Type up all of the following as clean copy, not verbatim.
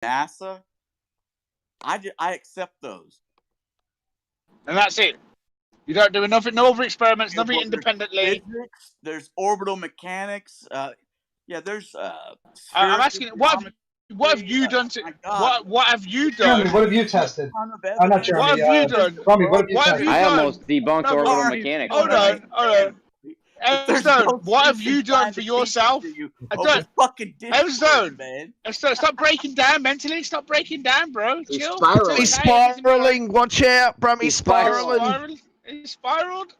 NASA, I accept those. And that's it. You don't do nothing, no other experiments, Yeah, nothing well, independently. There's orbital mechanics. There's I'm asking, what have you done to? What have you done? Jeremy, what have you tested? I'm not Jeremy. What have you done? Rummy, what have you What have tested? you I done? almost debunked orbital mechanics. Hold on. Emstone, what have you done for yourself? Emstone, stop breaking down mentally. Stop breaking down, bro. Chill. He's spiraling. Watch out, Brummy's spiraling. He spiraled.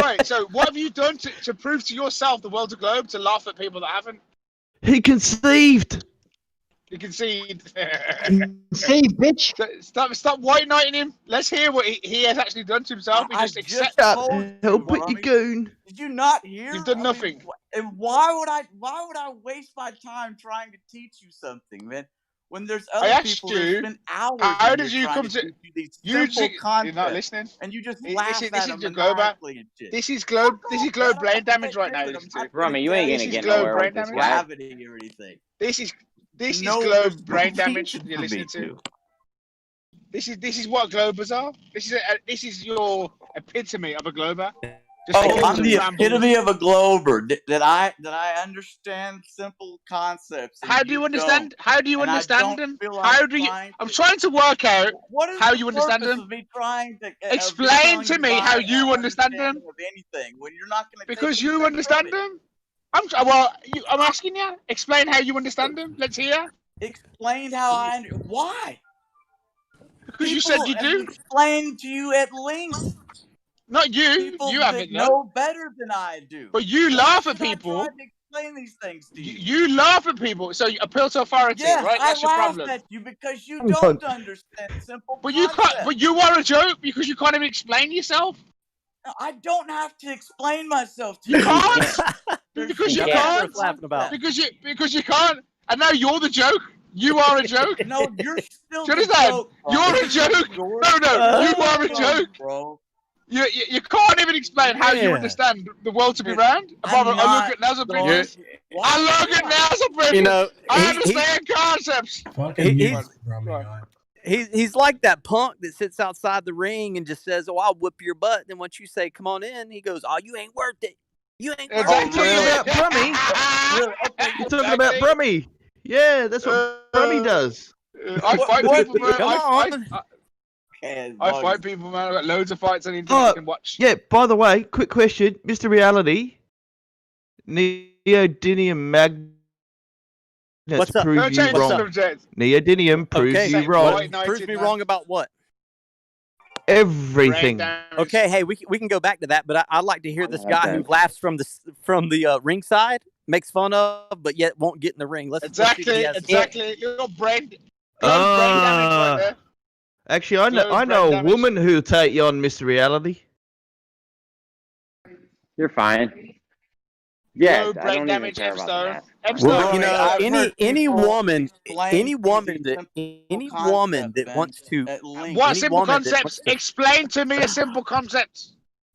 Right. So, what have you done to prove to yourself the world's a globe, to laugh at people that haven't? He conceived. You concede. Concede, bitch. Stop white knighting him. Let's hear what he has actually done to himself. He just accepts. Help put you goon. Did you not hear? You've done nothing. And why would I waste my time trying to teach you something, man? When there's other people that spend hours. How did you come to these simple concepts? You're not listening. And you just laugh at them maniacally and shit. This is globe brain damage right now. Rummy, you ain't gonna get nowhere with this guy. Gravity or anything. This is globe brain damage you're listening to. This is what globers are. This is your epitome of a glober. I'm the epitome of a glober. That I understand simple concepts. How do you understand? How do you understand them? I'm trying to work out how you understand them. Explain to me how you understand them. Of anything when you're not going to. Because you understand them. I'm asking you. Explain how you understand them. Let's hear. Explain how I. Why? Because you said you do. Explain to you at length. Not you. People you haven't know better than I do. But you laugh at people. I tried to explain these things to you. You laugh at people, so you appeal to authority, right? That's your problem. I laugh at you because you don't understand simple. But you can't. But you are a joke because you can't even explain yourself. I don't have to explain myself to you. You can't. Because you can't. Because you can't. And now you're the joke. You are a joke. No, you're still the joke. You're a joke. No, you are a joke, bro. You can't even explain how you understand the world to be round. I look at NASA pictures. I look at NASA pictures. You know, I understand concepts. He's like that punk that sits outside the ring and just says, "Oh, I'll whip your butt." And once you say, "Come on in," he goes, "Oh, you ain't worth it. You ain't worth it." You're talking about Brummy. Yeah, that's what Brummy does. I fight people, man. Come on. I fight people, man. I've got loads of fights on the internet you can watch. Yeah, by the way, quick question. Mr. Reality, neodymium magnets prove you wrong. Neodymium proves you wrong. Proves me wrong about what? Everything. Okay, hey, we can go back to that, but I'd like to hear this guy who laughs from the ringside, makes fun of, but yet won't get in the ring. Exactly. Your brain damage right there. Actually, I know a woman who'll take you on, Mr. Reality. You're fine. Yeah, I don't even care about that. Well, you know, any woman that wants to. What simple concepts? Explain to me a simple concept.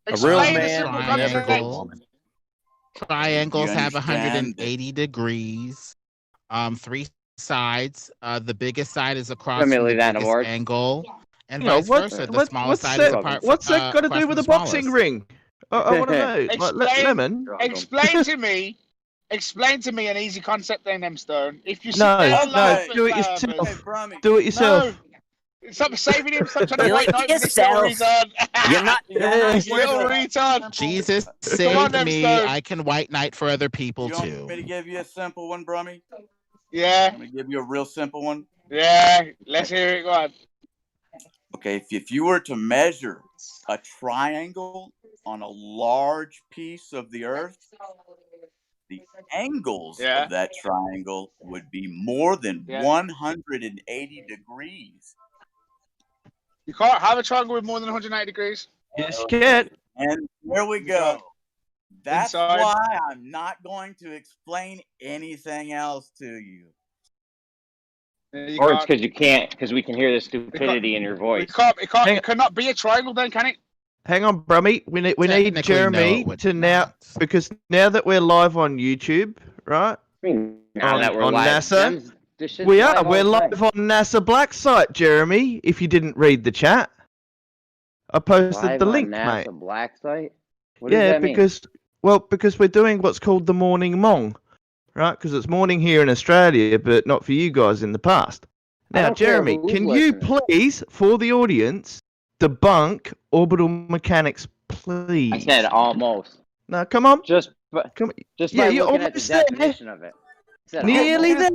Explain a simple concept. Triangles have 180 degrees. 3 sides. The biggest side is across the biggest angle, and vice versa. The smallest side is apart. What's that got to do with a boxing ring? I want to know. Lemon. Explain to me an easy concept, then, Stone. If you do it yourself. Do it yourself. Stop saving him. Stop trying to white knight this little retard. You're not. Little retard. Jesus saved me. I can white knight for other people too. You want me to give you a simple one, Brummy? Yeah. Let me give you a real simple one. Yeah. Let's hear it. Go on. Okay, if you were to measure a triangle on a large piece of the earth, the angles of that triangle would be more than 180 degrees. You can't have a triangle with more than 180 degrees. Yes, you can. And there we go. That's why I'm not going to explain anything else to you. Or it's because you can't, because we can hear the stupidity in your voice. It cannot be a triangle then, can it? Hang on, Brummy. We need Jeremy to now, because now that we're live on YouTube, right? Now that we're on live, NASA. We are. We're live on NASA Black site, Jeremy. If you didn't read the chat, I posted the link, on mate. NASA Black site. What does that mean? Because we're doing what's called the morning mong, right? Because it's morning here in Australia, but not for you guys in the past. Now, Jeremy, can you please, for the audience, debunk orbital mechanics, please? I said almost. No, come on. Just by looking at the there. definition of it. Nearly there.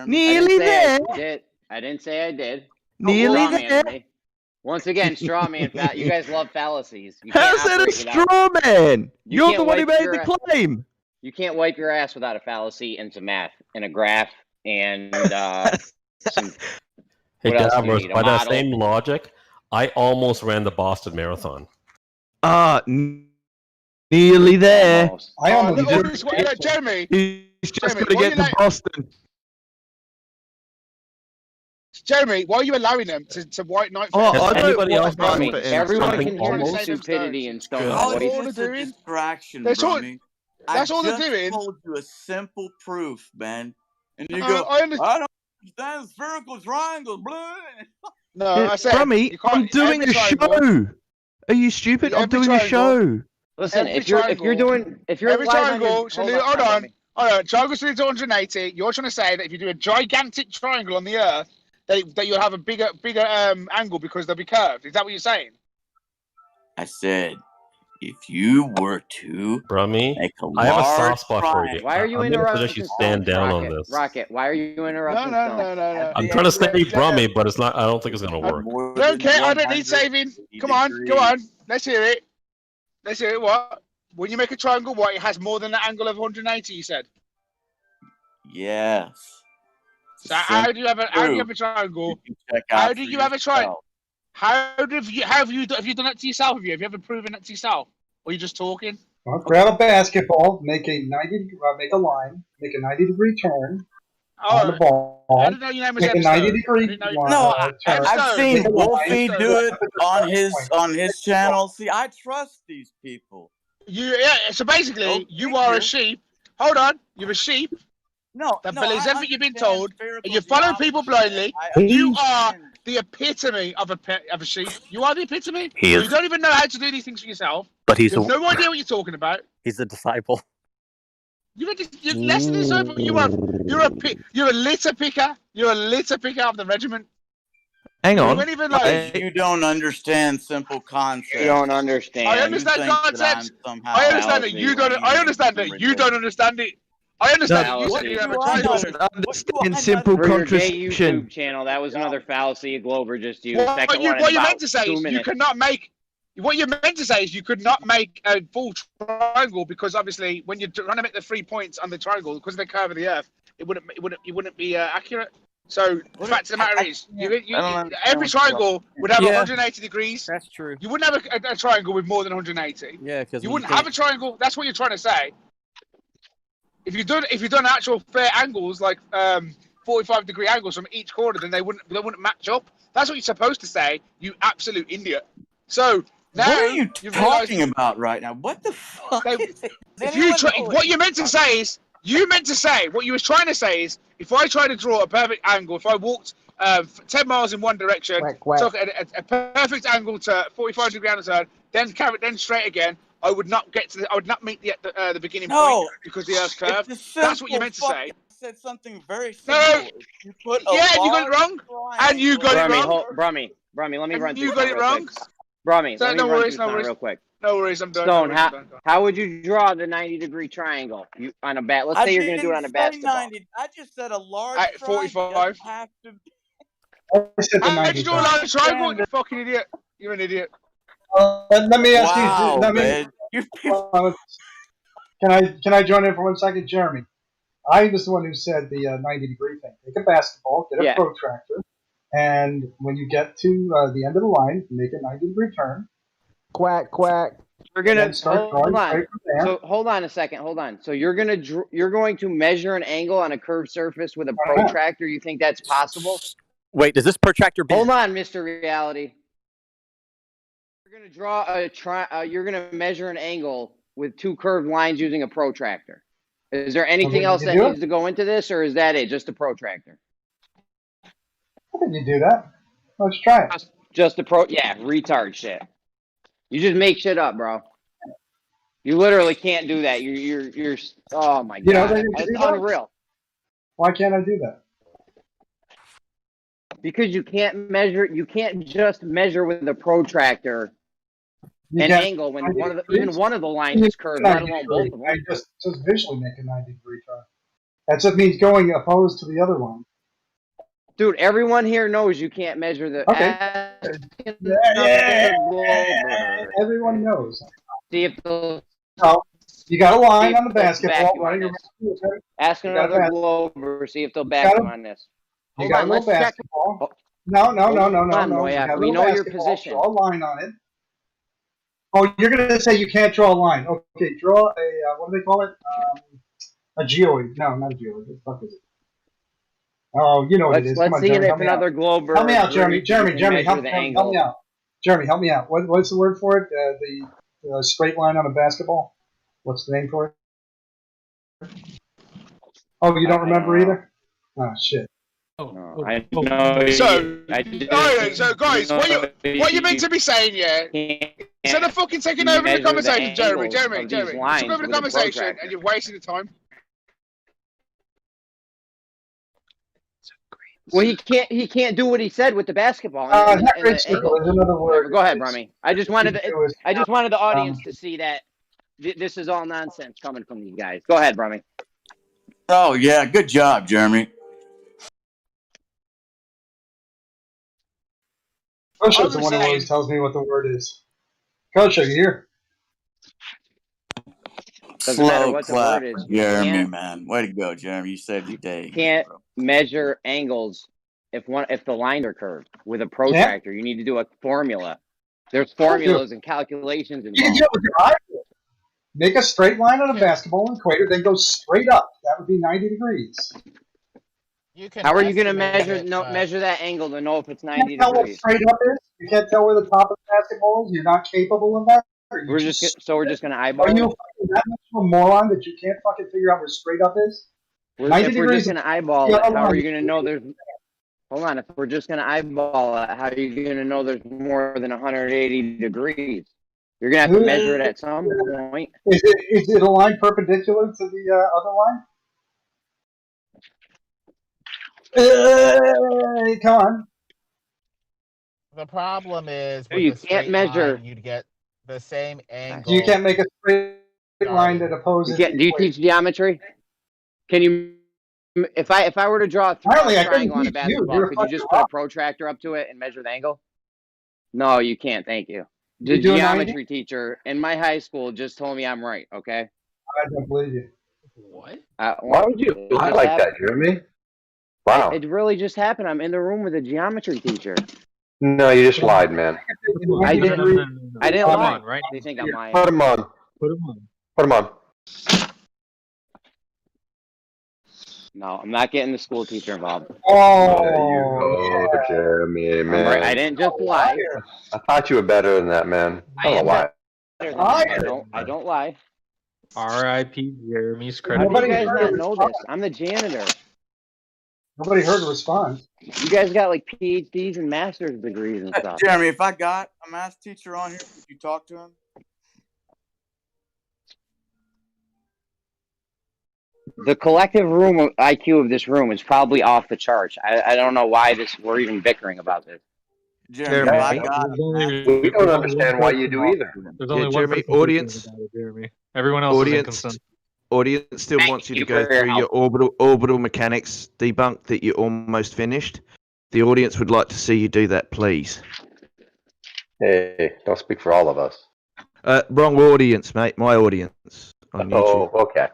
Nearly there. I didn't say I did. Nearly there. Once again, straw man. You guys love fallacies. How's that a straw man? You're the one who made the claim. You can't wipe your ass without a fallacy and some math and a graph and some. Hey, Davros, by that same logic, I almost ran the Boston Marathon. Nearly there. I almost did. Jeremy. He's just going to get to Boston. Jeremy, why are you allowing them to white knight? Anybody else? Everyone can hear the stupidity and stuff. It's a distraction, that's all they're doing. I told you a simple proof, man. And you go, I don't understand spherical triangles, blah. No, I said, Rummy, I'm doing a show. Are you stupid? I'm doing a show. Listen, if you're every triangle, hold on. Triangle should be 280. You're trying to say that if you do a gigantic triangle on the Earth, that you'll have a bigger angle because they'll be curved. Is that what you're saying? I said, if you were to Brummy, make a I have a soft spot for you. Why are you interrupting? You stand down on this. Rocket, why are you interrupting? No. I'm trying to say Brummy, but it's not. I don't think it's gonna work. Don't care. I don't need saving. Come on, go on. Let's hear it. What? When you make a triangle, what? It has more than the angle of 180. You said. Yes. So how do you have a triangle? How do you have a triangle? Have you done that to yourself? Have you ever proven that to yourself, or are you just talking? Well, grab a basketball, make a line, make a 90-degree turn on the ball. I didn't know your name was make a 90-degree line. No, I've seen Wolfie do it on his channel. See, I trust these people. So basically, you are a sheep. Hold on, you're a sheep. That believes everything you've been told, and you follow people blindly. You are the epitome of a sheep. You are the epitome. You don't even know how to do these things for yourself. But you have no idea what you're talking about. He's a disciple. You're less than a disciple. You're a litter picker. You're a litter picker of the regiment. Hang on. You don't understand simple concepts. You don't understand. I understand concepts. I understand that you don't. I understand that you don't understand it. I understand. You have a understand simple contradiction. YouTube channel. That was another fallacy a Glover just used. What you meant to say is you cannot make. What you meant to say is you could not make a full triangle because obviously when you're trying to make the 3 points on the triangle because of the curve of the Earth, it wouldn't be accurate. So the fact of the matter is, every triangle would have 180 degrees. That's true. You wouldn't have a triangle with more than 180. Yeah, because you wouldn't have a triangle. That's what you're trying to say. If you've done actual fair angles like 45-degree angles from each corner, then they wouldn't match up. That's what you're supposed to say. You absolute idiot. So now what are you talking about right now? What the fuck? What you meant to say is what you was trying to say is if I try to draw a perfect angle, if I walked 10 miles in one direction, took a perfect angle to 45-degree angle turn, then straight again. I would not meet the beginning point because the Earth's curved. That's what you meant to say. I said something very simple. You got it wrong, and you got it wrong. Brummy, let me run. You got it wrong. Brummy, let me run this real quick. No worries, I'm done. Stone, how would you draw the 90-degree triangle on a bat? Let's say you're going to do it on a basketball. 90. I just said a large 45. Have to. How did you draw a large triangle? You fucking idiot. You're an idiot. Let me ask you. Can I join in for 1 second, Jeremy? I was the one who said the 90-degree thing. Take a basketball, get a protractor, and when you get to the end of the line, make a 90-degree turn. Quack quack. You're gonna start hold on. So hold on a second. Hold on. So you're going to measure an angle on a curved surface with a protractor. You think that's possible? Wait, does this protractor bend? Hold on, Mr. Reality. You're gonna draw you're gonna measure an angle with two curved lines using a protractor. Is there anything else that needs to go into this, or is that it? Just a protractor? I think you do that. Let's try it. Just a retard shit. You just make shit up, bro. You literally can't do that. You're. Oh my god, that's unreal. Why can't I do that? Because you can't measure. You can't just measure with a protractor an angle when even one of the lines is curved, let alone both of them. I just visually make a 90-degree turn. That just means going opposed to the other one. Dude, everyone here knows you can't measure the. Okay. Everyone knows. See if the. Oh, you got a line on the basketball running around. Ask another Glober, see if they'll back you on this. You got a little basketball. No. We know your position. Draw a line on it. Oh, you're going to say you can't draw a line. Okay, draw a, what do they call it? A geoid. No, not a geoid. What the fuck is it? Oh, you know what it is. Let's see if another Glober. Help me out, Jeremy. Jeremy, help me out. Jeremy, help me out. What's the word for it? The straight line on a basketball? What's the name for it? Oh, you don't remember either? Oh, shit. I know. So guys, what you meant to be saying, instead of fucking taking over the conversation, Jeremy, took over the conversation and you're wasting the time. Well, he can't do what he said with the basketball. Not great circle is another word. Go ahead, Brummy. I just wanted the audience to see that this is all nonsense coming from these guys. Go ahead, Brummy. Oh yeah, good job, Jeremy. Coach is the one who always tells me what the word is. Coach, are you here? Slow clap, Jeremy, man. Way to go, Jeremy. You saved your day. You can't measure angles if the lines are curved with a protractor. You need to do a formula. There's formulas and calculations involved. You can do it with your eye. Make a straight line on a basketball equator, then go straight up. That would be 90 degrees. How are you going to measure that angle to know if it's 90 degrees? You can't tell what straight up is. You can't tell where the top of the basketball is. You're not capable of that. We're just going to eyeball. Are you that much of a moron that you can't fucking figure out where straight up is? If we're just going to eyeball it, how are you going to know there's? Hold on. If we're just going to eyeball it, how are you going to know there's more than 180 degrees? You're going to have to measure it at some point. Is it a line perpendicular to the other line? Come on. The problem is you can't measure. You'd get the same angle. You can't make a straight line that opposes. Do you teach geometry? Can you? If I were to draw a triangle on a basketball, could you just put a protractor up to it and measure the angle? No, you can't. Thank you. The geometry teacher in my high school just told me I'm right. Okay. I don't believe you. What? Why would you lie like that, Jeremy? Wow. It really just happened. I'm in the room with a geometry teacher. No, you just lied, man. I didn't lie. Right? They think I'm lying. Put him on. Put him on. No, I'm not getting the school teacher involved. Oh, there you go, Jeremy, man. Right. I didn't just lie. I thought you were better than that, man. I don't lie. R.I.P. Jeremy's credit. How do you guys not know this? I'm the janitor. Nobody heard a response. You guys got like PhDs and master's degrees and stuff. Jeremy, if I got a math teacher on here, could you talk to him? The collective room IQ of this room is probably off the charts. I don't know why we're even bickering about this. Jeremy, we don't understand why you do either. Jeremy, audience. Jeremy. Everyone else is audience still wants you to go through your orbital mechanics debunk that you almost finished. The audience would like to see you do that, please. Hey, don't speak for all of us. Wrong audience, mate. My audience on YouTube. Oh, okay.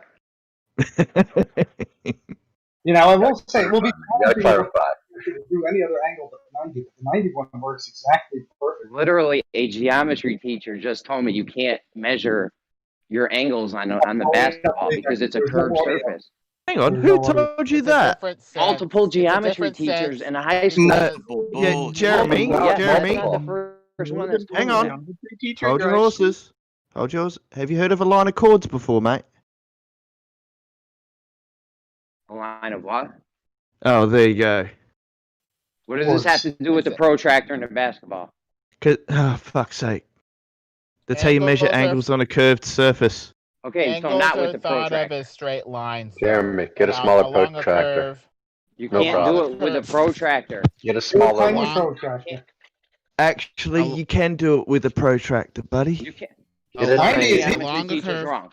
I will say we'll be clarify. Do any other angle but 90. But the 90 one works exactly perfect. Literally, a geometry teacher just told me you can't measure your angles on the basketball because it's a curved surface. Hang on, who told you that? Multiple geometry teachers in a high school. Yeah, Jeremy. Jeremy. The first one that's hang on. Hold your horses. Hold yours. Have you heard of a line of chords before, mate? A line of what? Oh, there you go. What does this have to do with the protractor and the basketball? Oh, fuck's sake. That's how you measure angles on a curved surface. Okay, so not with the thought of protractor. as straight lines. Jeremy, get a smaller protractor. You can't do it with a protractor. Get a smaller one. Protractor. Actually, you can do it with a protractor, buddy. You can't. Get a tiny. Geometry teacher's wrong.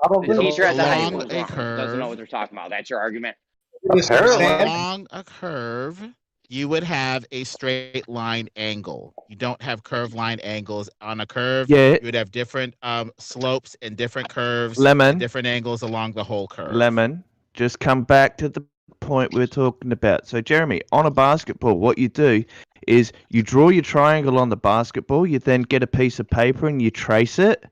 The teacher at the high school is wrong. Doesn't know what they're talking about. That's your argument. Along a curve, you would have a straight line angle. You don't have curved line angles on a curve. Yeah. You would have different slopes and different curves. Lemon. And different angles along the whole curve. Lemon, just come back to the point we're talking about. So, Jeremy, on a basketball, what you do is you draw your triangle on the basketball. You then get a piece of paper and you trace it.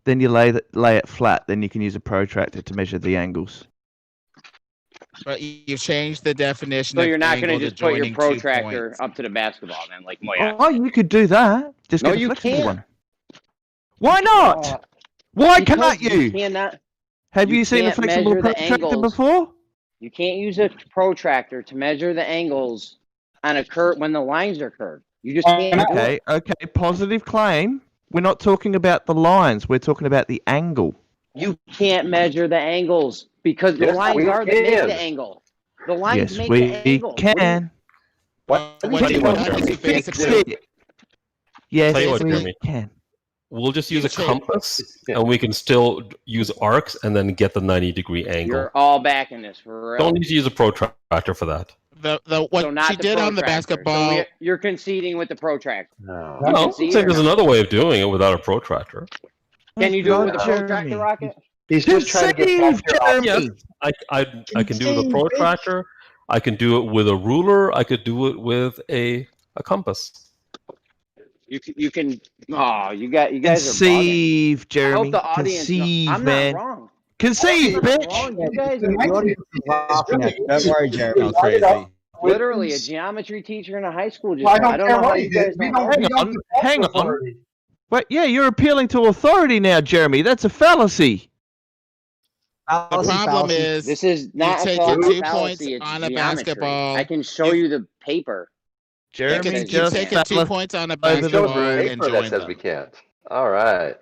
Then you lay it flat. Then you can use a protractor to measure the angles. But you've changed the definition. So you're not going to just put your protractor up to the basketball, then, like Moya. Oh, you could do that. Just get a flexible one. Why not? Why can't you? Cannot. Have you seen a flexible protractor before? You can't use a protractor to measure the angles on a curve when the lines are curved. You just can't. Okay. Positive claim. We're not talking about the lines. We're talking about the angle. You can't measure the angles because the lines are that make the angle. The lines make the angle. Yes, we can. Yes, we can. We'll just use a compass, and we can still use arcs and then get the 90-degree angle. You're all back in this for real. Don't need to use a protractor for that. What she did on the basketball. So you're conceding with the protractor. No, I'm saying there's another way of doing it without a protractor. Can you do it with a protractor, Rocket? He's just trying to get back Yes, I can do it with a protractor. I can do it with a ruler. I could do it with a compass. You can. Oh, you guys conceive, are bugging. Jeremy. I hope the audience conceive, I'm man. not wrong. Conceive, bitch. Don't worry, Jeremy. Crazy. Literally, a geometry teacher in a high school just. I don't know how you guys know. Hang on. Wait, yeah, you're appealing to authority now, Jeremy. That's a fallacy. The problem is this is not you take a 2 fallacy, points on a geometry. basketball. I can show you the paper. Jeremy, you take 2 points on a basketball and join that says them. we can't. All right.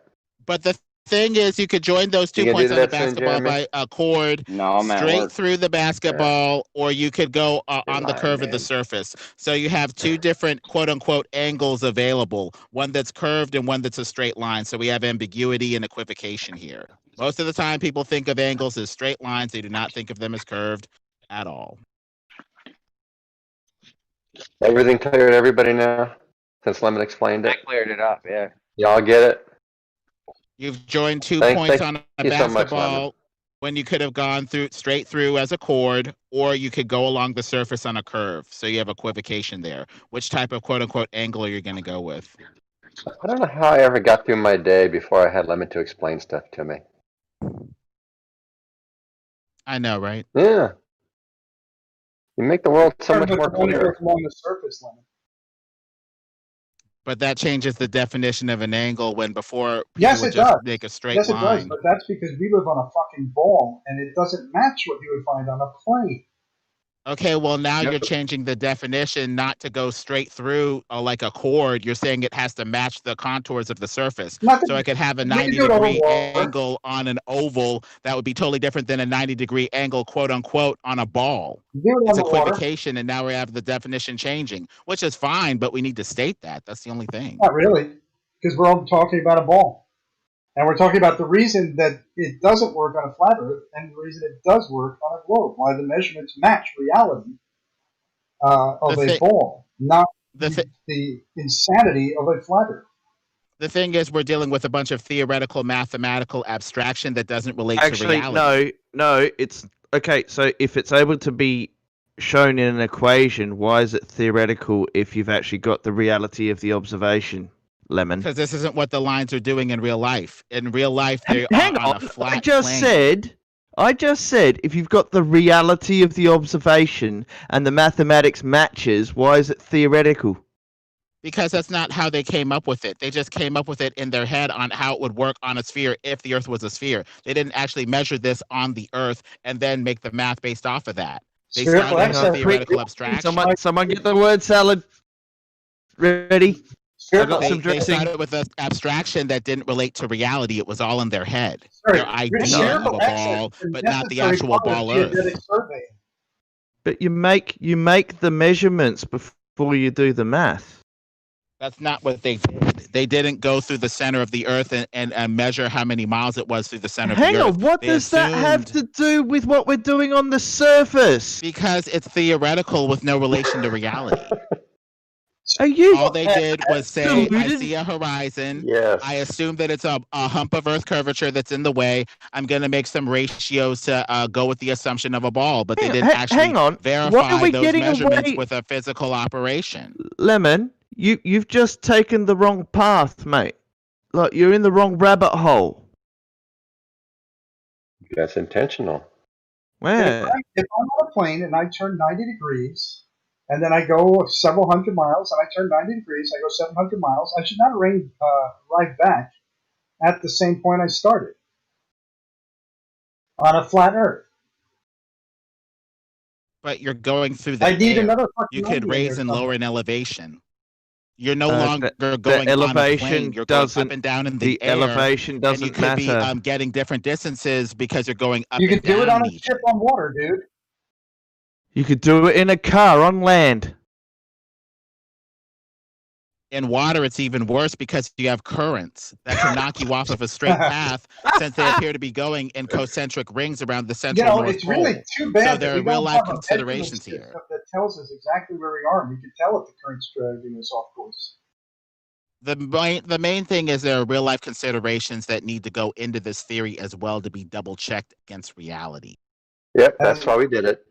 But the thing is, you could join those 2 points on the basketball by a cord straight through the basketball, or you could go on the curve of the surface. So you have 2 different quote-unquote angles available, one that's curved and one that's a straight line. So we have ambiguity and equivocation here. Most of the time, people think of angles as straight lines. They do not think of them as curved at all. Everything clear to everybody now? Since Lemon explained it? I cleared it up, yeah. Y'all get it? You've joined 2 points on a basketball when you could have gone straight through as a chord, or you could go along the surface on a curve. So you have equivocation there. Which type of quote-unquote angle are you going to go with? I don't know how I ever got through my day before I had Lemon to explain stuff to me. I know, right? Yeah. You make the world so much more clear. Along the surface limit. But that changes the definition of an angle when before yes, would it just does. make a straight yes, line. Yes, it does, but that's because we live on a fucking ball, and it doesn't match what you would find on a plane. Okay, well, now you're changing the definition not to go straight through like a chord. You're saying it has to match the contours of the surface. So I could have a 90-degree angle on an oval that would be totally different than a 90-degree angle, quote unquote, on a ball. It's equivocation, and now we have the definition changing, which is fine, but we need to state that. That's the only thing. Not really, because we're all talking about a ball. And we're talking about the reason that it doesn't work on a flat Earth and the reason it does work on a globe, why the measurements match reality of a ball, not the insanity of a flat Earth. The thing is, we're dealing with a bunch of theoretical mathematical abstraction that doesn't relate to reality. No, it's okay. So if it's able to be shown in an equation, why is it theoretical if you've actually got the reality of the observation? Lemon. Because this isn't what the lines are doing in real life. In real life, they are on a flat I just said, if you've got the reality of the observation and the mathematics matches, why is it theoretical? Because that's not how they came up with it. They just came up with it in their head on how it would work on a sphere if the Earth was a sphere. They didn't actually measure this on the Earth and then make the math based off of that. They started with a theoretical abstraction. Someone get the word salad ready. I got some They started with an abstraction that didn't relate to reality. It was all in their head. Their idea of a ball, but not the actual ball Earth. But you make the measurements before you do the math. That's not what they did. They didn't go through the center of the Earth and measure how many miles it was through the center of the Earth. Hang on, what does that have to do with what we're doing on the surface? Because it's theoretical with no relation to reality. All they did was say, I see a horizon. Yes. I assume that it's a hump of Earth curvature that's in the way. I'm going to make some ratios to go with the assumption of a ball, but they didn't actually verify those measurements with a physical operation. Lemon, you've just taken the wrong path, mate. Like, you're in the wrong rabbit hole. That's intentional. Where? If I'm on a plane and I turn 90 degrees, and then I go several hundred miles, and I turn 90 degrees, I go 700 miles, I should not arrive back at the same point I started on a flat Earth. But you're going through the air. You could raise and lower in elevation. You're no longer going on a plane. You're going up and down in the air. Elevation doesn't and you could matter. be getting different distances because you're going up and down. You could do it on a ship on water, dude. You could do it in a car on land. In water, it's even worse because you have currents that can knock you off of a straight path since they appear to be going in concentric rings around the central North it's Pole. really too bad so there are real-life considerations here. That tells us exactly where we are. We can tell if the current's driving us off course. The main thing is there are real-life considerations that need to go into this theory as well to be double-checked against reality. Yep, that's why we did it.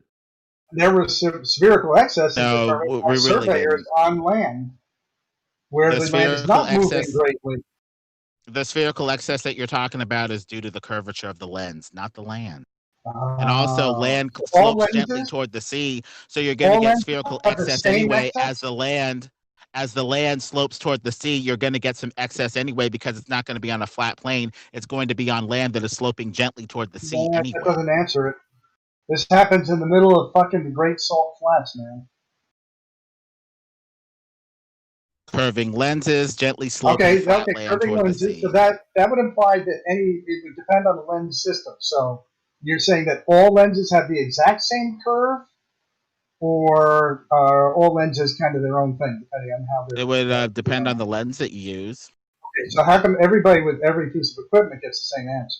There was spherical excess determined by surveyors on land, where the land is not moving greatly. The spherical excess that you're talking about is due to the curvature of the lens, not the land. And also, land slopes gently toward the sea, so you're going to get spherical excess anyway. As the land slopes toward the sea, you're going to get some excess anyway because it's not going to be on a flat plane. It's going to be on land that is sloping gently toward the sea anyway. That doesn't answer it. This happens in the middle of fucking the Great Salt Flats, man. Curving lenses, gently sloping flat land toward lenses, the sea. So that would imply that it would depend on the lens system. So you're saying that all lenses have the exact same curve, or all lenses kind of their own thing, depending on how they're... It would depend on the lens that you use. Okay, so how come everybody with every piece of equipment gets the same answer?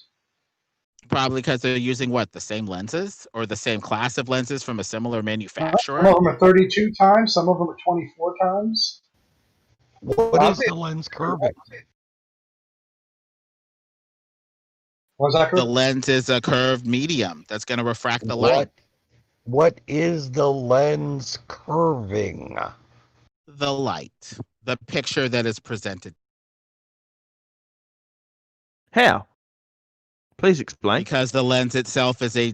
Probably because they're using the same lenses or the same class of lenses from a similar manufacturer. Some of them are 32 times, some of them are 24 times. What is the lens curving? Was that the lens is a curved medium that's going to refract the light. What is the lens curving? The light. The picture that is presented. How? Please explain. Because the lens itself is a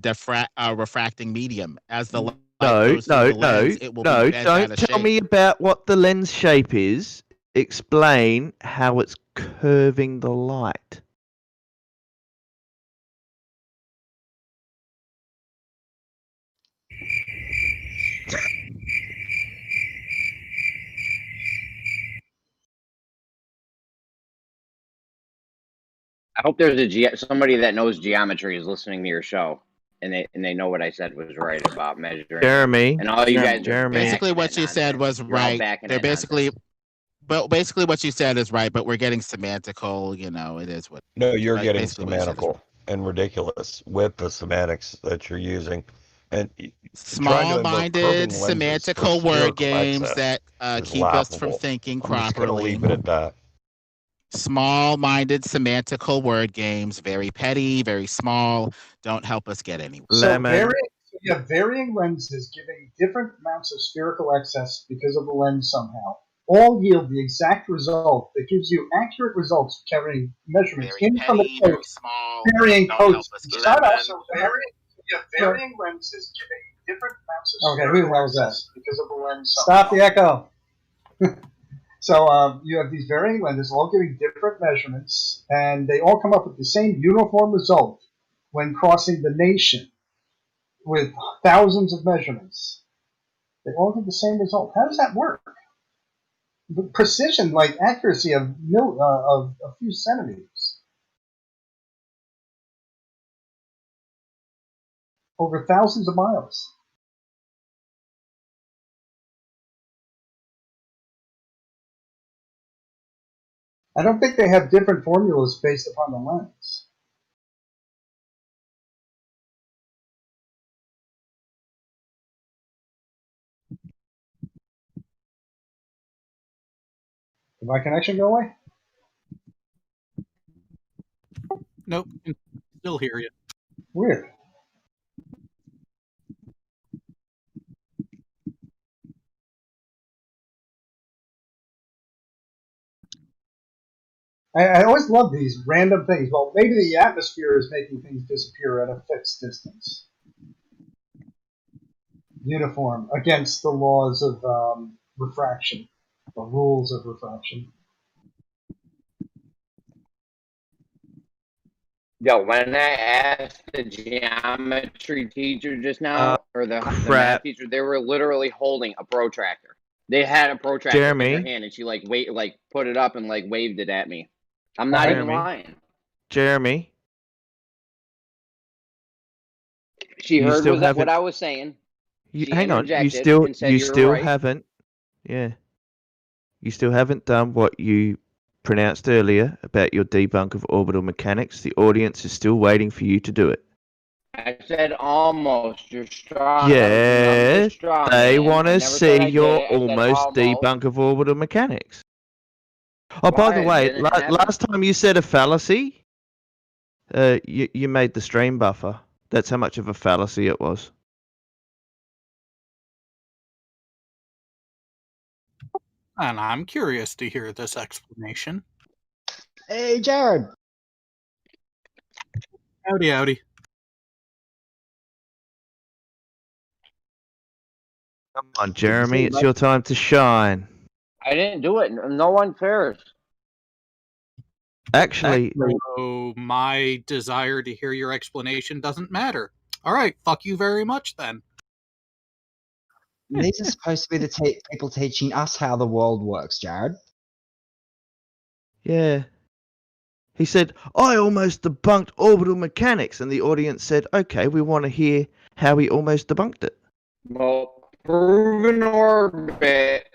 refracting medium. As the light goes through the lens, it will be bent out of shape. Don't tell me about what the lens shape is. Explain how it's curving the light. I hope there's somebody that knows geometry is listening to your show, and they know what I said was right about measuring. Jeremy, and all you guys. Basically, what you said was right. They're basically. But basically what you said is right, but we're getting semantical, it is what... No, you're getting semantical and ridiculous with the semantics that you're using. And small-minded semantical word games that keep us from thinking properly. I'm just going to leave it at that. Small-minded semantical word games, very petty, very small, don't help us get anywhere. So you have varying lenses giving different amounts of spherical excess because of the lens somehow. All yield the exact result that gives you accurate results carrying measurements in from the coast, varying codes. Varying lenses giving different amounts of... Okay, who the hell is that? Because of the lens. Stop the echo. So you have these varying lenses, all giving different measurements, and they all come up with the same uniform result when crossing the nation with thousands of measurements. They all give the same result. How does that work? The precision, like accuracy of a few centimeters over thousands of miles. I don't think they have different formulas based upon the lens. Did my connection go away? Nope, I can still hear you. Weird. I always love these random things. Well, maybe the atmosphere is making things disappear at a fixed distance. Uniform against the laws of refraction, the rules of refraction. Yo, when I asked the geometry teacher just now, or the math teacher, they were literally holding a protractor. They had a protractor in their hand, and she put it up and waved it at me. I'm not even lying. Jeremy, she heard what I was saying. Hang on, you still haven't. Yeah, you still haven't done what you pronounced earlier about your debunk of orbital mechanics. The audience is still waiting for you to do it. I said almost. You're strong. Yeah, they want to see your almost debunk of orbital mechanics. Oh, by the way, last time you said a fallacy, you made the stream buffer. That's how much of a fallacy it was. And I'm curious to hear this explanation. Hey, Jared. Howdy, howdy. Come on, Jeremy, it's your time to shine. I didn't do it. No one cares. Actually, so my desire to hear your explanation doesn't matter. All right, fuck you very much then. These are supposed to be the people teaching us how the world works, Jared. Yeah. He said, I almost debunked orbital mechanics, and the audience said, okay, we want to hear how he almost debunked it. Well, proven orbit.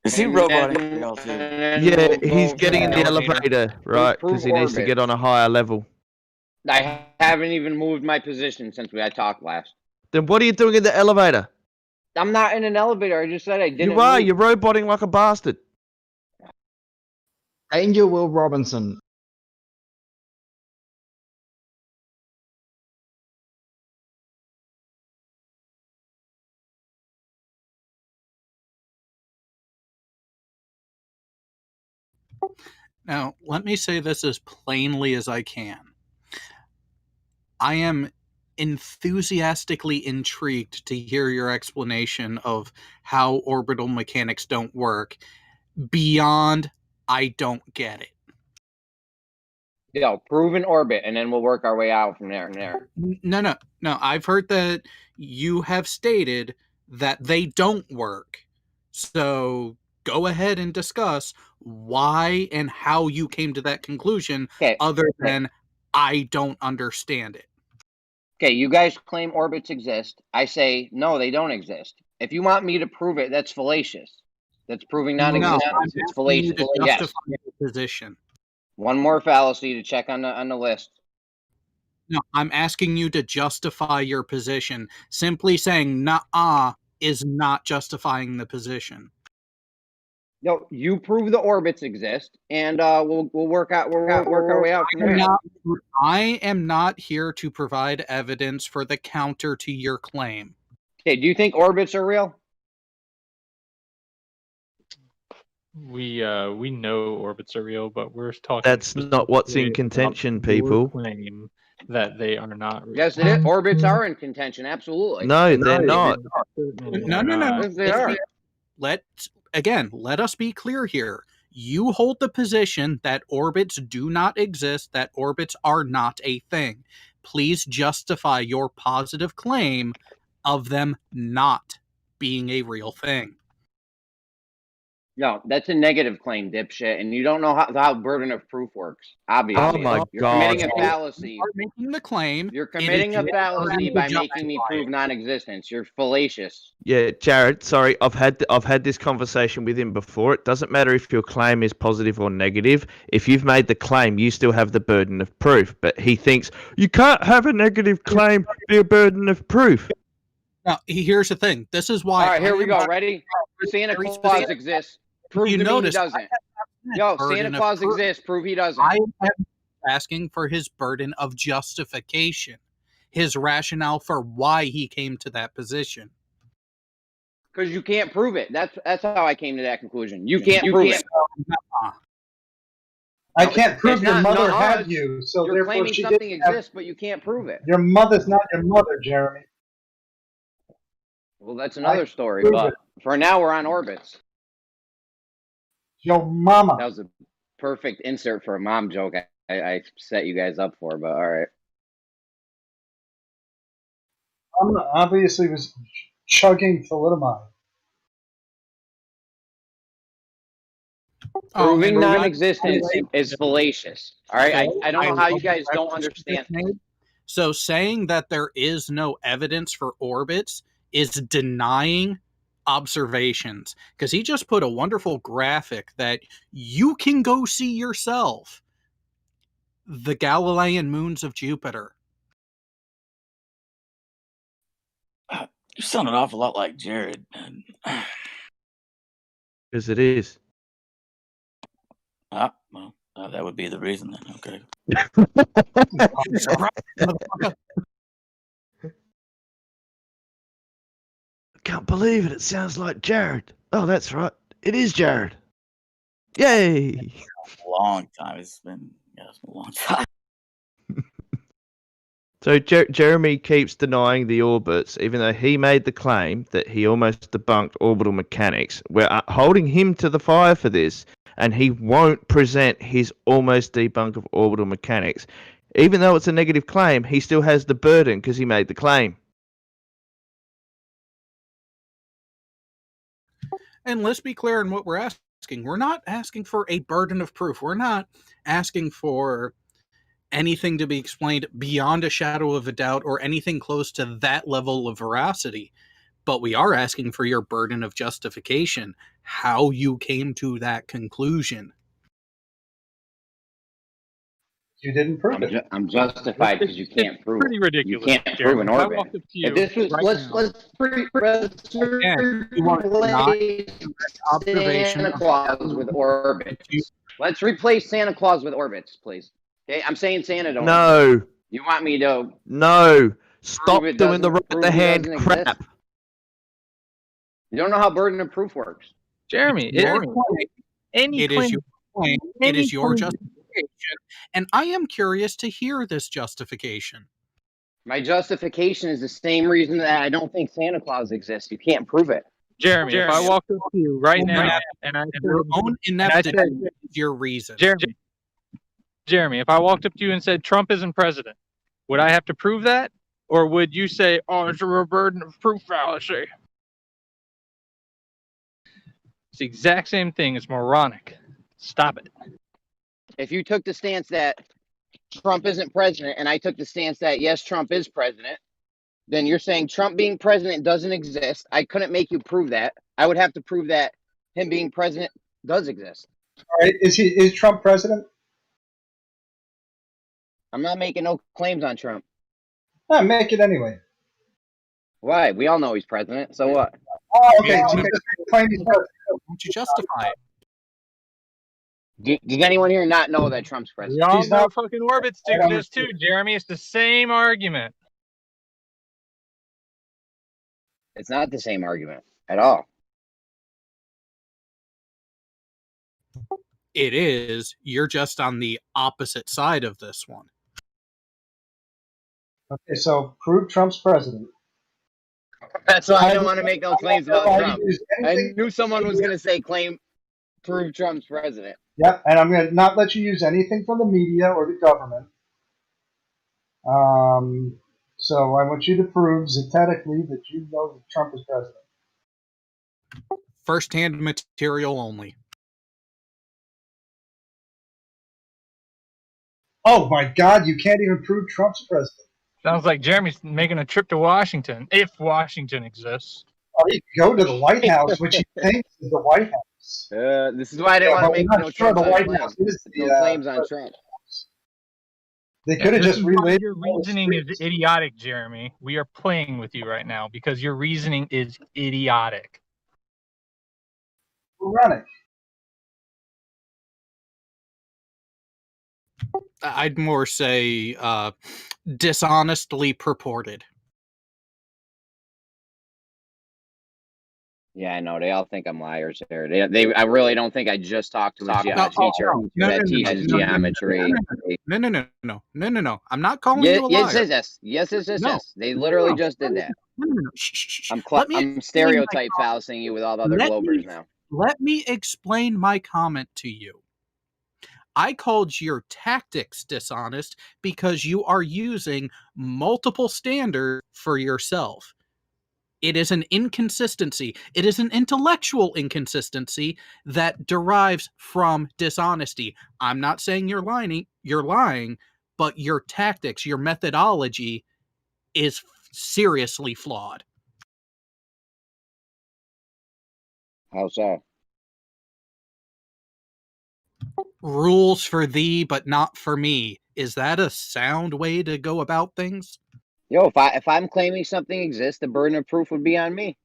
Is he robotic? Yeah, he's getting in the elevator, right? Because he needs to get on a higher level. I haven't even moved my position since we had talked last. Then what are you doing in the elevator? I'm not in an elevator. I just said I didn't. You are. You're roboting like a bastard. Angel Will Robinson. Now, let me say this as plainly as I can. I am enthusiastically intrigued to hear your explanation of how orbital mechanics don't work beyond I don't get it. Yeah, proven orbit, and then we'll work our way out from there. No. I've heard that you have stated that they don't work. So go ahead and discuss why and how you came to that conclusion, other than I don't understand it. Okay, you guys claim orbits exist. I say, no, they don't exist. If you want me to prove it, that's fallacious. That's proving non-existence. No, it's fallacious. To justify your position. One more fallacy to check on the list. No, I'm asking you to justify your position. Simply saying "nuh-uh" is not justifying the position. No, you prove the orbits exist, and we'll work our way out from there. I am not here to provide evidence for the counter to your claim. Okay, do you think orbits are real? We know orbits are real, but we're talking. That's not what's in contention, people. Claim that they are not real. Yes, it is. Orbits are in contention. Absolutely. No, they're not. No. Yes, they are. let us be clear here. You hold the position that orbits do not exist, that orbits are not a thing. Please justify your positive claim of them not being a real thing. No, that's a negative claim, dipshit, and you don't know how burden of proof works. Obviously, Oh my you're God. committing a fallacy. You are making the claim. You're committing a fallacy by making me prove non-existence. You're fallacious. Yeah, Jared. Sorry, I've had this conversation with him before. It doesn't matter if your claim is positive or negative. If you've made the claim, you still have the burden of proof. But he thinks you can't have a negative claim be a burden of proof. Now, here's the thing. This is why. All right, here we go. Ready? Santa Claus exists. Prove to me he doesn't. Yo, Santa Claus exists. Prove he doesn't. I am asking for his burden of justification, his rationale for why he came to that position. Because you can't prove it. That's how I came to that conclusion. You can't prove it. I can't prove your mother had you, so you're therefore claiming she something didn't have... exists, but you can't prove it. Your mother's not your mother, Jeremy. Well, that's another story, but for now we're on orbits. Your mama. That was a perfect insert for a mom joke I set you guys up for, but all right. Mama obviously was chugging thalidomide. Proving non-existence is fallacious. All right, I don't know how you guys don't understand. So saying that there is no evidence for orbits is denying observations, because he just put a wonderful graphic that you can go see yourself. The Galilean moons of Jupiter. You sound an awful lot like Jared. Because it is. Well, that would be the reason then. Okay. I can't believe it. It sounds like Jared. Oh, that's right. It is Jared. Yay! A long time. It's been a long time. So Jeremy keeps denying the orbits, even though he made the claim that he almost debunked orbital mechanics. We're holding him to the fire for this, and he won't present his almost debunk of orbital mechanics. Even though it's a negative claim, he still has the burden because he made the claim. And let's be clear in what we're asking. We're not asking for a burden of proof. We're not asking for anything to be explained beyond a shadow of a doubt or anything close to that level of veracity. But we are asking for your burden of justification, how you came to that conclusion. You didn't prove it. I'm justified because you can't prove it. Pretty ridiculous. You can't prove an orbit. If this was, Santa Claus with orbits. Let's replace Santa Claus with orbits, please. Okay, I'm saying Santa don't. No. You want me to? No. Stop doing the right the hand crap. Exist? You don't know how burden of proof works. Jeremy, It is your justification, and I am curious to hear this justification. My justification is the same reason that I don't think Santa Claus exists. You can't prove it. Jeremy, if I walked up to you right now and I said, Your own ineptitude is your reason. Jeremy, if I walked up to you and said Trump isn't president, would I have to prove that? Or would you say, oh, it's a burden of proof fallacy? It's the exact same thing. It's moronic. Stop it. If you took the stance that Trump isn't president and I took the stance that, yes, Trump is president, then you're saying Trump being president doesn't exist. I couldn't make you prove that. I would have to prove that him being president does exist. All right. Is Trump president? I'm not making no claims on Trump. Make it anyway. Why? We all know he's president. So what? Oh, okay. So you claim he's president. Won't you justify it? Does anyone here not know that Trump's president? We all know fucking orbits exist too, Jeremy. It's the same argument. It's not the same argument at all. It is. You're just on the opposite side of this one. Okay, so prove Trump's president. That's why I don't want to make no claims about Trump. I knew someone was going to say prove Trump's president. Yep, and I'm going to not let you use anything from the media or the government. So I want you to prove synthetically that you know that Trump is president. First-hand material only. Oh my God! You can't even prove Trump's president. Sounds like Jeremy's making a trip to Washington, if Washington exists. Oh, you can go to the White House, which he thinks is the White House. This is why I didn't want to make no claims on Trump. They could have just relayed. Your reasoning is idiotic, Jeremy. We are playing with you right now because your reasoning is idiotic. We're running. I'd more say dishonestly purported. Yeah, I know. They all think I'm liars there. I really don't think I just talked to a teacher that teaches geometry. No. I'm not calling you a liar. Yes. They literally just did that. I'm stereotype fallacying you with all the other Globers now. Let me explain my comment to you. I called your tactics dishonest because you are using multiple standards for yourself. It is an inconsistency. It is an intellectual inconsistency that derives from dishonesty. I'm not saying you're lying, but your tactics, your methodology is seriously flawed. How so? Rules for thee, but not for me. Is that a sound way to go about things? Yo, if I'm claiming something exists, the burden of proof would be on me.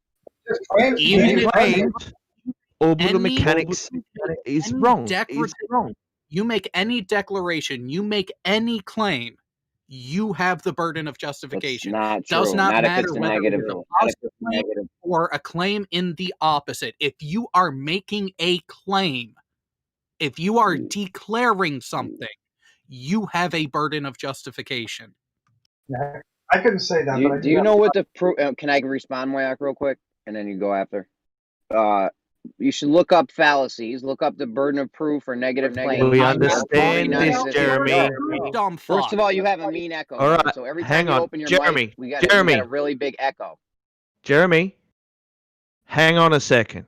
Even if orbital mechanics is wrong. You make any declaration, you make any claim, you have the burden of justification. Not true. Does not matter if it's whether negative, it's a positive claim or a claim in the opposite. If you are making a claim, if you are declaring something, you have a burden of justification. Yeah, I couldn't say that. Do you know what the proof? Can I respond, Moyak, real quick, and then you go after? You should look up fallacies. Look up the burden of proof or negative claims. We understand this, Jeremy. First of all, you have a mean echo. All right, so every hang time on, you open your Jeremy. mic, we got a really big echo. Jeremy, hang on a second.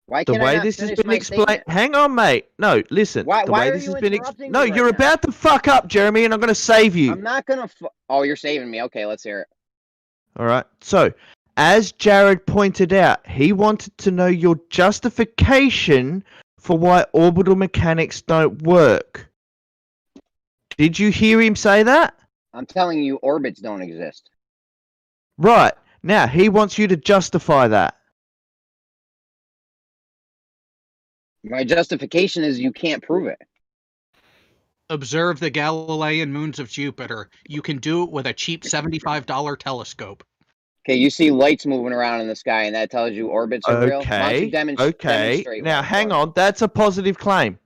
Why the can't way I not this has finish been my explained. statement? Hang on, mate. No, listen. Why way are this you has been interrupting No, me you're right now? about to fuck up, Jeremy, and I'm going to save you. I'm not going to. Oh, you're saving me. Okay, let's hear it. All right. So, as Jared pointed out, he wanted to know your justification for why orbital mechanics don't work. Did you hear him say that? I'm telling you, orbits don't exist. Right. Now, he wants you to justify that. My justification is you can't prove it. Observe the Galilean moons of Jupiter. You can do it with a cheap $75 telescope. Okay, you see lights moving around in the sky, and that tells you orbits are real? Why don't you demonstrate Now, hang on. That's a positive claim.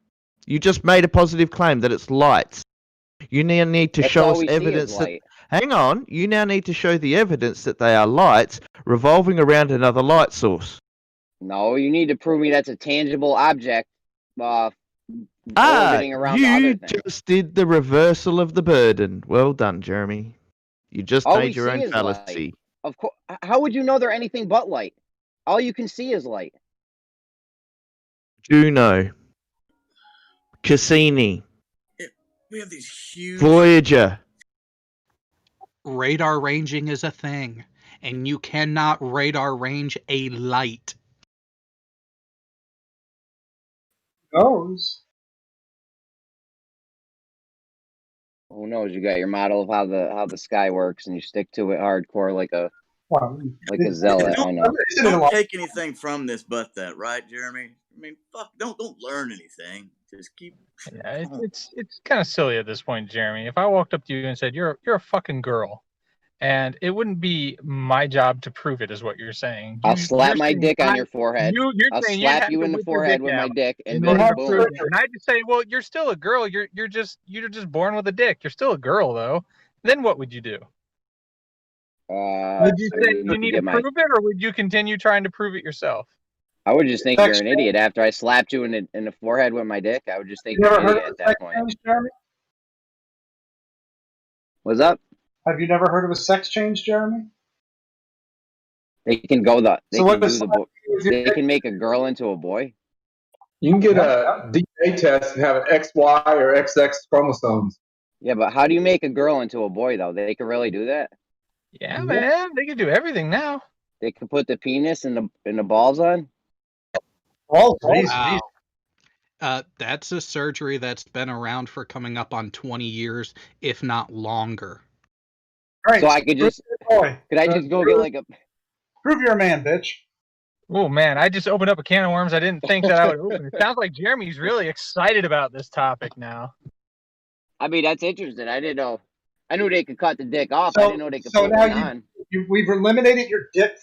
You just made a positive claim that it's lights. You now need to show us evidence that... Hang on. You now need to show the evidence that they are lights revolving around another light source. No, you need to prove me that's a tangible object orbiting around the other thing. You just did the reversal of the burden. Well done, Jeremy. You just made your own fallacy. Light. Of course. How would you know they're anything but light? All you can see is light. Juno. Cassini. We have these huge... Voyager. Radar ranging is a thing, and you cannot radar range a light. Knows. Who knows? You got your model of how the sky works, and you stick to it hardcore like a zealot. I know. Don't take anything from this but that, right, Jeremy? I mean, fuck, don't learn anything. Just keep. Yeah, it's kind of silly at this point, Jeremy. If I walked up to you and said you're a fucking girl, and it wouldn't be my job to prove it, is what you're saying. I'll slap my dick on your forehead. I'll slap you in the forehead with my dick, and then boom. And I just say, well, you're still a girl. You're just born with a dick. You're still a girl, though. Then what would you do? Would you say you need to prove it, or would you continue trying to prove it yourself? I would just think you're an idiot after I slapped you in the forehead with my dick. I would just think you're an idiot at that point. Change, Jeremy? What's up? Have you never heard of a sex change, Jeremy? They can go they can make a girl into a boy. You can get a DNA test and have an XY or XX chromosomes. Yeah, but how do you make a girl into a boy though? They can really do that? Yeah, man, they can do everything now. They can put the penis and the balls on. Wow. That's a surgery that's been around for coming up on 20 years, if not longer. Right, so I could just could I just go get like a prove you're a man, bitch. Oh man, I just opened up a can of worms I didn't think that I would open. It sounds like Jeremy's really excited about this topic now. I mean, that's interesting. I didn't know. I knew they could cut the dick off. I didn't know they could put now one on. We've eliminated your dick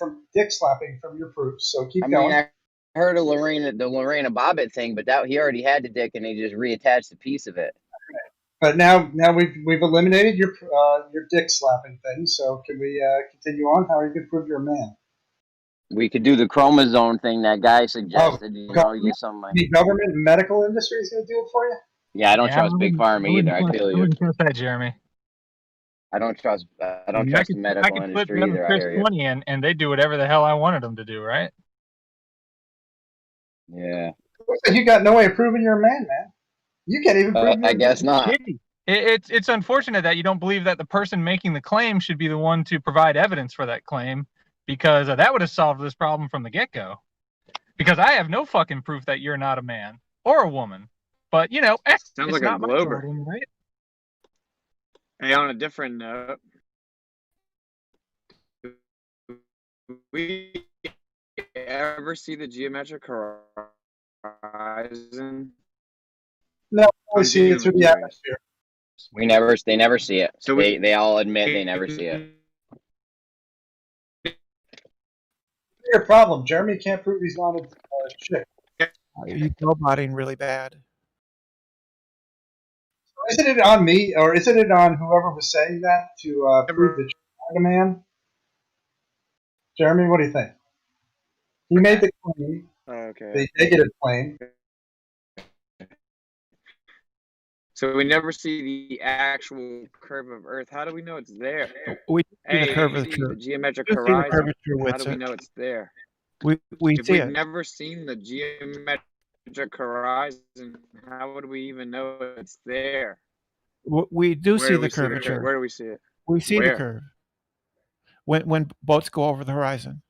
slapping from your proofs. So keep going. I heard of the Lorena Bobbitt thing, but he already had the dick and they just reattached a piece of it. But now we've eliminated your dick slapping thing. So can we continue on? How are you going to prove you're a man? We could do the chromosome thing that guy suggested. You get something like the government and medical industry is going to do it for you. Yeah, I don't trust Big Pharma either. I feel you. I wouldn't trust that, Jeremy. I don't trust the medical industry either. I hear you. 20 and they do whatever the hell I wanted them to do, right? Yeah. You got no way of proving you're a man. You can't even prove. I guess not. It's unfortunate that you don't believe that the person making the claim should be the one to provide evidence for that claim, because that would have solved this problem from the get-go. Because I have no fucking proof that you're not a man or a woman. But sounds like a Glober, problem, right? Hey, on a different note, do we ever see the geometric horizon? No, we see it through the atmosphere. They never see it. So they all admit they never see it. Your problem, Jeremy can't prove he's not a chick. You're robotting really bad. Isn't it on me, or isn't it on whoever was saying that to prove that you're not a man? Jeremy, what do you think? He made the claim, the negative claim. So we never see the actual curve of Earth. How do we know it's there? We see the curvature. The geometric horizon. How do we know it's there? We if see we've it. never seen the geometric horizon, how would we even know it's there? We do see the curvature. Where do we see it? We see the curve. When boats go over the horizon.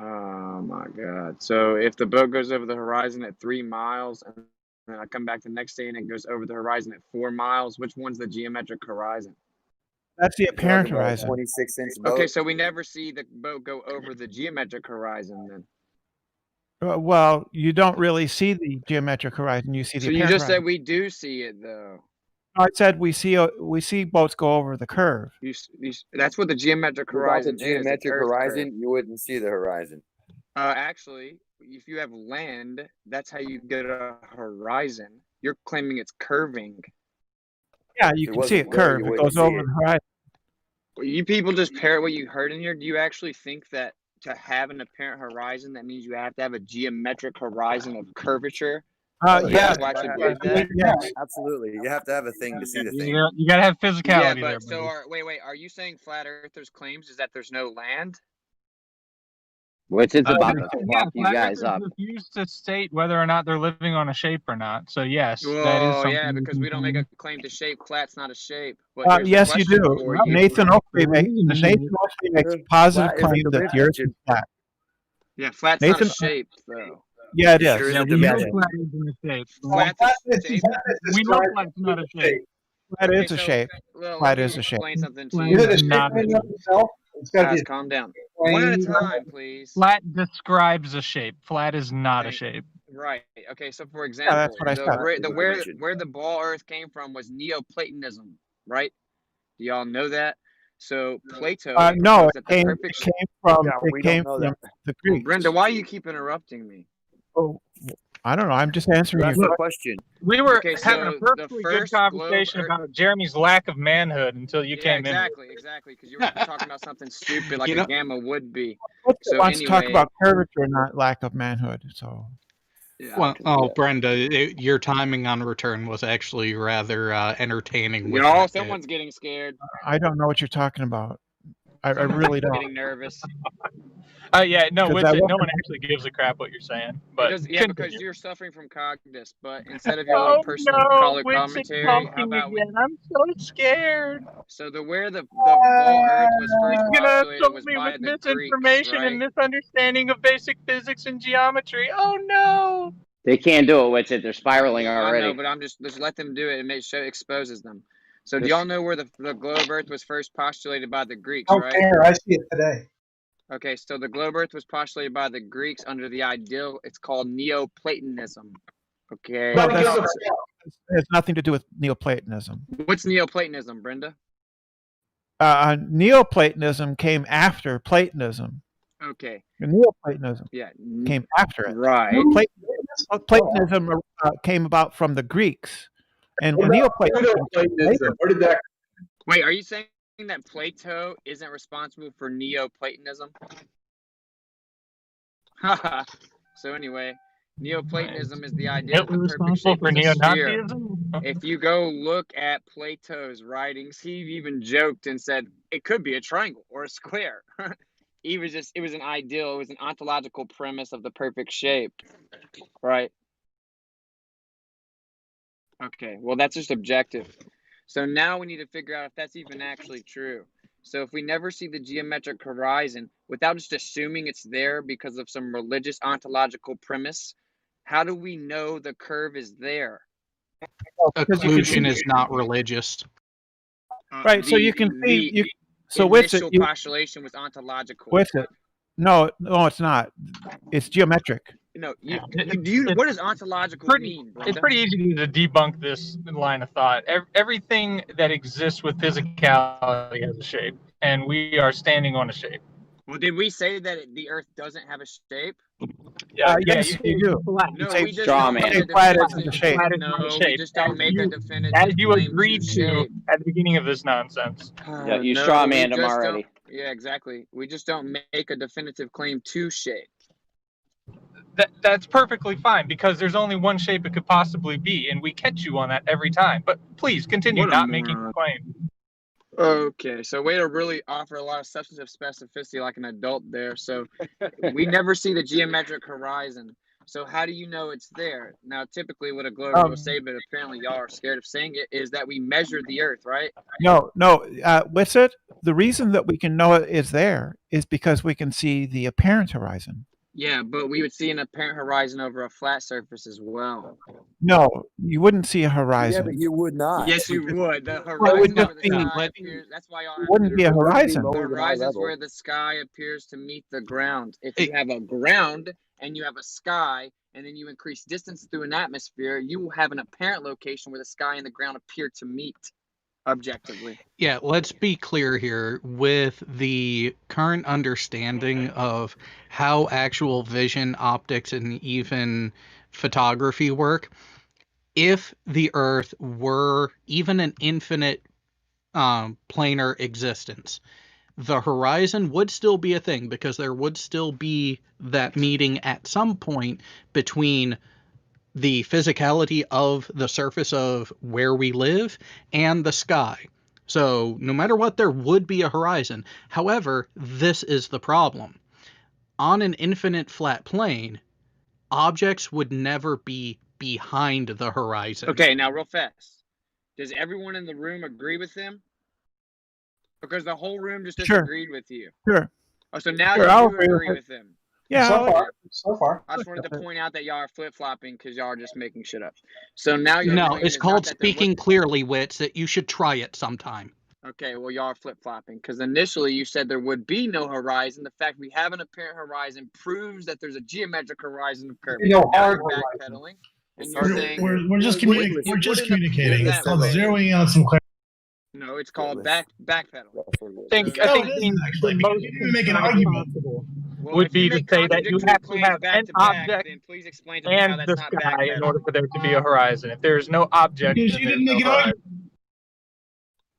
Oh my God. So if the boat goes over the horizon at 3 miles and then I come back the next day and it goes over the horizon at 4 miles, which one's the geometric horizon? That's the apparent horizon. 26-inch boat. Okay, so we never see the boat go over the geometric horizon then. Well, you don't really see the geometric horizon. You see the. So you just said we do see it though. I said we see boats go over the curve. That's what the geometric horizon is. The geometric horizon, you wouldn't see the horizon. Actually, if you have land, that's how you get a horizon. You're claiming it's curving. Yeah, you can see it curve. It goes over the horizon. You people just parrot what you heard in here. Do you actually think that to have an apparent horizon, that means you have to have a geometric horizon of curvature? Yeah, absolutely. You have to have a thing to see the thing. You gotta have physicality there. Buddy. So wait. Are you saying flat earthers' claims is that there's no land? What's it about to fuck you guys up? Refuse to state whether or not they're living on a shape or not. So yes, well, that is something. Yeah, because we don't make a claim to shape. Flat's not a shape. Yes, you do. Nathan Oakley makes a positive claim that the Earth is flat. Yeah, flat's not a shape, though. Yeah, it is. Yeah, we know flat isn't a shape. Flat's a shape. We know flat's not a shape. Flat is a shape. Flat is a shape. Explain something to you. Guys, calm down. One at a time, please. Flat describes a shape. Flat is not a shape. Right. Okay. So, for example, that's what I said. Where the ball Earth came from was Neoplatonism, right? Do y'all know that? So Plato. No, it came from the Greeks. Brenda, why do you keep interrupting me? Oh, I don't know. I'm just answering That's your the question. We were Okay, having a so perfectly good conversation about Jeremy's lack of manhood until you came in. Exactly, because you were talking about something stupid like a gamma would be. So wants to talk about curvature, not lack of manhood. So. Yeah, well, Brenda, your timing on return was actually rather entertaining. Someone's getting scared. I don't know what you're talking about. I really don't. Getting nervous. Yeah, no, no one actually gives a crap what you're saying. But because you're suffering from cognitus. But instead of your little personal color commentary, how about again? I'm so scared. So where the whole Earth was first postulated was by the misinformation Greeks, right? and misunderstanding of basic physics and geometry. Oh no! They can't do it with it. They're spiraling already. I know, but I'm just let them do it and exposes them. So do y'all know where the globe Earth was first postulated by the Greeks, right? Fair. I see it today. Okay, so the globe Earth was postulated by the Greeks under the ideal. It's called Neoplatonism. Okay. Well, it has nothing to do with Neoplatonism. What's Neoplatonism, Brenda? Neoplatonism came after Platonism. Okay. Neoplatonism came after it. Right. Platonism came about from the Greeks. And Neoplatonism, where did that? Wait, are you saying that Plato isn't responsible for Neoplatonism? So anyway, Neoplatonism is the idea that the perfect shape is a sphere. If you go look at Plato's writings, he even joked and said it could be a triangle or a square. It was an ideal, it was an ontological premise of the perfect shape, right? Okay, well, that's just objective. So now we need to figure out if that's even actually true. So if we never see the geometric horizon, without just assuming it's there because of some religious ontological premise, how do we know the curve is there? Occlusion is not religious. Right, so you can see... So initial postulation was ontological. With it. No, it's not. It's geometric. No, what does ontological mean, Brenda? It's pretty easy to debunk this line of thought. Everything that exists with physicality has a shape, and we are standing on a shape. Well, did we say that the Earth doesn't have a shape? Yes, you do. No, we just draw, don't man. make a shape. No, we just don't make a definitive as you claim agreed to at the beginning of this nonsense. Yeah, you straw manned them already. Yeah, exactly. We just don't make a definitive claim to shape. That's perfectly fine because there's only one shape it could possibly be, and we catch you on that every time. But please continue not making a claim. Okay, so way to really offer a lot of substantive specificity like an adult there. So we never see the geometric horizon. So how do you know it's there? Now, typically what a globe will say, but apparently y'all are scared of saying it, is that we measure the Earth, right? No. With it, the reason that we can know it is there is because we can see the apparent horizon. Yeah, but we would see an apparent horizon over a flat surface as well. No, you wouldn't see a horizon. Yeah, but you would not. Yes, you would. The horizon Well, it would just over the be, sky appears. That's why y'all it wouldn't be a horizon. The horizon is where the sky appears to meet the ground. If you have a ground and you have a sky, and then you increase distance through an atmosphere, you will have an apparent location where the sky and the ground appear to meet. Objectively. Yeah, let's be clear here. With the current understanding of how actual vision, optics, and even photography work, if the Earth were even an infinite planar existence, the horizon would still be a thing because there would still be that meeting at some point between the physicality of the surface of where we live and the sky. So no matter what, there would be a horizon. However, this is the problem. On an infinite flat plane, objects would never be behind the horizon. Okay, now real fast. Does everyone in the room agree with him? Because the whole room just disagreed with you. Sure. Oh, so now Sure, you I'll do agree agree with with him. Yeah. So far. I just wanted to point out that y'all are flip-flopping because y'all are just making shit up. So now your No, claim it's is called not that there speaking clearly, Wits, that you should try it sometime. Okay, well, y'all are flip-flopping because initially you said there would be no horizon. The fact we have an apparent horizon proves that there's a geometric horizon of curvature. No Now hard you're horizon. backpedaling, and you're saying we're just communicating. It's called zeroing in on some clarity. no, it's called backpedaling. I think You didn't even make an argument. would be to say that you have to have an object then please explain to me how and that's the not sky in backpedaling. order for there to be a horizon. If there is no object, Because then you there's didn't no make an argument.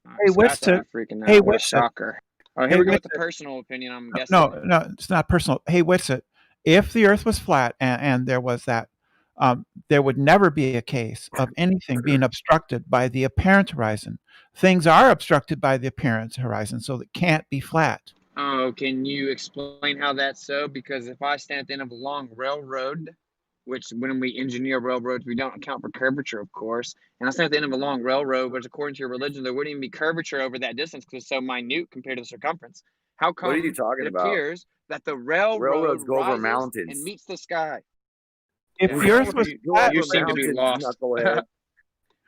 horizon. Hey, Scott's Winston. freaking out. Hey, What a Winston. shocker. Oh, here Hey, we go with the Winston. personal opinion, I'm guessing. No, it's not personal. Hey, Winston, if the Earth was flat and there was that, there would never be a case of anything being obstructed by the apparent horizon. Things are obstructed by the apparent horizon, so it can't be flat. Oh, can you explain how that's so? Because if I stand at the end of a long railroad, which when we engineer railroads, we don't account for curvature, of course. And I stand at the end of a long railroad, which according to your religion, there wouldn't even be curvature over that distance because it's so minute compared to the circumference. How come What are you talking it about? appears that the railroad Railroads go over rises mountains. and meets the sky? If the Earth was flat, you seem to be lost.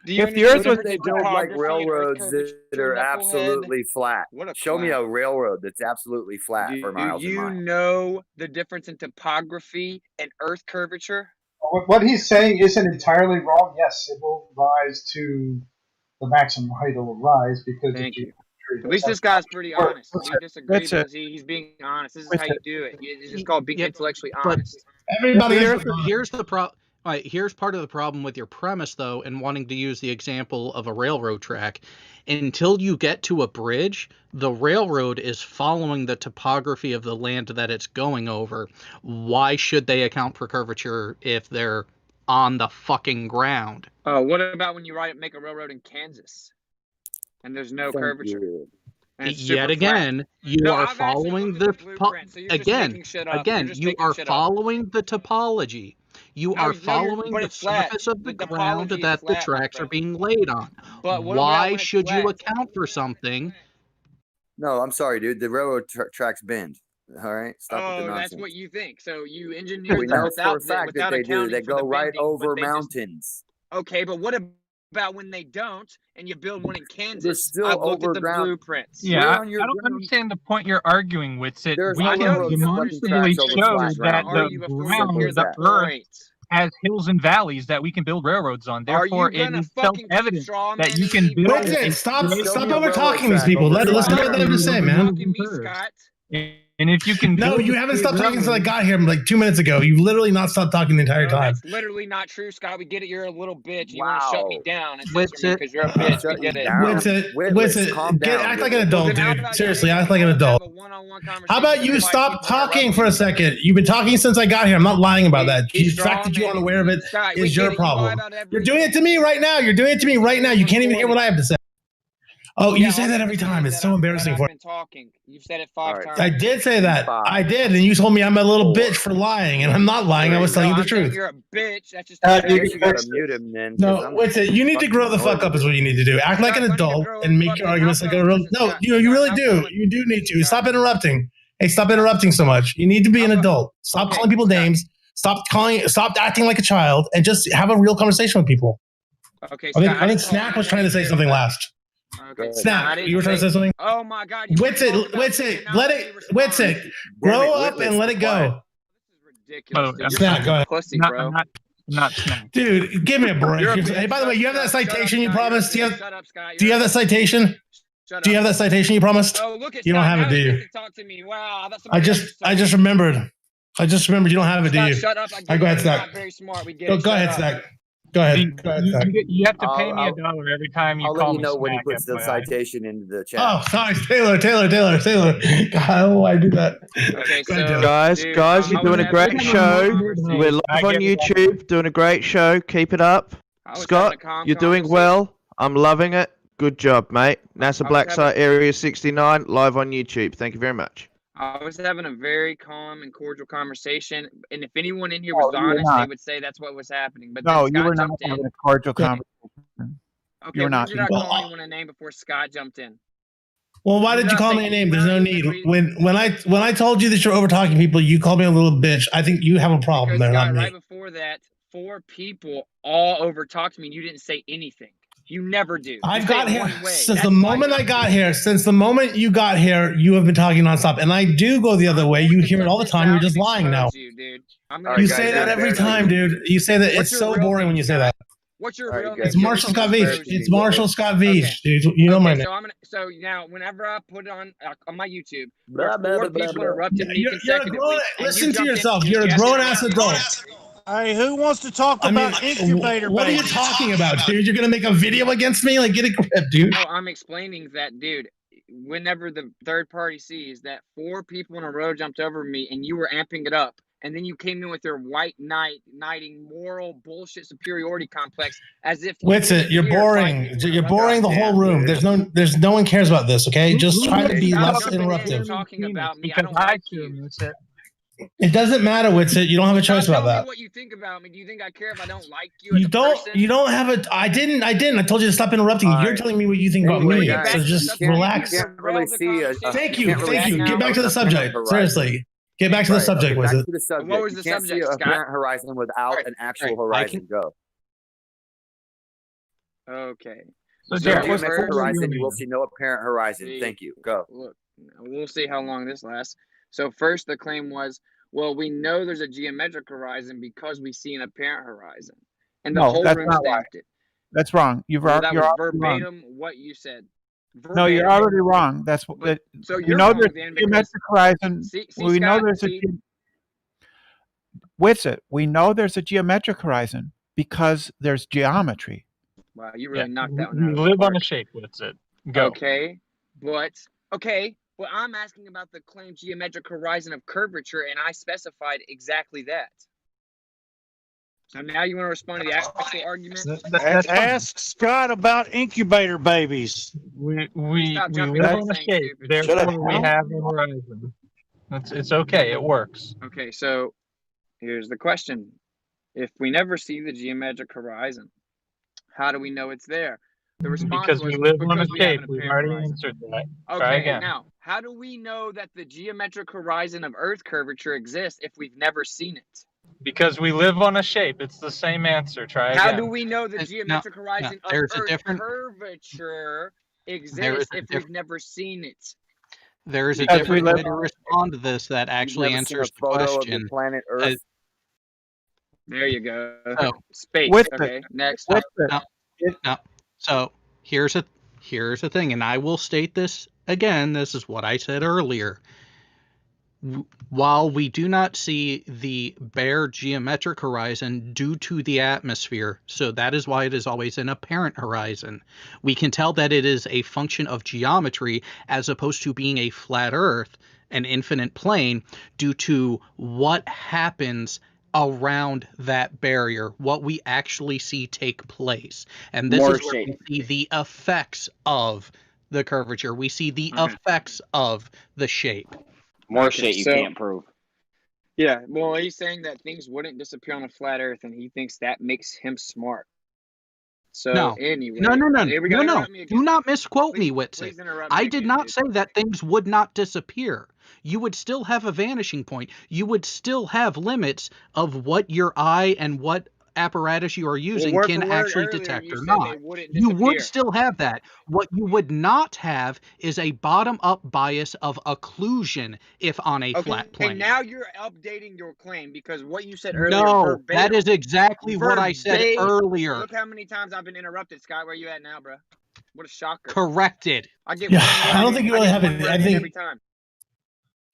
If the Earth was they build like railroads that are absolutely flat. Show me a railroad that's absolutely flat for miles and miles. Do you know the difference in topography and Earth curvature? What he's saying isn't entirely wrong. Yes, it will rise to the maximum height it will rise because Thank you. At least this guy's pretty honest. We disagree, but he's being honest. This is how you do it. It's just called being intellectually honest. Here's the problem. Here's part of the problem with your premise, though, and wanting to use the example of a railroad track. Until you get to a bridge, the railroad is following the topography of the land that it's going over. Why should they account for curvature if they're on the fucking ground? What about when you make a railroad in Kansas and there's no curvature? Yet again, you are following the following the topology. You are following the surface of the ground that the tracks are being laid on. Why should you account for something? No, I'm sorry, dude. The railroad tracks bend. All right, stop with the nonsense. That's what you think. So you engineered we know for a fact that they do. They go right over mountains. Okay, but what about when they don't, and you build one in Kansas? They're still I've looked at the overground. blueprints. Yeah, I don't understand the point you're arguing with. We can demonstrably show that the ground, the Earth, has hills and valleys that we can build railroads on. Therefore, it is self-evident that you can build. Stop over talking these people. Let's go let them to say, man. And if you can, no, you haven't stopped talking since I got here like 2 minutes ago. You've literally not stopped talking the entire time. That's literally not true, Scott. We get it. You're a little bitch. You want to shut me down and censor me because you're a bitch. We get it. Act like an adult, dude. Seriously, act like an adult. How about you stop talking for a second? You've been talking since I got here. I'm not lying about that. The fact that you aren't aware of it is your problem. You're doing it to me right now. You can't even hear what I have to say. Oh, you say that every time. It's so embarrassing for you. You've said it 5 times. I did say that. I did, and you told me I'm a little bitch for lying, and I'm not lying. I was telling you the truth. You're a bitch. That's just. You gotta mute him then. No, wait. You need to grow the fuck up. Is what you need to do. Act like an adult and make your arguments like a real. No, you really do. You do need to stop interrupting. Hey, stop interrupting so much. You need to be an adult. Stop calling people names. Stop acting like a child, and just have a real conversation with people. Okay. I think Snack was trying to say something last. Okay. Snap, you were trying to say something? Oh my God. Witsit. Grow up and let it go. This is ridiculous. Snap, go ahead. Pussy, bro. Not Snap. Dude, give me a break. Hey, by the way, you have that citation you promised? Do you have that citation? Do you have that citation you promised? Oh, look at you don't have it, do you? Talk to me. Wow, I just remembered. You don't have it, do you? Shut up. Go ahead, Snack. Very smart. We get Go ahead, Snack. Go ahead. You have to pay me $1 every time you call me. I'll let you know when he puts the citation into the chat. Oh, sorry, Taylor. God, how do I do that? Okay, guys, you're doing a great show. We're live on YouTube, doing a great show. Keep it up. Scott, you're doing well. I'm loving it. Good job, mate. NASA Black Site Area 69, live on YouTube. Thank you very much. I was having a very calm and cordial conversation, and if anyone in here was honest, they would say that's what was happening. But no, you were not having a cordial conversation. Okay, you were not. Did you not call anyone a name before Scott jumped in? Well, why did you call me a name? There's no need. When I told you that you're over talking people, you called me a little bitch. I think you have a problem there, not me. Right before that, 4 people all over talked to me, and you didn't say anything. You never do. I've got here since the moment I got here. Since the moment you got here, you have been talking nonstop, and I do go the other way. You hear it all the time. You're just lying now. You say that every time, dude. You say that it's so boring when you say that. What's your real name? It's Marshall Scott Veach. It's Marshall Scott Veach, dude. You know my name. So now, whenever I put it on my YouTube, where 4 people interrupted me You're a grown. Listen to yourself. You're a grown-ass adult. Hey, who wants to talk about incubator what are you talking about, dude? You're gonna make a video against me? Like, get a grip, dude. No, I'm explaining that, dude. Whenever the third party sees that 4 people in a row jumped over me and you were amping it up, and then you came in with your white knighting moral bullshit superiority complex as if Witsit, you're boring. You're boring the whole room. There's no one cares about this, okay? Just try to be less interruptive. Talking about me. I don't like you. It doesn't matter, Witsit. You don't have a choice about that. What you think about me? Do you think I care if I don't like you? You don't have a. I didn't. I told you to stop interrupting. You're telling me what you think about me. So just relax. Thank you. Get back to the subject. Seriously. Get back to the subject, Witsit. What was the subject, Scott? Apparent horizon without an actual horizon. Go. Okay. So geometric horizon, you will see no apparent horizon. Thank you. Go. Look, we'll see how long this lasts. So first, the claim was, well, we know there's a geometric horizon because we see an apparent horizon, and the whole room stamped it. That's wrong. You're verbatim wrong. What you said. Verbatim. No, you're already wrong. That's what. So you know there's a geometric horizon. We know there's a. Witsit, we know there's a geometric horizon because there's geometry. Wow, you really knocked that one out. You live on a shape. Witsit. Go. Okay, but Well, I'm asking about the claimed geometric horizon of curvature, and I specified exactly that. So now you want to respond to the actual argument? Ask Scott about incubator babies. We live on a shape, therefore we have a horizon. It's okay. It works. Okay, so here's the question. If we never see the geometric horizon, how do we know it's there? The response because was we live on a because we shape. have an We've apparent already horizon. answered that. Try Okay, again. now, how do we know that the geometric horizon of Earth curvature exists if we've never seen it? Because we live on a shape. It's the same answer. Try again. How do we know the geometric horizon of Earth curvature exists if we've never seen it? There is a different way to respond to this that actually answers the question. Planet Earth. There you go. So, Space. Okay, next. No. So here's a thing, and I will state this again. This is what I said earlier. While we do not see the bare geometric horizon due to the atmosphere, so that is why it is always an apparent horizon, we can tell that it is a function of geometry as opposed to being a flat Earth, an infinite plane, due to what happens around that barrier, what we actually see take place. And this is where we see the effects of the curvature. We see the effects of the shape. More shit you can't prove. Yeah, well, he's saying that things wouldn't disappear on a flat Earth, and he thinks that makes him smart. So anyway, no. Do not misquote me, Witsit. I did not say that things would not disappear. You would still have a vanishing point. You would still have limits of what your eye and what apparatus you are using can actually detect or not. You would still have that. What you would not have is a bottom-up bias of occlusion if on a flat plane. Okay, now you're updating your claim because what you said earlier. No, that is exactly what I said earlier. Look how many times I've been interrupted, Scott. Where you at now, bro? What a shocker. Corrected. I get I don't think you really have it. I think every time.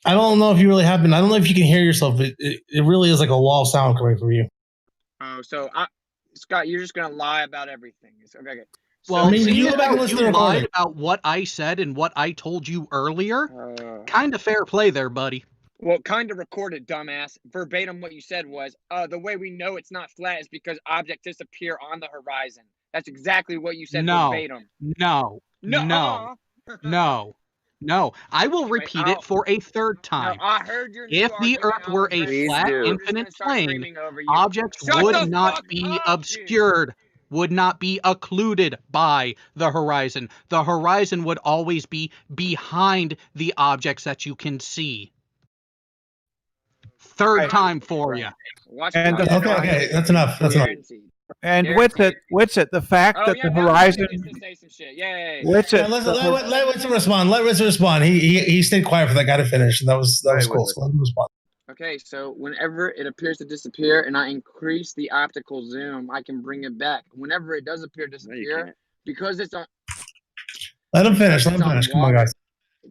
I don't know if you really have been. I don't know if you can hear yourself. It really is like a wall of sound coming from you. Oh, so Scott, you're just gonna lie about everything. Okay. So, well, you lied about what I said and what I told you earlier. Kind of fair play there, buddy. Well, kind of recorded, dumbass. Verbatim, what you said was, the way we know it's not flat is because objects disappear on the horizon. That's exactly what you said verbatim. No. I will repeat it for a third time. No, I heard your if the Earth were a flat, infinite plane, objects would not be obscured, would not be occluded by the horizon. The horizon would always be behind the objects that you can see. Third time for you. Okay, that's enough. That's enough. And Witsit, the fact that the horizon. Witsit, let Witsit respond. Let Witsit respond. He stayed quiet for that guy to finish, and that was cool. So let him respond. Okay, so whenever it appears to disappear and I increase the optical zoom, I can bring it back. Whenever it does appear to disappear, because it's on. Let him finish. Let him finish. Come on, guys.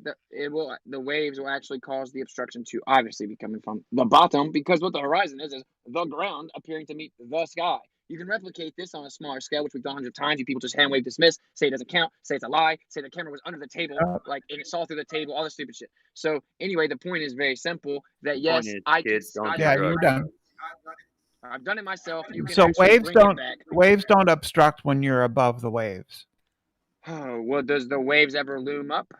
The waves will actually cause the obstruction to obviously be coming from the bottom, because what the horizon is the ground appearing to meet the sky. You can replicate this on a smaller scale, which we've done 100 times. You people just hand wave dismiss, say it doesn't count, say it's a lie, say the camera was under the table, and it saw through the table, all this stupid shit. So anyway, the point is very simple. That yes, I can. You're done. I've done it myself. You can So actually bring it back. waves don't obstruct when you're above the waves. Oh, well, does the waves ever loom up?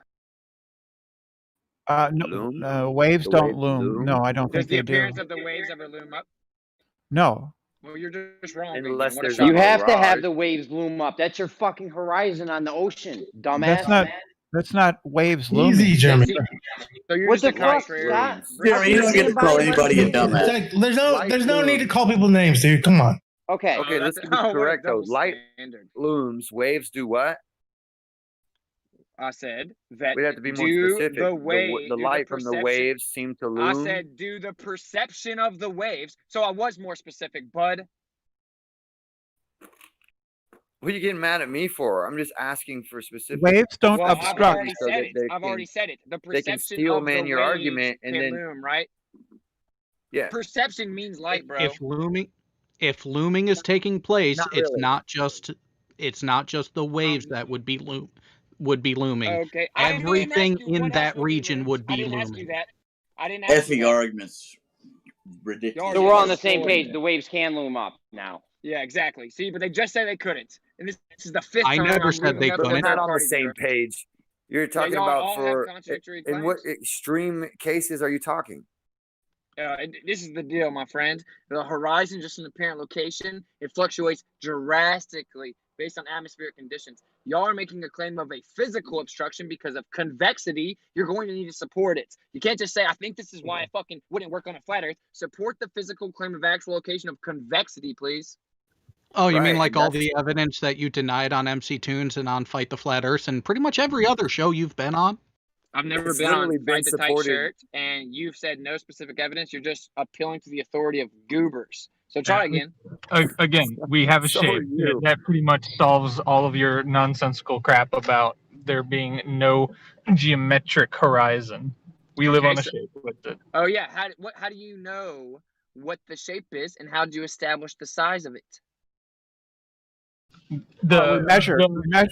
No, waves don't loom. No, I don't think they do. Does the appearance of the waves ever loom up? No. Well, you're just wrong. Unless there's you have to have the waves loom up. That's your fucking horizon on the ocean, dumbass. That's not waves looming. Easy, Jeremy. So you're what just the fuck, Scott? Jeremy, you don't get to call anybody a dumbass. There's no need to call people names, dude. Come on. Okay. Okay, let's be correct though. Light looms, waves do what? I said that we have to be more specific. The light from the waves seem to loom. I said, do the perception of the waves. So I was more specific, bud. What are you getting mad at me for? I'm just asking for specific. Waves don't obstruct. I've already said it. The perception they can steel man your argument and then loom, right? Yeah. Perception means light, bro. If looming is taking place, it's not just the waves that would be looming. Okay. Everything in that region would be looming. I didn't ask you that. I didn't ask you that. arguments. Ridiculous. So we're on the same page. The waves can loom up now. Yeah, exactly. See, but they just said they couldn't. And this is the fifth time. I never said they couldn't. We're not on the same page. You're talking about for in what extreme cases are you talking? This is the deal, my friend. The horizon, just an apparent location, it fluctuates drastically based on atmospheric conditions. Y'all are making a claim of a physical obstruction because of convexity. You're going to need to support it. You can't just say, I think this is why it fucking wouldn't work on a flat earth. Support the physical claim of actual location of convexity, please. Oh, you mean like all the evidence that you denied on MC Tunes and on Fight the Flat Earth and pretty much every other show you've been on? I've never been on Fight the Tight Shirt, and you've said no specific evidence. You're just appealing to the authority of goobers. So try again. Again, we have a shape that pretty much solves all of your nonsensical crap about there being no geometric horizon. We live on a shape with it. Oh yeah, how do you know what the shape is, and how do you establish the size of it? The measure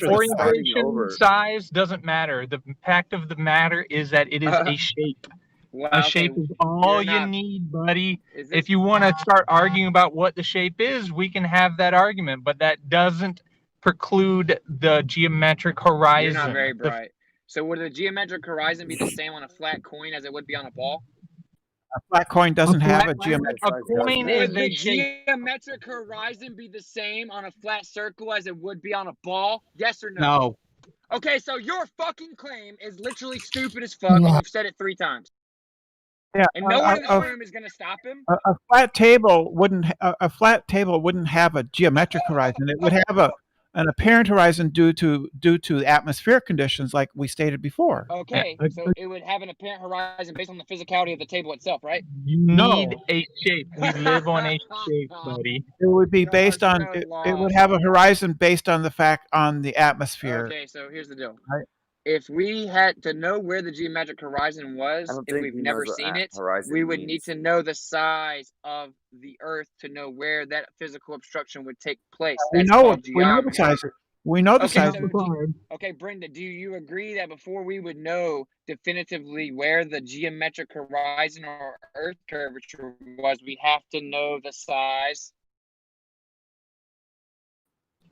orientation size doesn't matter. The fact of the matter is that it is a shape. Well, a shape is all you need, buddy. If you want to start arguing about what the shape is, we can have that argument, but that doesn't preclude the geometric horizon. You're not very bright. So would the geometric horizon be the same on a flat coin as it would be on a ball? A flat coin doesn't have a geometric horizon. Would the geometric horizon be the same on a flat circle as it would be on a ball? Yes or no? No. Okay, so your fucking claim is literally stupid as fuck, and you've said it 3 times. Yeah, and no one in this room is going to stop him. A flat table wouldn't have a geometric horizon. It would have an apparent horizon due to atmospheric conditions, like we stated before. Okay, so it would have an apparent horizon based on the physicality of the table itself, right? You need a shape. We live on a shape, buddy. It would be based on. It would have a horizon based on the atmosphere. Okay, so here's the deal. Right. If we had to know where the geometric horizon was, if we've never seen it, we would need to know the size of the Earth to know where that physical obstruction would take place. We know the size. We know the size. Okay, Brenda, do you agree that before we would know definitively where the geometric horizon or Earth curvature was, we have to know the size?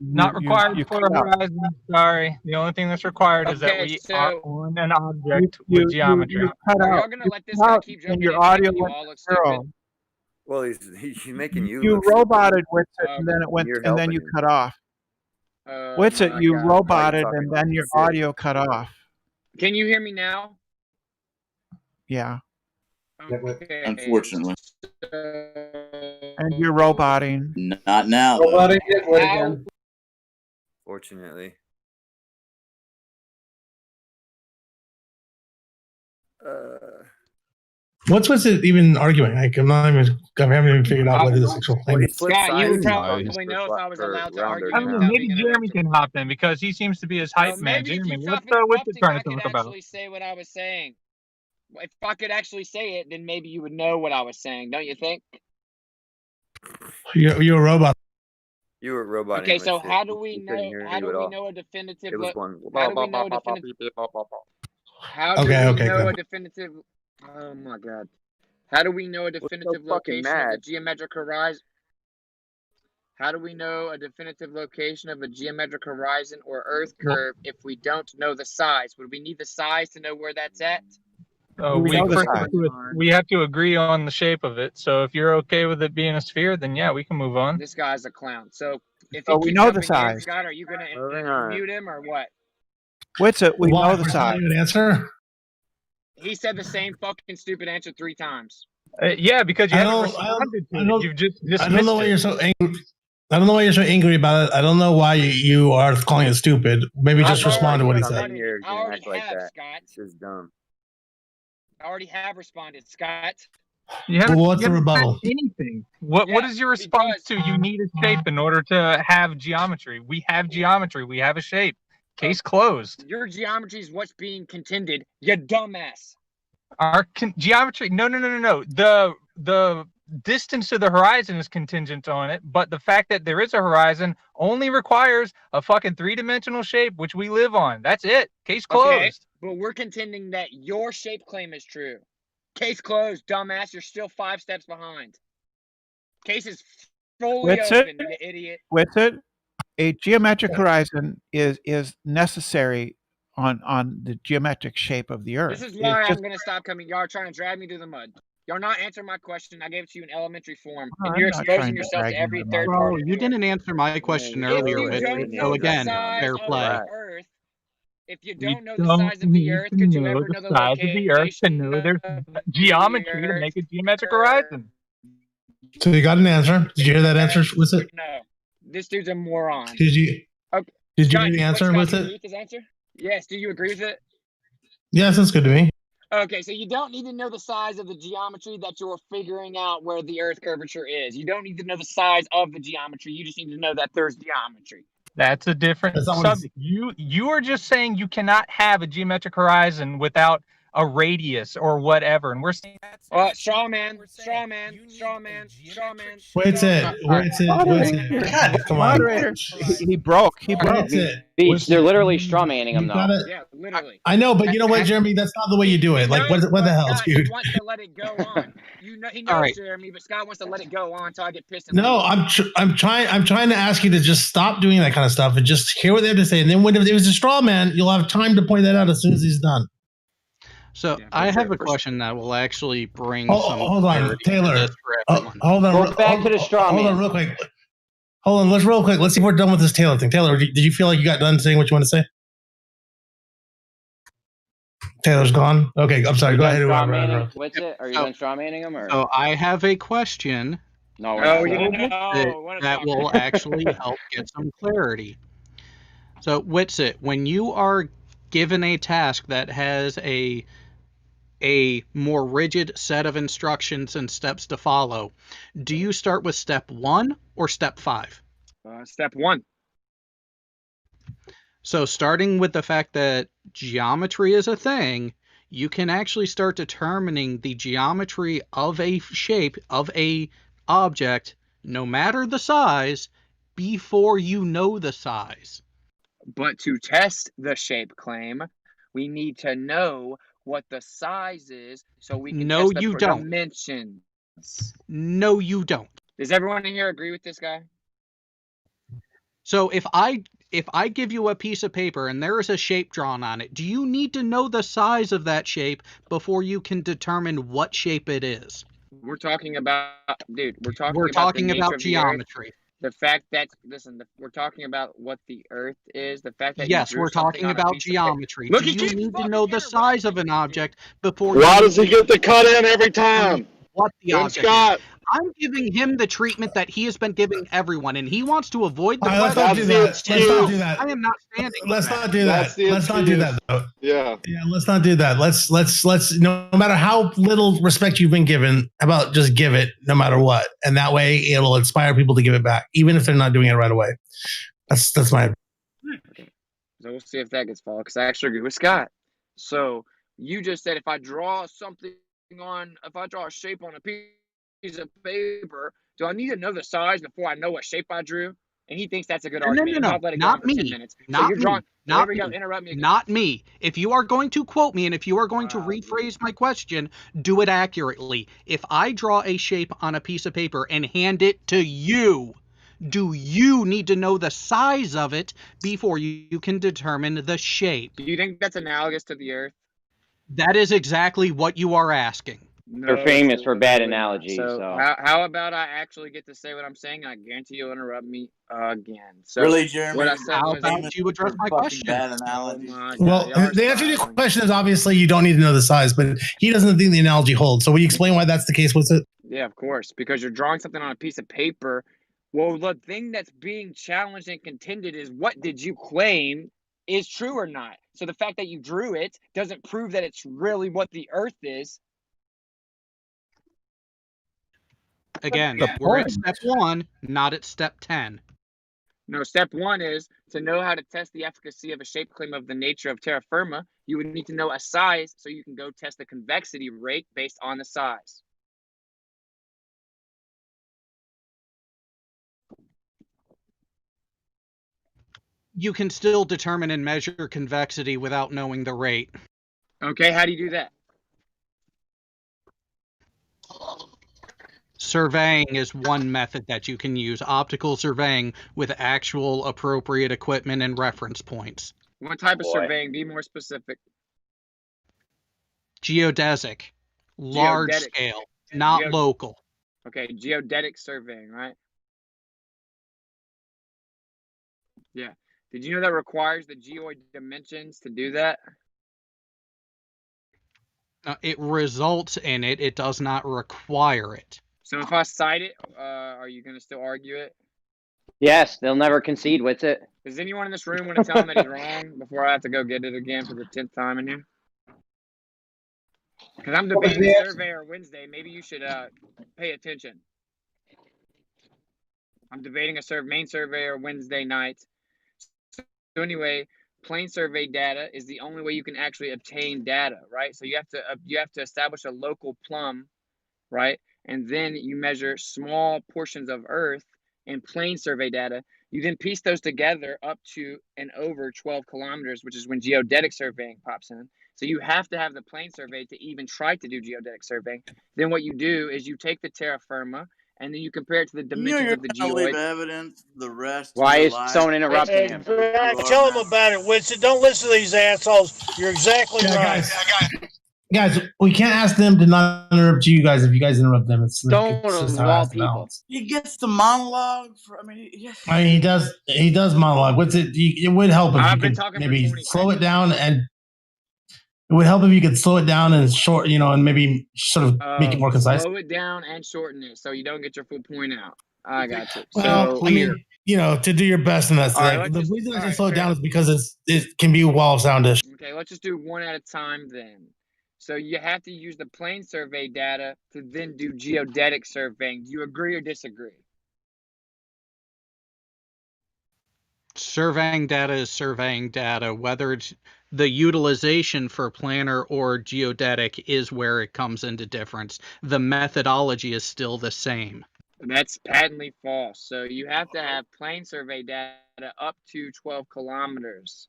Not required for a horizon. Sorry. The only thing that's required is that we are on an object with geometry. You're going to let this guy keep jumping your audio you all look stupid. Well, he's making you. You roboted with it, and then it went, and then you cut off. What's it? You roboted, and then your audio cut off. Can you hear me now? Yeah. Okay. Unfortunately. And you're roboting. Not now. Roboting it again. Fortunately. What's it even arguing? Like, I haven't even figured out what his actual claim is. Scott, you would probably know if I was allowed to argue I don't know. without Maybe being Jeremy can hop in because he seems to be his hype man. maybe if Jeremy, you what's stop Wicked interrupting, trying I to could talk about? actually say what I was saying. If I could actually say it, then maybe you would know what I was saying, don't you think? You're a robot. You were roboting. Okay, so shit. how do we You couldn't know? hear How you do at we all. know a definitive? It was going. How do we know a definitive? How do Okay, we okay, know good. a definitive? Oh my god! How do we know a definitive location of the geometric horizon? How do we know a definitive location of a geometric horizon or Earth curve if we don't know the size? Would we need the size to know where that's at? We have to agree on the shape of it. So if you're okay with it being a sphere, then yeah, we can move on. This guy's a clown. So if Oh, he we keeps know the jumping in, size. Scott, are you going to mute him or what? What's it? We know the Not size. even answer. He said the same fucking stupid answer 3 times. Yeah, because you haven't responded to it. You've just dismissed I don't know why it. you're so angry. I don't know why you're so angry about it. I don't know why you are calling it stupid. Maybe just respond to what he said. I already have, Scott. It's just dumb. I already have responded, Scott. You haven't, Well, what's you the haven't said rebuttal? anything. What is your response to you need a shape in order to have geometry? We have geometry. We have a shape. Case closed. Your geometry is what's being contended, you dumbass. Our geometry. No. The distance to the horizon is contingent on it, but the fact that there is a horizon only requires a fucking 3-dimensional shape, which we live on. That's it. Case closed. Okay, but we're contending that your shape claim is true. Case closed, dumbass. You're still 5 steps behind. Case is fully open, you idiot. With it, a geometric horizon is necessary on the geometric shape of the Earth. This is why I'm going to stop coming. Y'all are trying to drag me through the mud. Y'all not answering my question. I gave it to you in elementary form, and you're exposing yourself to every third party. You didn't answer my question earlier. So again, fair play. Earth, if you don't know the size of the Earth, could you ever know the size of the Earth to know there's geometry to make a geometric horizon? So you got an answer. Did you hear that answer? Was it? No. This dude's a moron. Did you? Okay. Did you hear the answer? Was Do you it? agree with his answer? Yes. Do you agree with it? Yes, that's good to me. Okay, so you don't need to know the size of the geometry that you're figuring out where the Earth curvature is. You don't need to know the size of the geometry. You just need to know that there's geometry. That's a different subject. You are just saying you cannot have a geometric horizon without a radius or whatever, and we're saying that's straw man. Where's it? God, come on. Moderator, he broke. Beach, they're literally straw manning him though. Yeah, literally. I know, but you know what, Jeremy? That's not the way you do it. Like, what the hell, dude? He wants to let it go on. He knows, Jeremy, but Scott wants to let it go on until I get pissed. No, I'm trying to ask you to just stop doing that kind of stuff and just hear what they have to say. And then when it was a straw man, you'll have time to point that out as soon as he's done. So I have a question that will actually bring some. Hold on, Taylor. Hold on. Go back to the straw man. Hold on, real quick. Hold on, real quick. Let's see if we're done with this Taylor thing. Taylor, did you feel like you got done saying what you want to say? Taylor's gone. Okay, I'm sorry. Go ahead. What's it? Are you done straw manning him? Or? So I have a question. No, that will actually help get some clarity. So, Witsit, when you are given a task that has a more rigid set of instructions and steps to follow, do you start with step 1 or step 5? Step 1. So starting with the fact that geometry is a thing, you can actually start determining the geometry of a shape, of a object, no matter the size, before you know the size. But to test the shape claim, we need to know what the size is so we can test the dimensions. No, you don't. Does everyone in here agree with this guy? So if I give you a piece of paper and there is a shape drawn on it, do you need to know the size of that shape before you can determine what shape it is? We're talking about, dude, we're talking about geometry. The fact that, we're talking about what the Earth is. The fact that yes, we're talking about geometry. Do you need to know the size of an object before? Why does he get the cut in every time? What the object Scott. I'm giving him the treatment that he has been giving everyone, and he wants to avoid the let's question. not do that. Let's not do that. I am not standing. Let's not do that. Let's not do that though. Yeah. Let's not do that. Let's no matter how little respect you've been given, how about just give it no matter what, and that way it'll inspire people to give it back, even if they're not doing it right away. That's my. Okay. So we'll see if that gets followed, because I actually agree with Scott. So you just said if I draw a shape on a piece of paper, do I need to know the size before I know what shape I drew? And he thinks that's a good argument. No, I'll let it go not for 10 me. minutes. Not so you're me. drawing. Not There we me. go. Interrupt me again. Not me. If you are going to quote me and if you are going to rephrase my question, do it accurately. If I draw a shape on a piece of paper and hand it to you, do you need to know the size of it before you can determine the shape? Do you think that's analogous to the Earth? That is exactly what you are asking. They're famous for bad analogies. So, So. How about I actually get to say what I'm saying? I guarantee you'll interrupt me again. So really, Jeremy? What I said how was, about you address my question? Bad analogies. Well, the answer to your question is obviously you don't need to know the size, but he doesn't think the analogy holds. So will you explain why that's the case with it? Yeah, of course, because you're drawing something on a piece of paper. Well, the thing that's being challenged and contended is what did you claim is true or not? So the fact that you drew it doesn't prove that it's really what the Earth is. Again, we're at step 1, not at step 10. No, step 1 is to know how to test the efficacy of a shape claim of the nature of terra firma. You would need to know a size so you can go test the convexity rate based on the size. You can still determine and measure convexity without knowing the rate. Okay, how do you do that? Surveying is one method that you can use. Optical surveying with actual appropriate equipment and reference points. What type of surveying? Be more specific. Geodesic. Large scale, not local. Okay, geodetic surveying, right? Yeah. Did you know that requires the geoid dimensions to do that? It results in it. It does not require it. So if I cite it, are you going to still argue it? Yes, they'll never concede with it. Does anyone in this room want to tell him that he's wrong before I have to go get it again for the 10th time in here? Because I'm debating a surveyor Wednesday. Maybe you should pay attention. I'm debating a main surveyor Wednesday night. So anyway, plane survey data is the only way you can actually obtain data, right? So you have to establish a local plumb, right? And then you measure small portions of Earth in plane survey data. You then piece those together up to and over 12 kilometers, which is when geodetic surveying pops in. So you have to have the plane survey to even try to do geodetic surveying. Then what you do is you take the terra firma and then you compare it to the dimensions of the geoid. Leave evidence the rest. Why is someone interrupting him? Tell him about it, Winston. Don't listen to these assholes. You're exactly right. Guys, we can't ask them to not interrupt you guys if you guys interrupt them. It's involve people. He gets the monologue. He does monologue. What's it? It would help if you could maybe slow it down, and it would help if you could slow it down and short, and maybe sort of make it more concise. Slow it down and shorten it so you don't get your full point out. I got you. Well, So, I mean, to do your best in that thing. The reason I slow it down is because it can be wall soundish. Okay, let's just do one at a time then. So you have to use the plane survey data to then do geodetic surveying. Do you agree or disagree? Surveying data is surveying data. Whether it's the utilization for planar or geodetic is where it comes into difference. The methodology is still the same. That's patently false. So you have to have plane survey data up to 12 kilometers.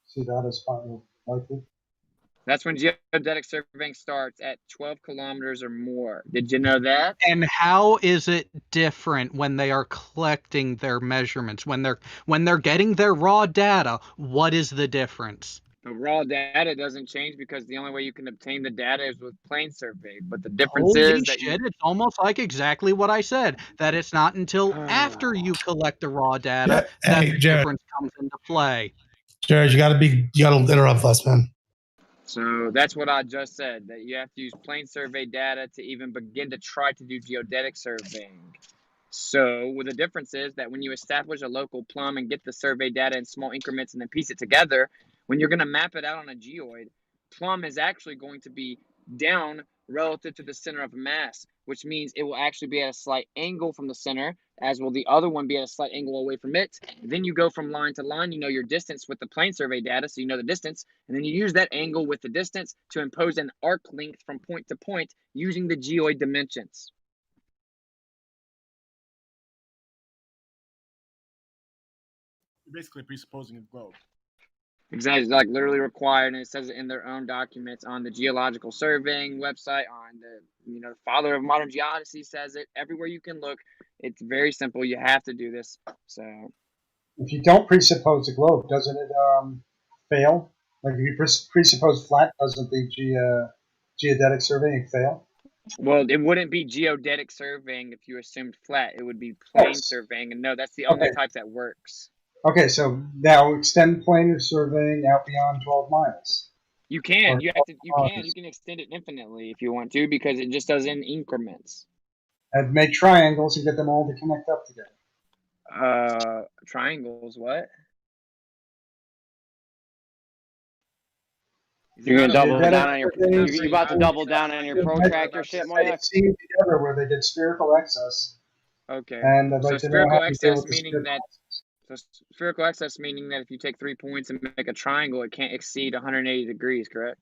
See, that is finally likely. That's when geodetic surveying starts at 12 kilometers or more. Did you know that? And how is it different when they are collecting their measurements? When they're getting their raw data, what is the difference? The raw data doesn't change because the only way you can obtain the data is with plane survey. But the difference is that it's almost like exactly what I said, that it's not until after you collect the raw data that the difference comes into play. Jared, you gotta interrupt us, man. So that's what I just said, that you have to use plane survey data to even begin to try to do geodetic surveying. So well, the difference is that when you establish a local plumb and get the survey data in small increments and then piece it together, when you're going to map it out on a geoid, plumb is actually going to be down relative to the center of mass, which means it will actually be at a slight angle from the center, as will the other one be at a slight angle away from it. Then you go from line to line, you know your distance with the plane survey data, so you know the distance, and then you use that angle with the distance to impose an arc length from point to point using the geoid dimensions. You're basically presupposing a globe. Exactly, like literally required, and it says it in their own documents on the Geological Surveying website. On the father of modern geodesy says it everywhere you can look. It's very simple. You have to do this. So, if you don't presuppose a globe, doesn't it fail? Like if you presuppose flat, doesn't the geodetic surveying fail? Well, it wouldn't be geodetic surveying if you assumed flat. It would be plane surveying, and no, that's the only type that works. Okay, so now extend planar surveying out beyond 12 miles. You can. You can extend it infinitely if you want to, because it just does in increments. And make triangles and get them all to connect up together. Triangles, what? You're gonna double down on your. You're about to double down on your protractor shit, Moya? Seen together where they get spherical excess. Okay. And I'd like to know how to deal with the meaning that. So spherical excess meaning that if you take 3 points and make a triangle, it can't exceed 180 degrees, correct?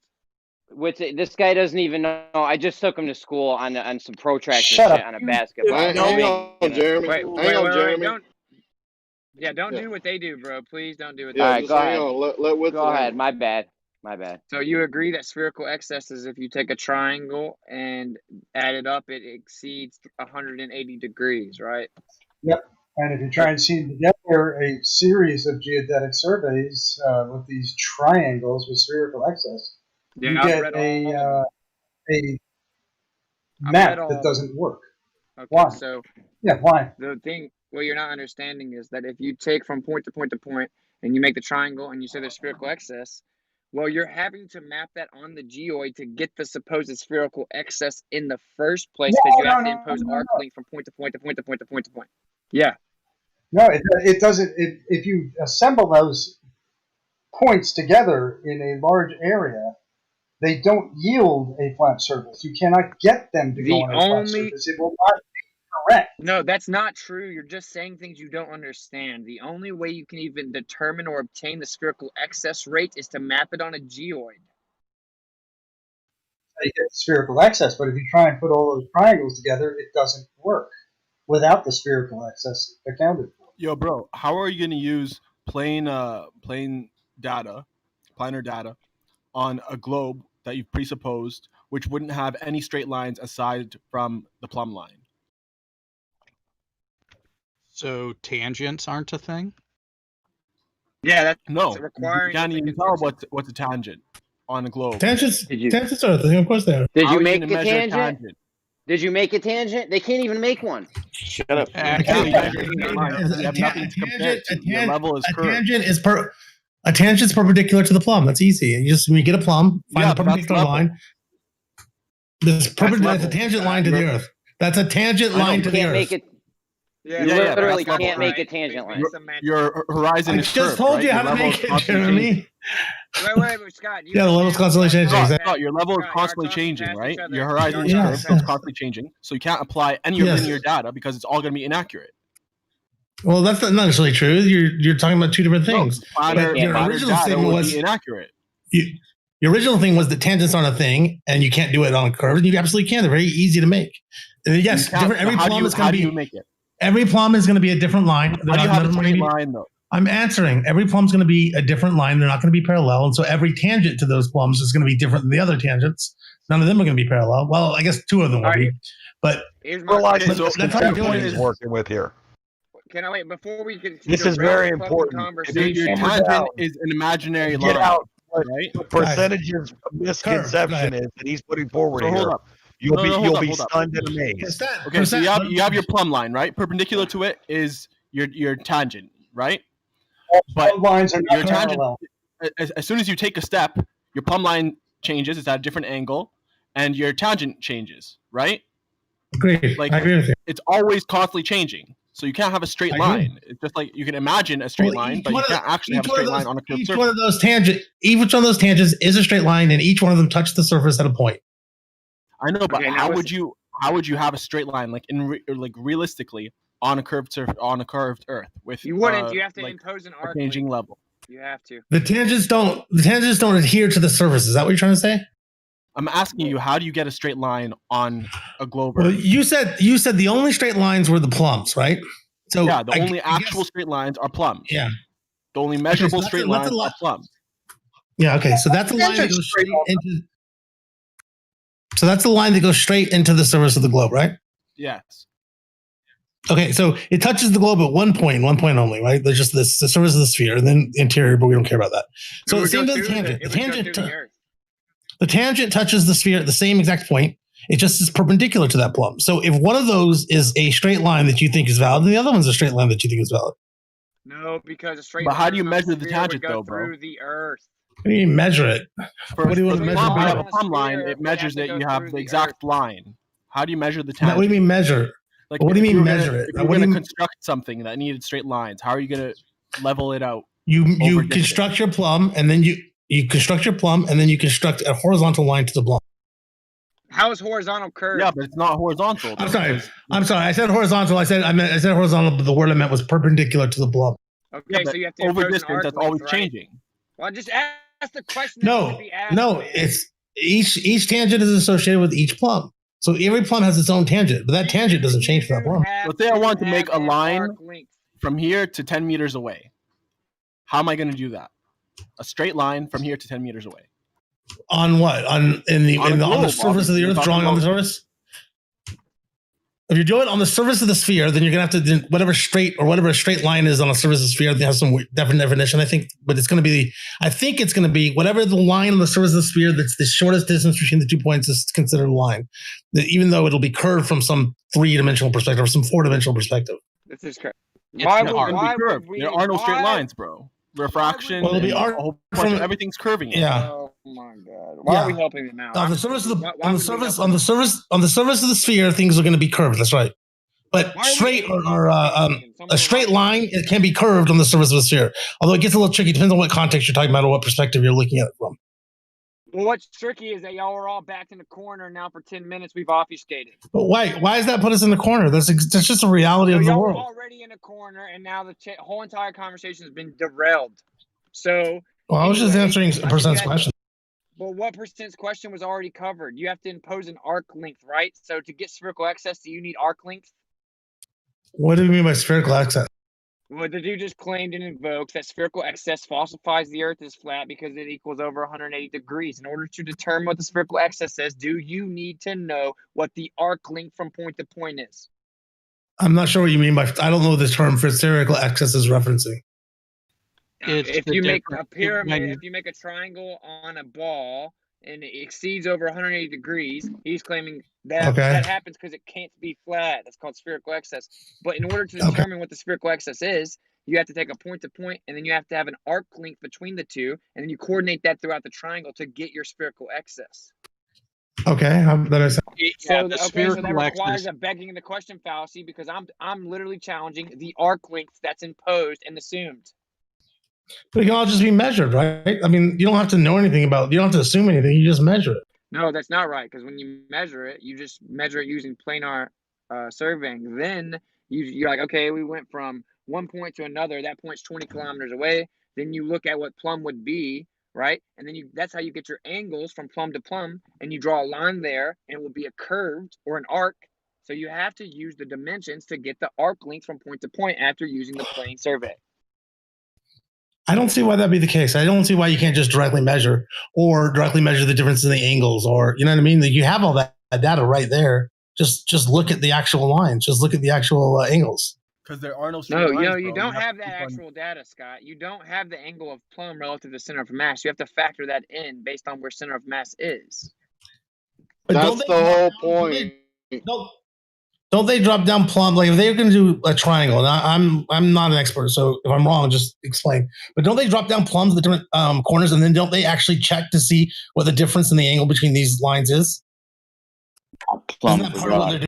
This guy doesn't even know. I just took him to school on some protractor shit on a basketball. Hang on, Jeremy. Wait, Jeremy. Don't do what they do, bro. Please don't do what they do. do. All right, go ahead. On. Go ahead. My bad. So you agree that spherical excess is if you take a triangle and add it up, it exceeds 180 degrees, right? Yep. And if you try and see together a series of geodetic surveys with these triangles with spherical excess, you get a map that doesn't work. Okay, why? So why? The thing, what you're not understanding is that if you take from point to point to point and you make the triangle and you say there's spherical excess, well, you're having to map that on the geoid to get the supposed spherical excess in the first place, because you have to impose arc length from point to point to point to point to point to point. Yeah. No, it doesn't. If you assemble those points together in a large area, they don't yield a flat surface. You cannot get them to go on a flat surface. It will not be correct. No, that's not true. You're just saying things you don't understand. The only way you can even determine or obtain the spherical excess rate is to map it on a geoid. You get spherical excess, but if you try and put all those triangles together, it doesn't work without the spherical excess accounted for. Yo, bro, how are you going to use planar data on a globe that you've presupposed, which wouldn't have any straight lines aside from the plumb line? So tangents aren't a thing? Yeah, that's requiring. You can't even tell what's a tangent on a globe. Tangents are a thing, of course they are. Did you make a tangent? Did you make a tangent? They can't even make one. Shut up. A tangent's perpendicular to the plumb. That's easy. When you get a plumb, find the perpendicular line. That's a tangent line to the Earth. That's a tangent line to the Earth. You literally can't make a tangent line. Your horizon is curved. I just told you how to make it, Jeremy. Wait, Scott. The level's constantly changing. Your level is constantly changing, right? Your horizon is curved, so it's constantly changing. So you can't apply any linear data because it's all going to be inaccurate. Well, that's not necessarily true. You're talking about two different things. Your original statement was inaccurate. Your original thing was that tangents aren't a thing, and you can't do it on curves. And you absolutely can. They're very easy to make. Yes, every plumb is going to be. Make it? Every plumb is going to be a different line. How do you have a straight line, though? I'm answering. Every plumb is going to be a different line. They're not going to be parallel. And so every tangent to those plumbs is going to be different than the other tangents. None of them are going to be parallel. Well, I guess 2 of them will be. But that's how you're doing it. Working with here. Can I wait before we get? This is very important. Your tangent is an imaginary line. Get out. Right? The percentages of misconception is that he's putting forward here. Hold up. You'll be stunned and amazed. Okay, so you have your plumb line, right? Perpendicular to it is your tangent, right? But lines are not your tangent, as soon as you take a step, your plumb line changes, it's at a different angle, and your tangent changes, right? Agreed. Like, I agree with you. It's always constantly changing. So you can't have a straight line. It's just like you can imagine a straight line, but you can't actually have a straight line on a curved surface. Each one of those tangents is a straight line, and each one of them touch the surface at a point. I know, but how would you have a straight line like realistically on a curved Earth with you wouldn't. You have to impose an arc changing level. You have to. The tangents don't adhere to the surface. Is that what you're trying to say? I'm asking you, how do you get a straight line on a globe? Well, you said the only straight lines were the plums, right? So yeah, the only actual straight lines are plums. Yeah. The only measurable straight lines are plums. Yeah, okay. So that's a line that goes straight into. So that's the line that goes straight into the surface of the globe, right? Yes. Okay, so it touches the globe at one point only, right? There's just the surface of the sphere, and then interior, but we don't care about that. So the same with the tangent. The tangent touches the sphere at the same exact point. It just is perpendicular to that plumb. So if one of those is a straight line that you think is valid, then the other one's a straight line that you think is valid. No, because a straight line. But how line do you measure the tangent though, bro? Through the Earth. What do you measure it? What do you want to measure? If you have a plumb line, it measures that you have the exact line. How do you measure the tangent? What do you mean measure? Like, what do you mean measure it? If you're going to construct something that needed straight lines, how are you going to level it out? You construct your plumb, and then you construct your plumb, and then you construct a horizontal line to the plumb. How is horizontal curved? Yeah, but it's not horizontal. I'm sorry. I said horizontal. I said horizontal, but the word I meant was perpendicular to the plumb. Okay, yeah, so you have to over distance. That's always changing. Well, just ask the question. No, it's each tangent is associated with each plumb. So every plumb has its own tangent, but that tangent doesn't change for that plumb. Let's say I want to make a line from here to 10 meters away. How am I going to do that? A straight line from here to 10 meters away. On what? On the surface of the Earth, drawing on the surface? If you do it on the surface of the sphere, then you're gonna have to do whatever a straight line is on a surface of the sphere. They have some different definition, I think, but it's gonna be. I think it's gonna be whatever the line on the surface of the sphere that's the shortest distance between the 2 points is considered a line. Even though it'll be curved from some 3-dimensional perspective or some 4-dimensional perspective. This is correct. Why would there are no straight lines, bro. Refraction. Well, everything's curving. Yeah. Oh my god. Why are we helping them out? On the surface of the surface of the sphere, things are going to be curved. That's right. But straight or a straight line, it can be curved on the surface of the sphere. Although it gets a little tricky. Depends on what context you're talking about or what perspective you're looking at it from. Well, what's tricky is that y'all were all backed in the corner. Now for 10 minutes, we've obfuscated. But why does that put us in the corner? That's just a reality of the world. Y'all were already in a corner, and now the whole entire conversation has been derailed. So, I was just answering a percent's question. Well, what percent's question was already covered? You have to impose an arc length, right? So to get spherical excess, do you need arc length? What do you mean by spherical excess? Well, the dude just claimed and invoked that spherical excess falsifies the Earth is flat because it equals over 180 degrees. In order to determine what the spherical excess is, do you need to know what the arc length from point to point is? I'm not sure what you mean by. I don't know what the term for spherical excess is referencing. If you make a pyramid, if you make a triangle on a ball and it exceeds over 180 degrees, he's claiming that that happens because it can't be flat. That's called spherical excess. But in order to determine what the spherical excess is, you have to take a point to point, and then you have to have an arc length between the two, and then you coordinate that throughout the triangle to get your spherical excess. Okay, that is. So that requires a begging the question fallacy because I'm literally challenging the arc length that's imposed and assumed. But it can all just be measured, right? I mean, you don't have to know anything about. You don't have to assume anything. You just measure it. No, that's not right. Because when you measure it, you just measure it using planar surveying. Then you're like, okay, we went from one point to another. That point's 20 kilometers away. Then you look at what plumb would be, right? And then that's how you get your angles from plumb to plumb. And you draw a line there, and it will be a curved or an arc. So you have to use the dimensions to get the arc length from point to point after using the plane survey. I don't see why that'd be the case. I don't see why you can't just directly measure or directly measure the difference in the angles, or you know what I mean? You have all that data right there. Just look at the actual lines. Just look at the actual angles. Because there are no straight lines, you don't have that actual data, Scott. You don't have the angle of plumb relative to center of mass. You have to factor that in based on where center of mass is. That's the whole point. don't they drop down plumb? Like if they're going to do a triangle, and I'm not an expert, so if I'm wrong, just explain. But don't they drop down plumbs the different corners, and then don't they actually check to see what the difference in the angle between these lines is? Plumb Isn't that part of what they're doing?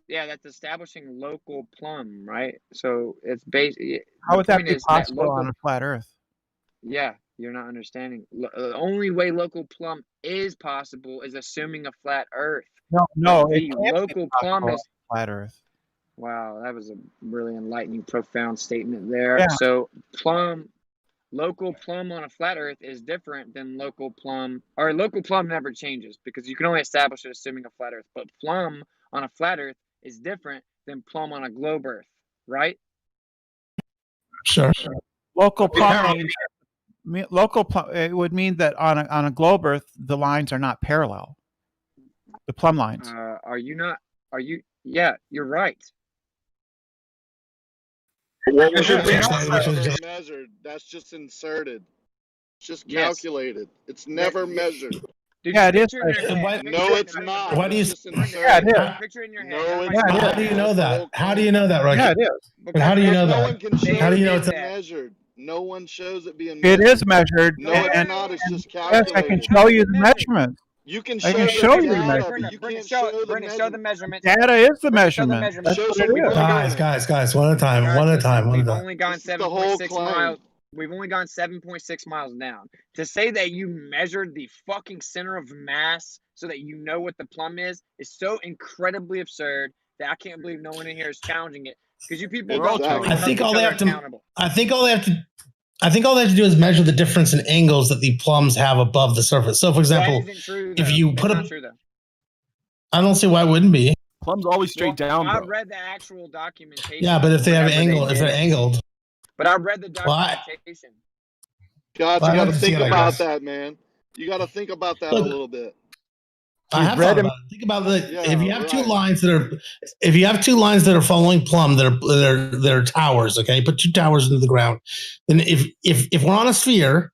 Yeah, that's establishing local plumb, right? So it's based. How would that be possible on a flat Earth? Yeah, you're not understanding. The only way local plumb is possible is assuming a flat Earth. No, the it can't local be plumb is flat Earth. Wow, that was a really enlightening, profound statement there. Yeah. So local plumb on a flat Earth is different than local plumb, or local plumb never changes because you can only establish it assuming a flat Earth. But plumb on a flat Earth is different than plumb on a globe Earth, right? Sure. Local plumb. It would mean that on a globe Earth the lines are not parallel. The plumb lines. Yeah, you're right. What was never measured? That's just inserted. It's just calculated. It's never measured. Yeah, it is. No, it's not. Why do you? Yeah, it is. Picture in your head. No, it's How not. do you know that? How do you know that, Rocky? Yeah, it is. But how do you know No that? one can show How do you know it's it's measured? No one shows it being It measured. is measured. No, it's not. It's just Yes, calculated. I can show you the measurements. You can I can show show the you the data, measurement. but you can't show the measurement. Data is the measurement. That's Show what some it is. Guys, one at a time. One at a time. We've only gone This is the whole 7.6 claim. miles. We've only gone 7.6 miles down. To say that you measured the fucking center of mass so that you know what the plumb is so incredibly absurd that I can't believe no one in here is challenging it. Because you people don't fully I think hold all each they other have to. accountable. I think all they have to do is measure the difference in angles that the plumbs have above the surface. So, for example, That isn't true, if though. you It's put not a, true, though. I don't see why it wouldn't be. Plumb's always straight down, I bro. read the actual documentation. Yeah, but if they have whenever angle, did if they're it. angled, But I read the documentation. God, Well, you I'd got to like to see think it, I about guess. that, man. You got to think about that a Look, little bit. I have thought about it. Think about if you have two lines that are following plumb that are towers. Okay, put two towers into the ground. Then if we're on a sphere,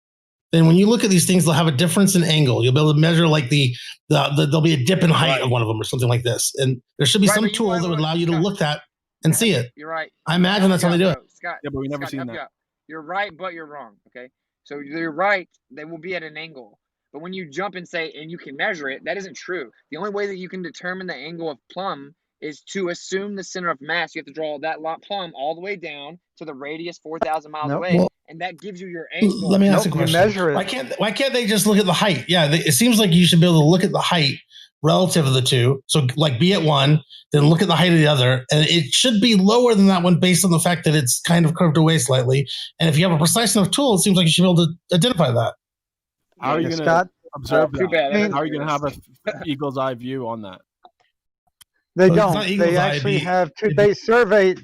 then when you look at these things, they'll have a difference in angle. You'll be able to measure like there'll be a dip in height of one of them or something like this, and there should be some tool that would allow you to look at and see it. You're right. I imagine that's how they do it. Scott, Yeah, but we never Scott, seen help that. you out. You're right, but you're wrong. Okay, so you're right. They will be at an angle. But when you jump and say, and you can measure it, that isn't true. The only way that you can determine the angle of plumb is to assume the center of mass. You have to draw that plumb all the way down to the radius 4,000 miles away, and that gives you your angle. Let me ask a question. Why can't they just look at the height? Yeah, it seems like you should be able to look at the height relative of the two. So like be at one, then look at the height of the other, and it should be lower than that one based on the fact that it's kind of curved away slightly. And if you have a precise enough tool, it seems like you should be able to identify that. How are you going to observe that? How are you going to have an eagle's eye view on that? They don't. They actually have. They surveyed.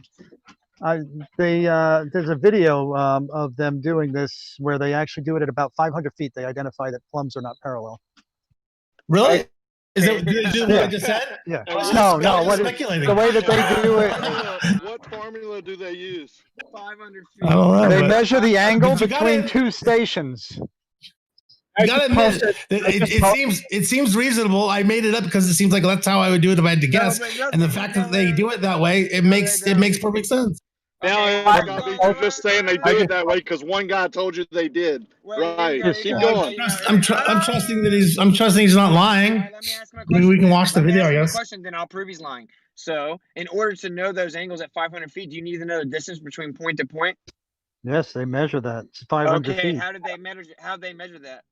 There's a video of them doing this where they actually do it at about 500 feet. They identify that plumbs are not parallel. Really? Is that what I just said? Yeah. No. The way that they do it. What formula do they use? 500 feet. I don't know. They measure the angle between two stations. You gotta admit, it seems reasonable. I made it up because it seems like that's how I would do it if I had to guess. And the fact that they do it that way, it makes perfect sense. Now, you're just saying they do it that way because one guy told you they did. Right. Keep going. I'm trusting that he's not lying. Let me ask my question. Maybe we can watch the video, I guess. Question, then I'll prove he's lying. So, in order to know those angles at 500 feet, do you need to know the distance between point to point? Yes, they measure that. It's 500 Okay, feet. how did they measure that?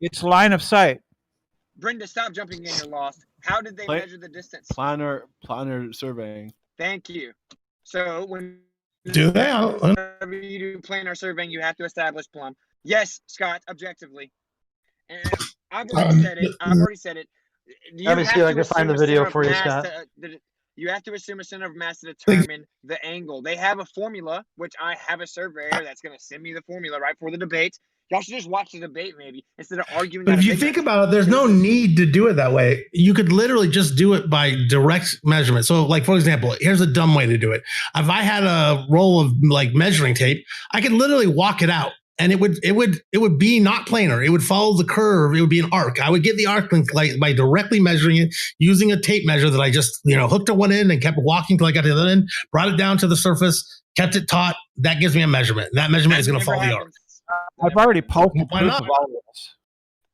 It's line of sight. Brenda, stop jumping in. You're lost. How did they measure the distance? Planar surveying. Thank you. So when do they? Whenever you do planar surveying, you have to establish plumb. Yes, Scott, objectively. And I've already said it. Let me see if I can find the video for you, Scott. You have to assume a center of mass to determine the angle. They have a formula, which I have a surveyor that's going to send me the formula right for the debate. Y'all should just watch the debate, maybe, instead of arguing. But if you think about it, there's no need to do it that way. You could literally just do it by direct measurement. So, like, for example, here's a dumb way to do it. If I had a roll of, like, measuring tape, I could literally walk it out and it would be not planar. It would follow the curve. It would be an arc. I would get the arc length by directly measuring it using a tape measure that I just hooked to one end and kept walking till I got to the other end, brought it down to the surface, kept it taut. That gives me a measurement. That measurement is going to follow the arc. I've already posted Why proof not? of all of this.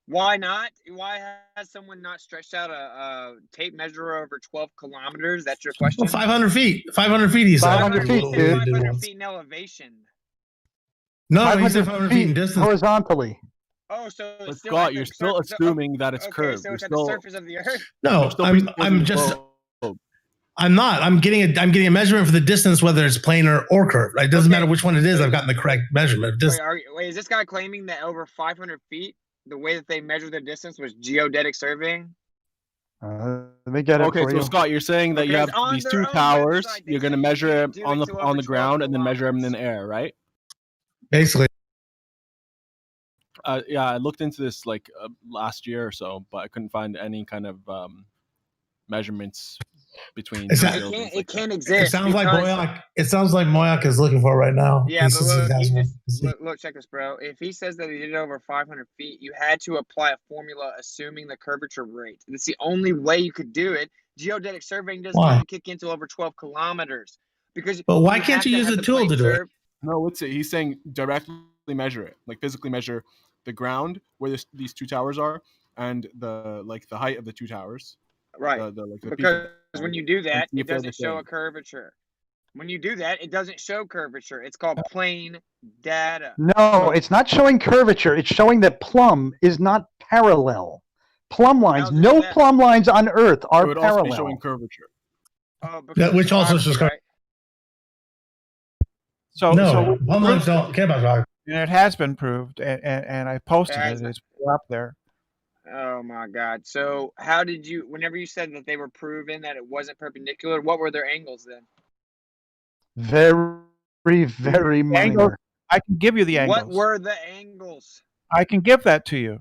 Why not? Why has someone not stretched out a tape measure over 12 kilometers? That's your question? Well, 500 feet. 500 feet, he said. 500 feet, dude. 500 feet in elevation. No, he said 500 feet in distance. Horizontally. Oh, so But it's still Scott, at you're the still assuming that it's okay, curved. so You're it's at still, the surface of the earth? No, you're still I'm presupposing just. both. I'm not. I'm getting a measurement for the distance, whether it's planar or curved. It doesn't matter which one it is. I've gotten the correct measurement. Wait, is this guy claiming that over 500 feet, the way that they measure the distance was geodetic surveying? Let me get it for you. So Scott, you're saying that you have these two towers. You're going to measure it on the ground and then measure them in the air, right? Basically. Yeah, I looked into this last year or so, but I couldn't find any kind of measurements between. It can't exist. It sounds like Moyak. It sounds like Moyak is looking for it right now. Yeah, but look, check this, bro. If he says that he did it over 500 feet, you had to apply a formula assuming the curvature rate. It's the only way you could do it. Geodetic surveying doesn't even kick into over 12 kilometers because. But why can't you use a tool to do it? No, he's saying directly measure it, like physically measure the ground where these two towers are and the height of the two towers. Right. Because when you do that, it doesn't show a curvature. When you do that, it doesn't show curvature. It's called plain data. No, it's not showing curvature. It's showing that plumb is not parallel. Plumb lines, no plumb lines on Earth are it would parallel. Also be showing curvature. Which also shows curvature. So plumb lines don't care about rock. And it has been proved, and I posted it. It's up there. Oh my God! So how did you? Whenever you said that they were proven that it wasn't perpendicular, what were their angles then? Very, very minor. I can give you the angles. What were the angles? I can give that to you.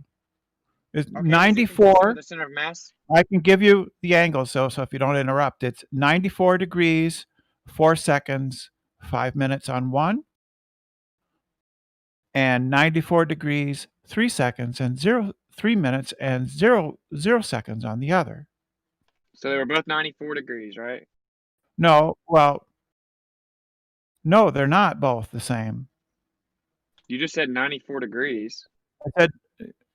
It's 94. The center of mass. I can give you the angles, so if you don't interrupt, it's 94 degrees, 4 seconds, 5 minutes on one, and 94 degrees, 3 seconds, and 3 minutes and 0 seconds on the other. So they were both 94 degrees, right? No, no, they're not both the same. You just said 94 degrees. I said,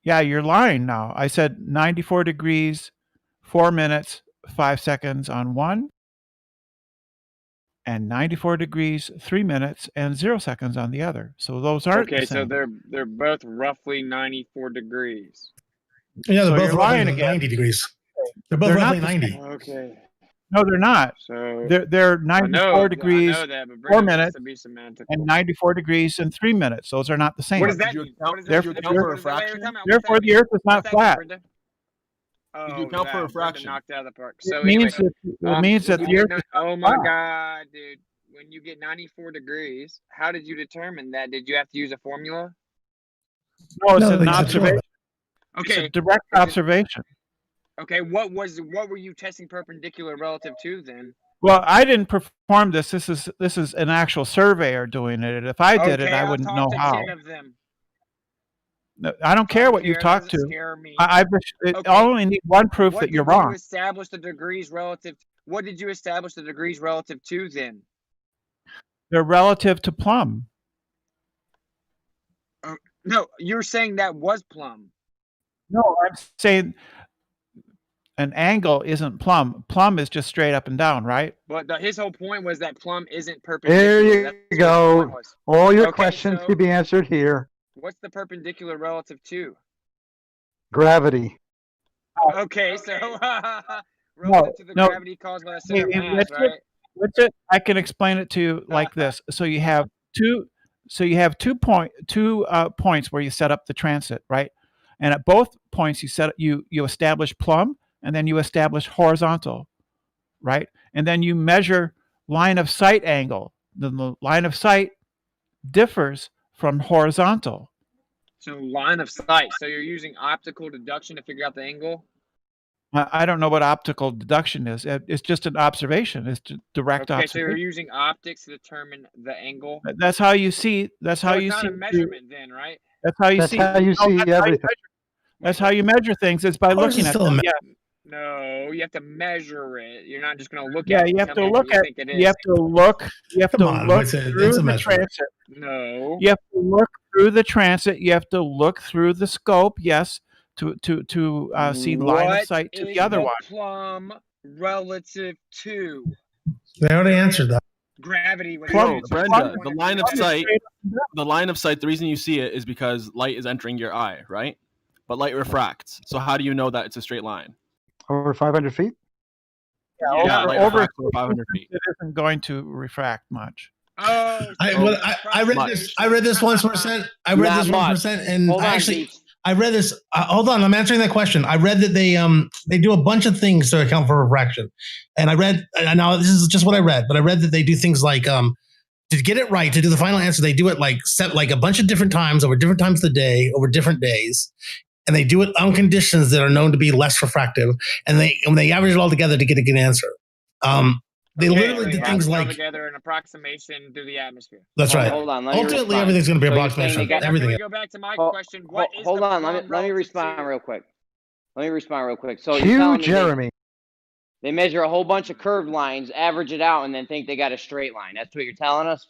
yeah, you're lying now. I said 94 degrees, 4 minutes, 5 seconds on one, and 94 degrees, 3 minutes, and 0 seconds on the other. So those aren't the same. So they're both roughly 94 degrees. Yeah, they're both roughly 90 degrees. They're both roughly 90. Okay. No, they're not. So they're 94 degrees, I know that, but 4 minutes, and 94 degrees and 3 minutes. Those are not the same. What does that mean? Therefore, the Earth is not flat. Did you count for a fraction? Knocked out of the park. So it means that the Earth. Oh my God, dude! When you get 94 degrees, how did you determine that? Did you have to use a formula? No, it's an observation. Okay, it's a direct observation. Okay, what were you testing perpendicular relative to then? Well, I didn't perform this. This is an actual surveyor doing it. If I did it, I wouldn't know how. 10 of them. No, I don't care what you talk to. I only need one proof that you're wrong. What did you establish the degrees relative? What did you establish the degrees relative to then? They're relative to plumb. No, you're saying that was plumb. No, I'm saying an angle isn't plumb. Plumb is just straight up and down, right? But his whole point was that plumb isn't perpendicular. There you go. All your questions can be answered here. What's the perpendicular relative to? Gravity. Okay, so relative to the gravity caused by the center of mass, right? I can explain it to you like this. So you have two points where you set up the transit, right? And at both points you establish plumb, and then you establish horizontal, right? And then you measure line of sight angle. The line of sight differs from horizontal. So line of sight. So you're using optical deduction to figure out the angle? I don't know what optical deduction is. It's just an observation. It's direct Okay, so observation. you're using optics to determine the angle. That's how you see. That's how So you it's see. not a measurement, then, right? That's how you That's see. how you see everything. That's how you measure things. It's by looking at them. Yeah. No, you have to measure it. You're not just going to look Yeah, at it you and have tell to me look what you at. think it is. You have to look. You have Come to on, look it's a through the measurement. transit. No. You have to look through the transit. You have to look through the scope. Yes, to see line of sight to the other one. Plumb relative to? They already answered that. Gravity. No, Brenda, the line of sight. The line of sight. The reason you see it is because light is entering your eye, right? But light refracts. So how do you know that it's a straight line? Over 500 feet? Yeah, light over refracts over 500 feet. It isn't going to refract much. Oh, I read this once percent. I read this 1%, and Hold I on, actually Beats. I read this. Hold on, I'm answering that question. I read that they do a bunch of things to account for refraction, and I read. And now this is just what I read, but I read that they do things like to get it right, to do the final answer, they do it like set like a bunch of different times over different times of the day, over different days. And they do it on conditions that are known to be less refractive. And when they average it all together to get a good answer. They literally did things like together an approximation through the atmosphere. That's right. Hold on. Ultimately, everything's going to be approximation. Everything. Let me go back to my question. What is hold the on. plumb Let me respond real quick. So you're Cue telling me Jeremy. they measure a whole bunch of curved lines, average it out, and then think they got a straight line. That's what you're telling us?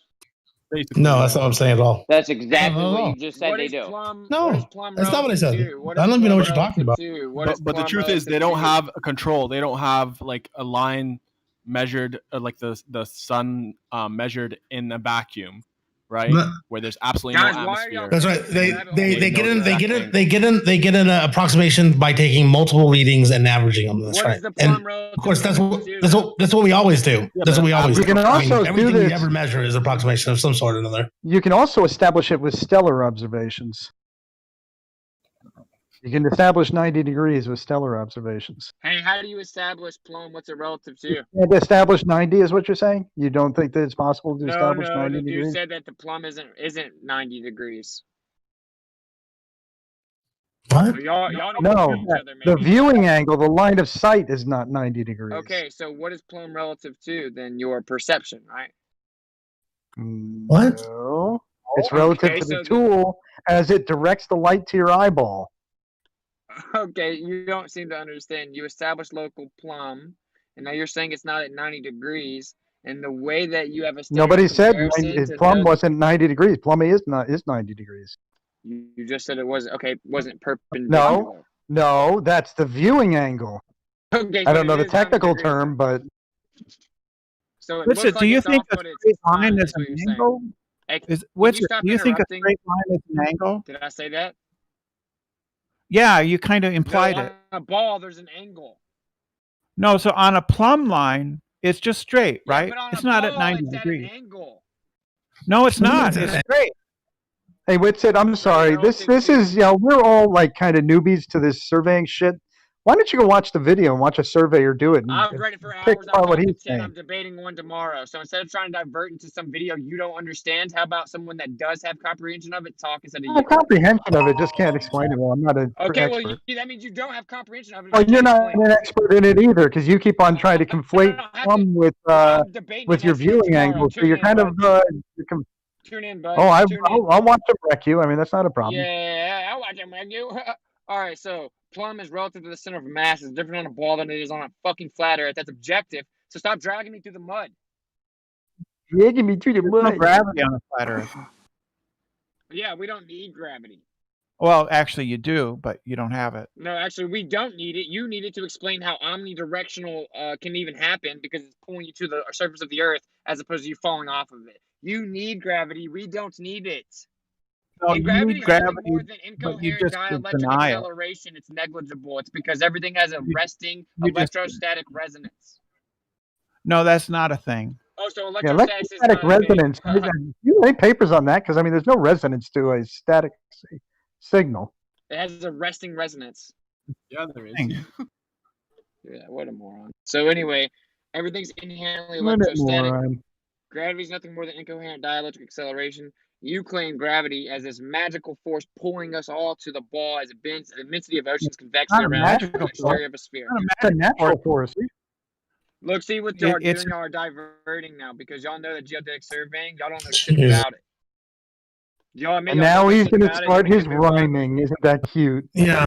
No, that's not what I'm saying at all. That's exactly what you just said they do. No, that's not what I said. I don't even know what you're talking about. But the truth is, they don't have a control. They don't have like a line measured, like the sun measured in a vacuum, right? Where there's absolutely no atmosphere. That's right. They get an approximation by taking multiple readings and averaging them. That's right. And of course, that's what we always do. That's what we always do. You can also do everything this. we ever measure is approximation of some sort or another. You can also establish it with stellar observations. You can establish 90 degrees with stellar observations. Hey, how do you establish plumb? What's it relative to? You can't establish 90 is what you're saying? You don't think that it's possible to establish 90 you degrees? said that the plumb isn't 90 degrees. What? Y'all No, the viewing angle, the line of sight is not 90 degrees. Okay, so what is plumb relative to? Then your perception, right? What? No. It's relative to the tool as it directs the light to your eyeball. Okay, you don't seem to understand. You establish local plumb, and now you're saying it's not at 90 degrees. And the way that you have a Nobody said plumb wasn't wasn't 90 degrees. Plumb is 90 degrees. You just said it wasn't. Okay, wasn't perpendicular. No, that's the viewing angle. Okay, I don't know the technical term, but so it Listen, looks do like you it's think off, a but it's straight line fine, is what an you're angle? saying. Do you think a straight line is an angle? Did I say that? Yeah, you kind of implied no, it. On a ball, there's an angle. No, so on a plumb line, it's just straight, right? But on It's a not ball, at 90 it's degrees. At an angle. No, it's not. It's straight. Hey, Whitsitt, I'm sorry. This is, we're all like kind of newbies to this surveying shit. Why don't you go watch the video and watch a surveyor do it? And I've read it for pick hours. apart what he's saying. I'm debating one tomorrow. So instead of trying to divert into some video you don't understand, how about someone that does have comprehension of it talk instead of you? Comprehension of it, just can't explain it well. I'm not an Okay, expert. well, that means you don't have comprehension of it. Well, you're not an expert in it either, because you keep on trying to conflate plumb with your viewing angle. So you're kind of tune in, bud. Oh, I'll watch them wreck you. I mean, that's not a problem. Yeah, I'll watch them wreck you. All right, so plumb is relative to the center of mass. It's different on a ball than it is on a fucking flat earth. That's objective. So stop dragging me through the mud. Dragging me through the mud. There's no gravity on a flat earth. Yeah, we don't need gravity. Well, actually, you do, but you don't have it. No, actually, we don't need it. You need it to explain how omnidirectional can even happen because it's pulling you to the surface of the earth as opposed to you falling off of it. You need gravity. We don't need it. No, and you need gravity, more than but you incoherent just dielectric deny it. acceleration. It's negligible. It's because everything has a resting electrostatic resonance. No, that's not a thing. Oh, so electrostatic resonance. You write papers on that because I mean, there's no resonance to a static signal. It has a resting resonance. Yeah, there is. Yeah, what a moron. So anyway, everything's inherently electrostatic. Gravity is nothing more than incoherent dielectric acceleration. You claim gravity as this magical force pulling us all to the ball as it bends the immensity of oceans convexly around the exterior of a sphere. It's a natural force. Look, see what y'all are doing. Y'all are diverting now because y'all know the geodetic surveying. Y'all don't know shit about it. Y'all admit And y'all now don't know he's shit going to about it. start his rhyming. Isn't that cute? Yeah.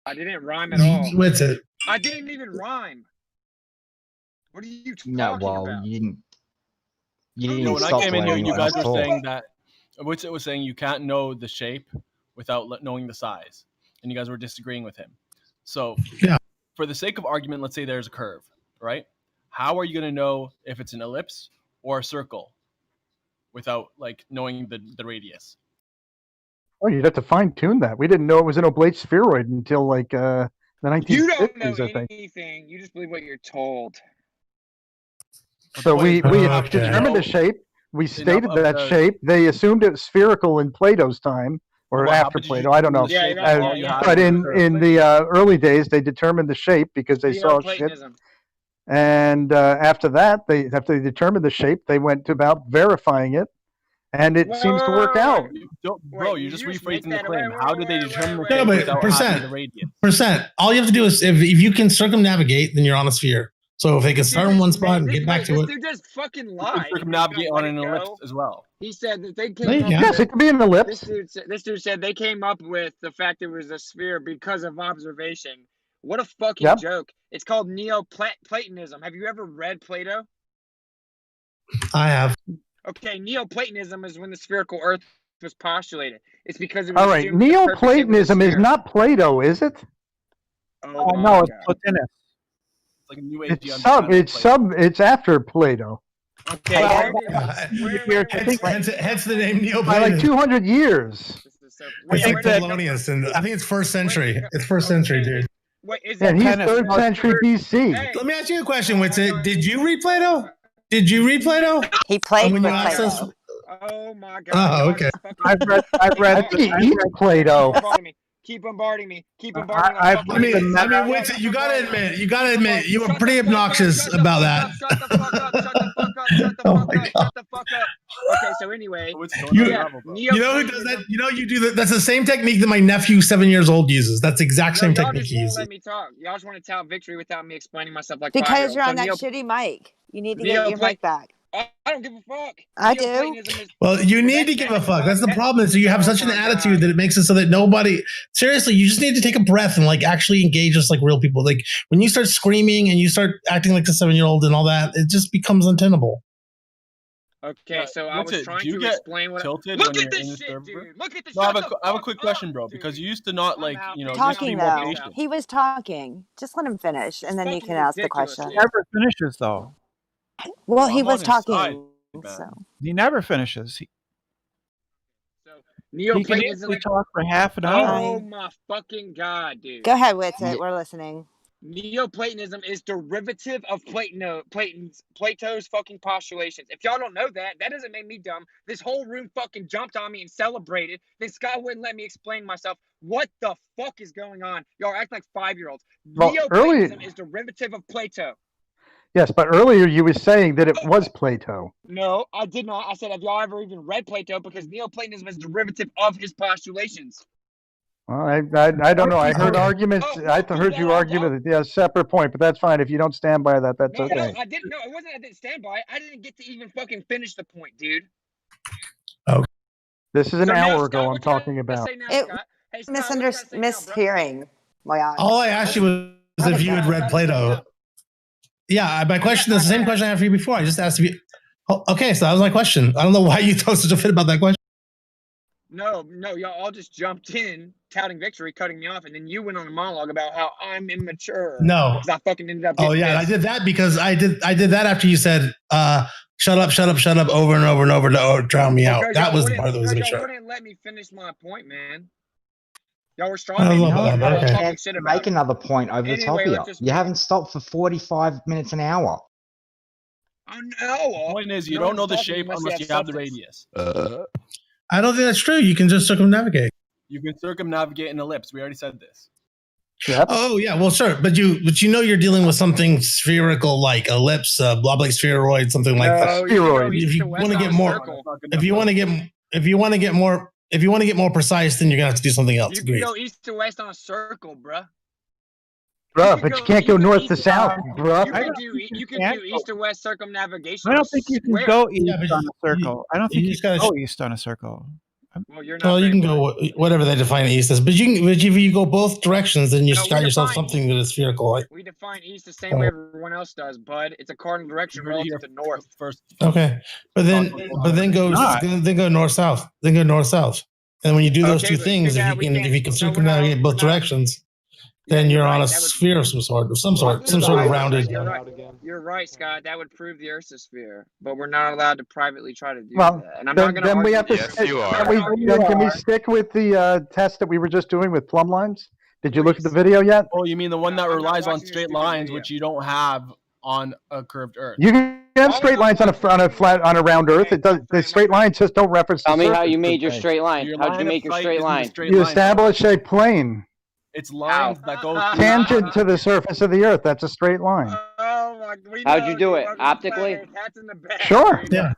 I didn't rhyme at all. What's it? I didn't even rhyme. What are you talking about? You didn't When I stop came in here, you guys were talk. saying that Witsit was saying you can't know the shape without knowing the size, and you guys were disagreeing with him. So, for the sake of argument, let's say there's a curve, right? How are you going to know if it's an ellipse or a circle without like knowing the radius? Oh, you'd have to fine tune that. We didn't know it was an oblate spheroid until like the 1950s. You don't know I think. anything. You just believe what you're told. So we determined the shape. We stated that shape. They assumed it was spherical in Plato's time or after Plato. I don't know. But in the early days, they determined the shape because they saw shit. And after that, after they determined the shape, they went to about verifying it, and it seems to work out. Bro, you're just rephrasing the claim. How did they determine the shape without having the radius? Percent. All you have to do is if you can circumnavigate, then you're on a sphere. So if they can start in one spot and get back to it. This dude just fucking lied. Circumnavigate on an ellipse as well. He said that they came up Yes, it can be an ellipse. This dude said they came up with the fact it was a sphere because of observation. What a fucking joke. It's called Neoplatonism. Have you ever read Plato? I have. Okay, Neoplatonism is when the spherical Earth was postulated. It's because it was All right, Neoplatonism is not Plato, is it? Oh, no, it's Plotinus. It's like a new age. It's after Plato. Okay. Hence the name Neoplatonism. By like 200 years. I think Polonius, and I think it's first century. It's first century, dude. Wait, is and he's 3rd century BC. Hey. Let me ask you a question, Witsit. Did you read Plato? Did you read Plato? He played when with you asked Plato. us. Oh my god. Oh, okay. I've read Plato. Keep bombarding me. Keep bombarding me. I mean, Witsit, you gotta admit, you were pretty obnoxious about that. Shut the fuck up. Shut the fuck up. Okay, so anyway, you know who does that? You know you do that. That's the same technique that my nephew 7 years old uses. That's the exact same technique he uses. Let me talk. Y'all just want to tout victory without me explaining myself like because you're on that shitty mic. You need to get your mic back. I don't give a fuck. I do. Well, you need to give a fuck. That's the problem. Is you have such an attitude that it makes it so that nobody. Seriously, you just need to take a breath and like actually engage us like real people. Like when you start screaming and you start acting like a 7-year-old and all that, it just becomes untenable. Okay, so I was trying to explain what. Look at this shit, dude. Look at this. No, I have a quick question, bro. Because you used to not like talking though. He was talking. Just let him finish, and then you can ask the question. He never finishes though. Well, he was talking. So. He never finishes. He can easily talk for half an hour. Oh my fucking god, dude! Go ahead, Witsit. We're listening. Neoplatonism is derivative of Plato's fucking postulations. If y'all don't know that, that doesn't make me dumb. This whole room fucking jumped on me and celebrated. Then Scott wouldn't let me explain myself. What the fuck is going on? Y'all act like 5-year-olds. Well, Neoplatonism is derivative of Plato. Yes, but earlier you were saying that it was Plato. No, I did not. I said, have y'all ever even read Plato? Because Neoplatonism is derivative of his postulations. Well, I don't know. I heard arguments. I heard you argue with a separate point, but that's fine. If you don't stand by that, that's okay. No, I didn't. No, it wasn't. I didn't stand by it. I didn't get to even fucking finish the point, dude. Okay. This is an hour ago. I'm talking about. Mishearing. All I asked you was if you had read Plato. Yeah, my question is the same question I had for you before. I just asked if you. Oh, okay, so that was my question. I don't know why you throw such a fit about that question. No, y'all all just jumped in, touting victory, cutting me off, and then you went on a monologue about how I'm immature. No, because I fucking ended up. Oh yeah, I did that because I did that after you said, "Shut up, shut up, shut up," over and over and over to drown me out. That was the part that was immature. Y'all wouldn't let me finish my point, man. Y'all were strong. Make another point over the top of you. You haven't stopped for 45 minutes an hour. Oh no! The point is, you don't know the shape unless you have the radius. I don't think that's true. You can just circumnavigate. You can circumnavigate an ellipse. We already said this. Yep. Oh yeah, well sure, but you know you're dealing with something spherical like ellipse, blob-like spheroid, something like that. Spheroid. If you want to get more, if you want to get more precise, then you're gonna have to do something else. You can go east to west on a circle, bruh. Bruh, but you can't go north to south, bruh. You can do east to west circumnavigation. I don't think you can go east on a circle. I don't think you just can gotta go east on a circle. Well, you're not. Well, you can go whatever they define east as, but if you go both directions, then you No, got yourself something that is spherical. Like, we define east the same way everyone else does, bud. It's a cardinal direction relative to north. okay, but then go north south, then go north south, and when you do those two things, if you can circumnavigate both directions, then you're on a sphere of some sort of rounded. You're right, Scott. That would prove the Earth's a sphere, but we're not allowed to privately try to do Well, that. And I'm not going to then we argue. have to can we stick with the test that we were just doing with plumb lines? Did you look at the video yet? Oh, you mean the one that relies on straight lines, which you don't have on a curved Earth? You can have straight lines on a round Earth. It does. The straight lines just don't reference. Tell the me how surface you of made your things. straight line. How'd you make your straight line? You establish a plane. It's lines that go through Tangent to the surface of the Earth. That's a straight line. How'd you do it? Optically? Sure. Yeah.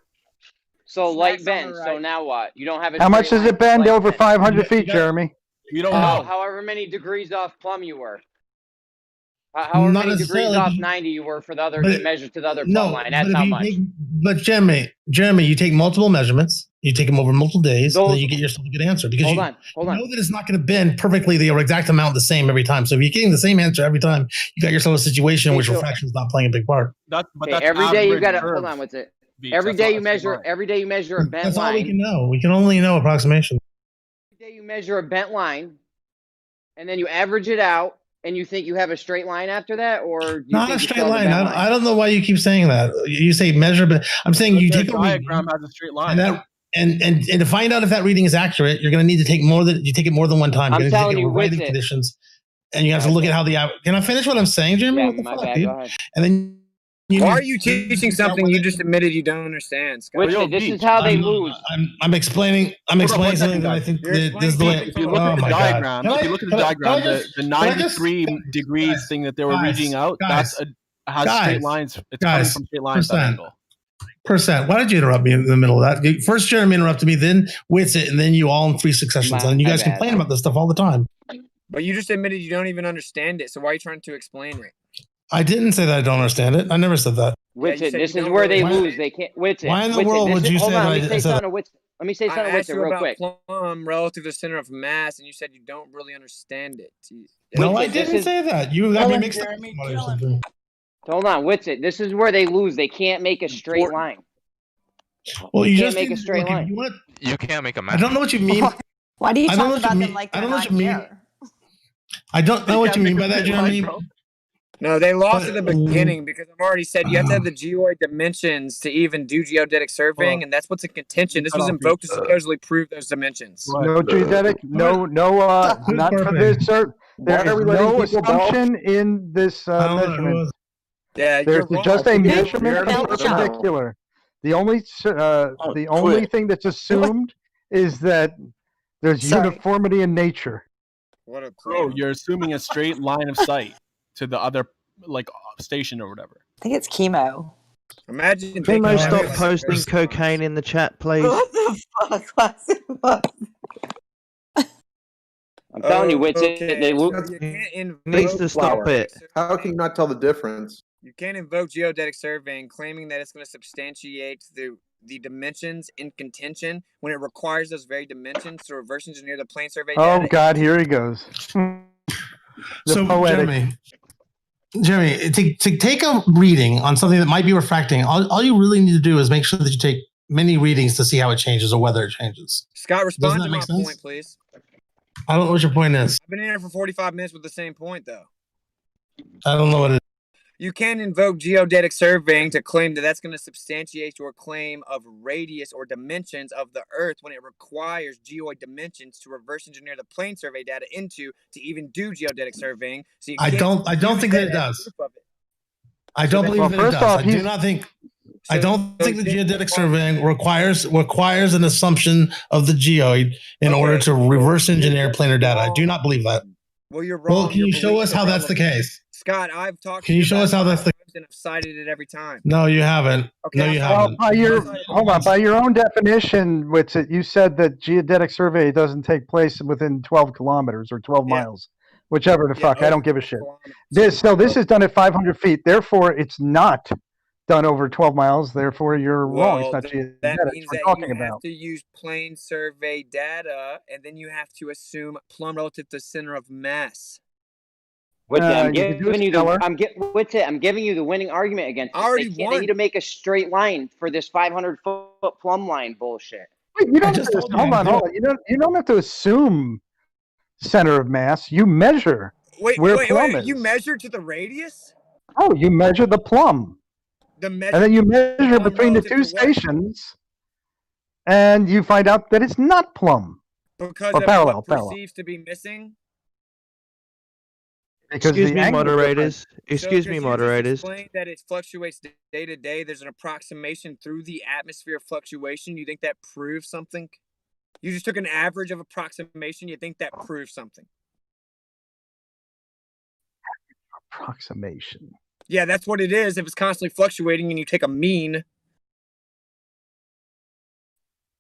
So light bends. So now what? You don't have a How much straight does line, it bend light over bends. 500 feet, Jeremy? We don't Oh, know. however many degrees off plumb you were. However Not many degrees necessarily. off 90 you were for the other But to measure to the other No, plumb line. That's but how if you much. but Jeremy, you take multiple measurements, you take them over multiple days, and then you get yourself a good answer because Hold you on. know that it's not going to bend perfectly the exact amount the same every time. So if you're getting the same answer every time, you got yourself a situation in which refraction is not playing a big part. Every day you got to hold on. What's it? Every day you measure. Every day you measure a bent That's all we line. can know. We can only know approximation. Every day you measure a bent line, and then you average it out, and you think you have a straight line after that, or do you Not think a you straight still have a line. bent I don't know why you keep saying that. You say measure, but I'm saying you take a reading, diagram has a straight line. and to find out if that reading is accurate, you're going to need to take more than one time. I'm You're going to telling take you, a variety with of it. conditions, and you have to look at how can I finish what I'm saying, Jeremy? Yeah, What the my fuck, bad. dude? Go ahead. And then Why are you teaching something you just admitted you don't understand, Scott? This is how they lose. I'm explaining something that I think this is the way. If you look at the diagram, the 93 degrees thing that they were reading out, has straight lines. It's coming from straight lines. That angle. Why did you interrupt me in the middle of that? First, Jeremy interrupted me, then Witsit, and then you all in three successions. And you guys complain about this stuff all the time. But you just admitted you don't even understand it. So why are you trying to explain it? I didn't say that I don't understand it. I never said that. Witsit, this is where they lose. They can't. Witsit. Why in the world would you say that? Let me say something to Witsit real quick. Plumb relative to the center of mass, and you said you don't really understand it. No, I didn't say that. You got me mixed up. Hold on, Witsit. This is where they lose. They can't make a straight line. Well, you can't just make a straight line. You can't make a I don't know what you mean. Why do you I don't talk know what about you them mean. like I they're don't know not what you mean. here? I don't know what you mean by that, Jeremy. No, they lost at the beginning because I've already said you have to have the geoid dimensions to even do geodetic surveying, and that's what's in contention. This was invoked to supposedly prove those dimensions. No geodetic, not for this. There is no assumption in this measurement. Yeah, there's just a measurement perpendicular. The only thing that's assumed is that there's uniformity in nature. What a pro! You're assuming a straight line of sight to the other station or whatever. I think it's chemo. Imagine. Chemo, stop posting cocaine in the chat, please. What the fuck? I'm telling you, Witsit, they needs to stop it. How can you not tell the difference? You can't invoke geodetic surveying claiming that it's going to substantiate the dimensions in contention when it requires those very dimensions to reverse engineer the plane survey data. Oh God, here he goes. Jeremy, to take a reading on something that might be refracting, all you really need to do is make sure that you take many readings to see how it changes or whether it changes. Scott, respond to my point, please. I don't know what your point is. I've been in here for 45 minutes with the same point, though. I don't know what it is. You can't invoke geodetic surveying to claim that that's going to substantiate your claim of radius or dimensions of the Earth when it requires geoid dimensions to reverse engineer the plane survey data into to even do geodetic surveying. So I don't think that it does. I don't believe that it does. I don't think the geodetic surveying requires an assumption of the geoid in order to reverse engineer planar data. I do not believe that. Well, you're wrong. Well, can you show us how that's the case? Scott, I've talked Can you show us how that's the and I've cited it every time. No, you haven't. Okay, No, you haven't. By your own definition, you said that geodetic survey doesn't take place within 12 kilometers or 12 miles, whichever the fuck. I don't give a shit. This is done at 500 feet. Therefore, it's not done over 12 miles. Therefore, you're wrong. It's not geodetic. That means we're that talking you about. have to use plane survey data, and then you have to assume plumb relative to center of mass. I'm giving you the winning argument against this. They need to make a straight line for this 500-foot plumb line bullshit. Wait, you don't have to, hold on. You don't have to assume center of mass. You measure where plumb is. You measure to the radius? Oh, you measure the plumb. And then you measure between the two stations, and you find out that it's not plumb. Because or of parallel, what parallel. perceives to be missing? Because Excuse me, moderators. Excuse So, me, 'cause you moderators. just explained that it fluctuates day to day. There's an approximation through the atmosphere fluctuation. You think that proves something? You just took an average of approximation. You think that proves something? Approximation. Yeah, that's what it is. If it's constantly fluctuating and you take a mean.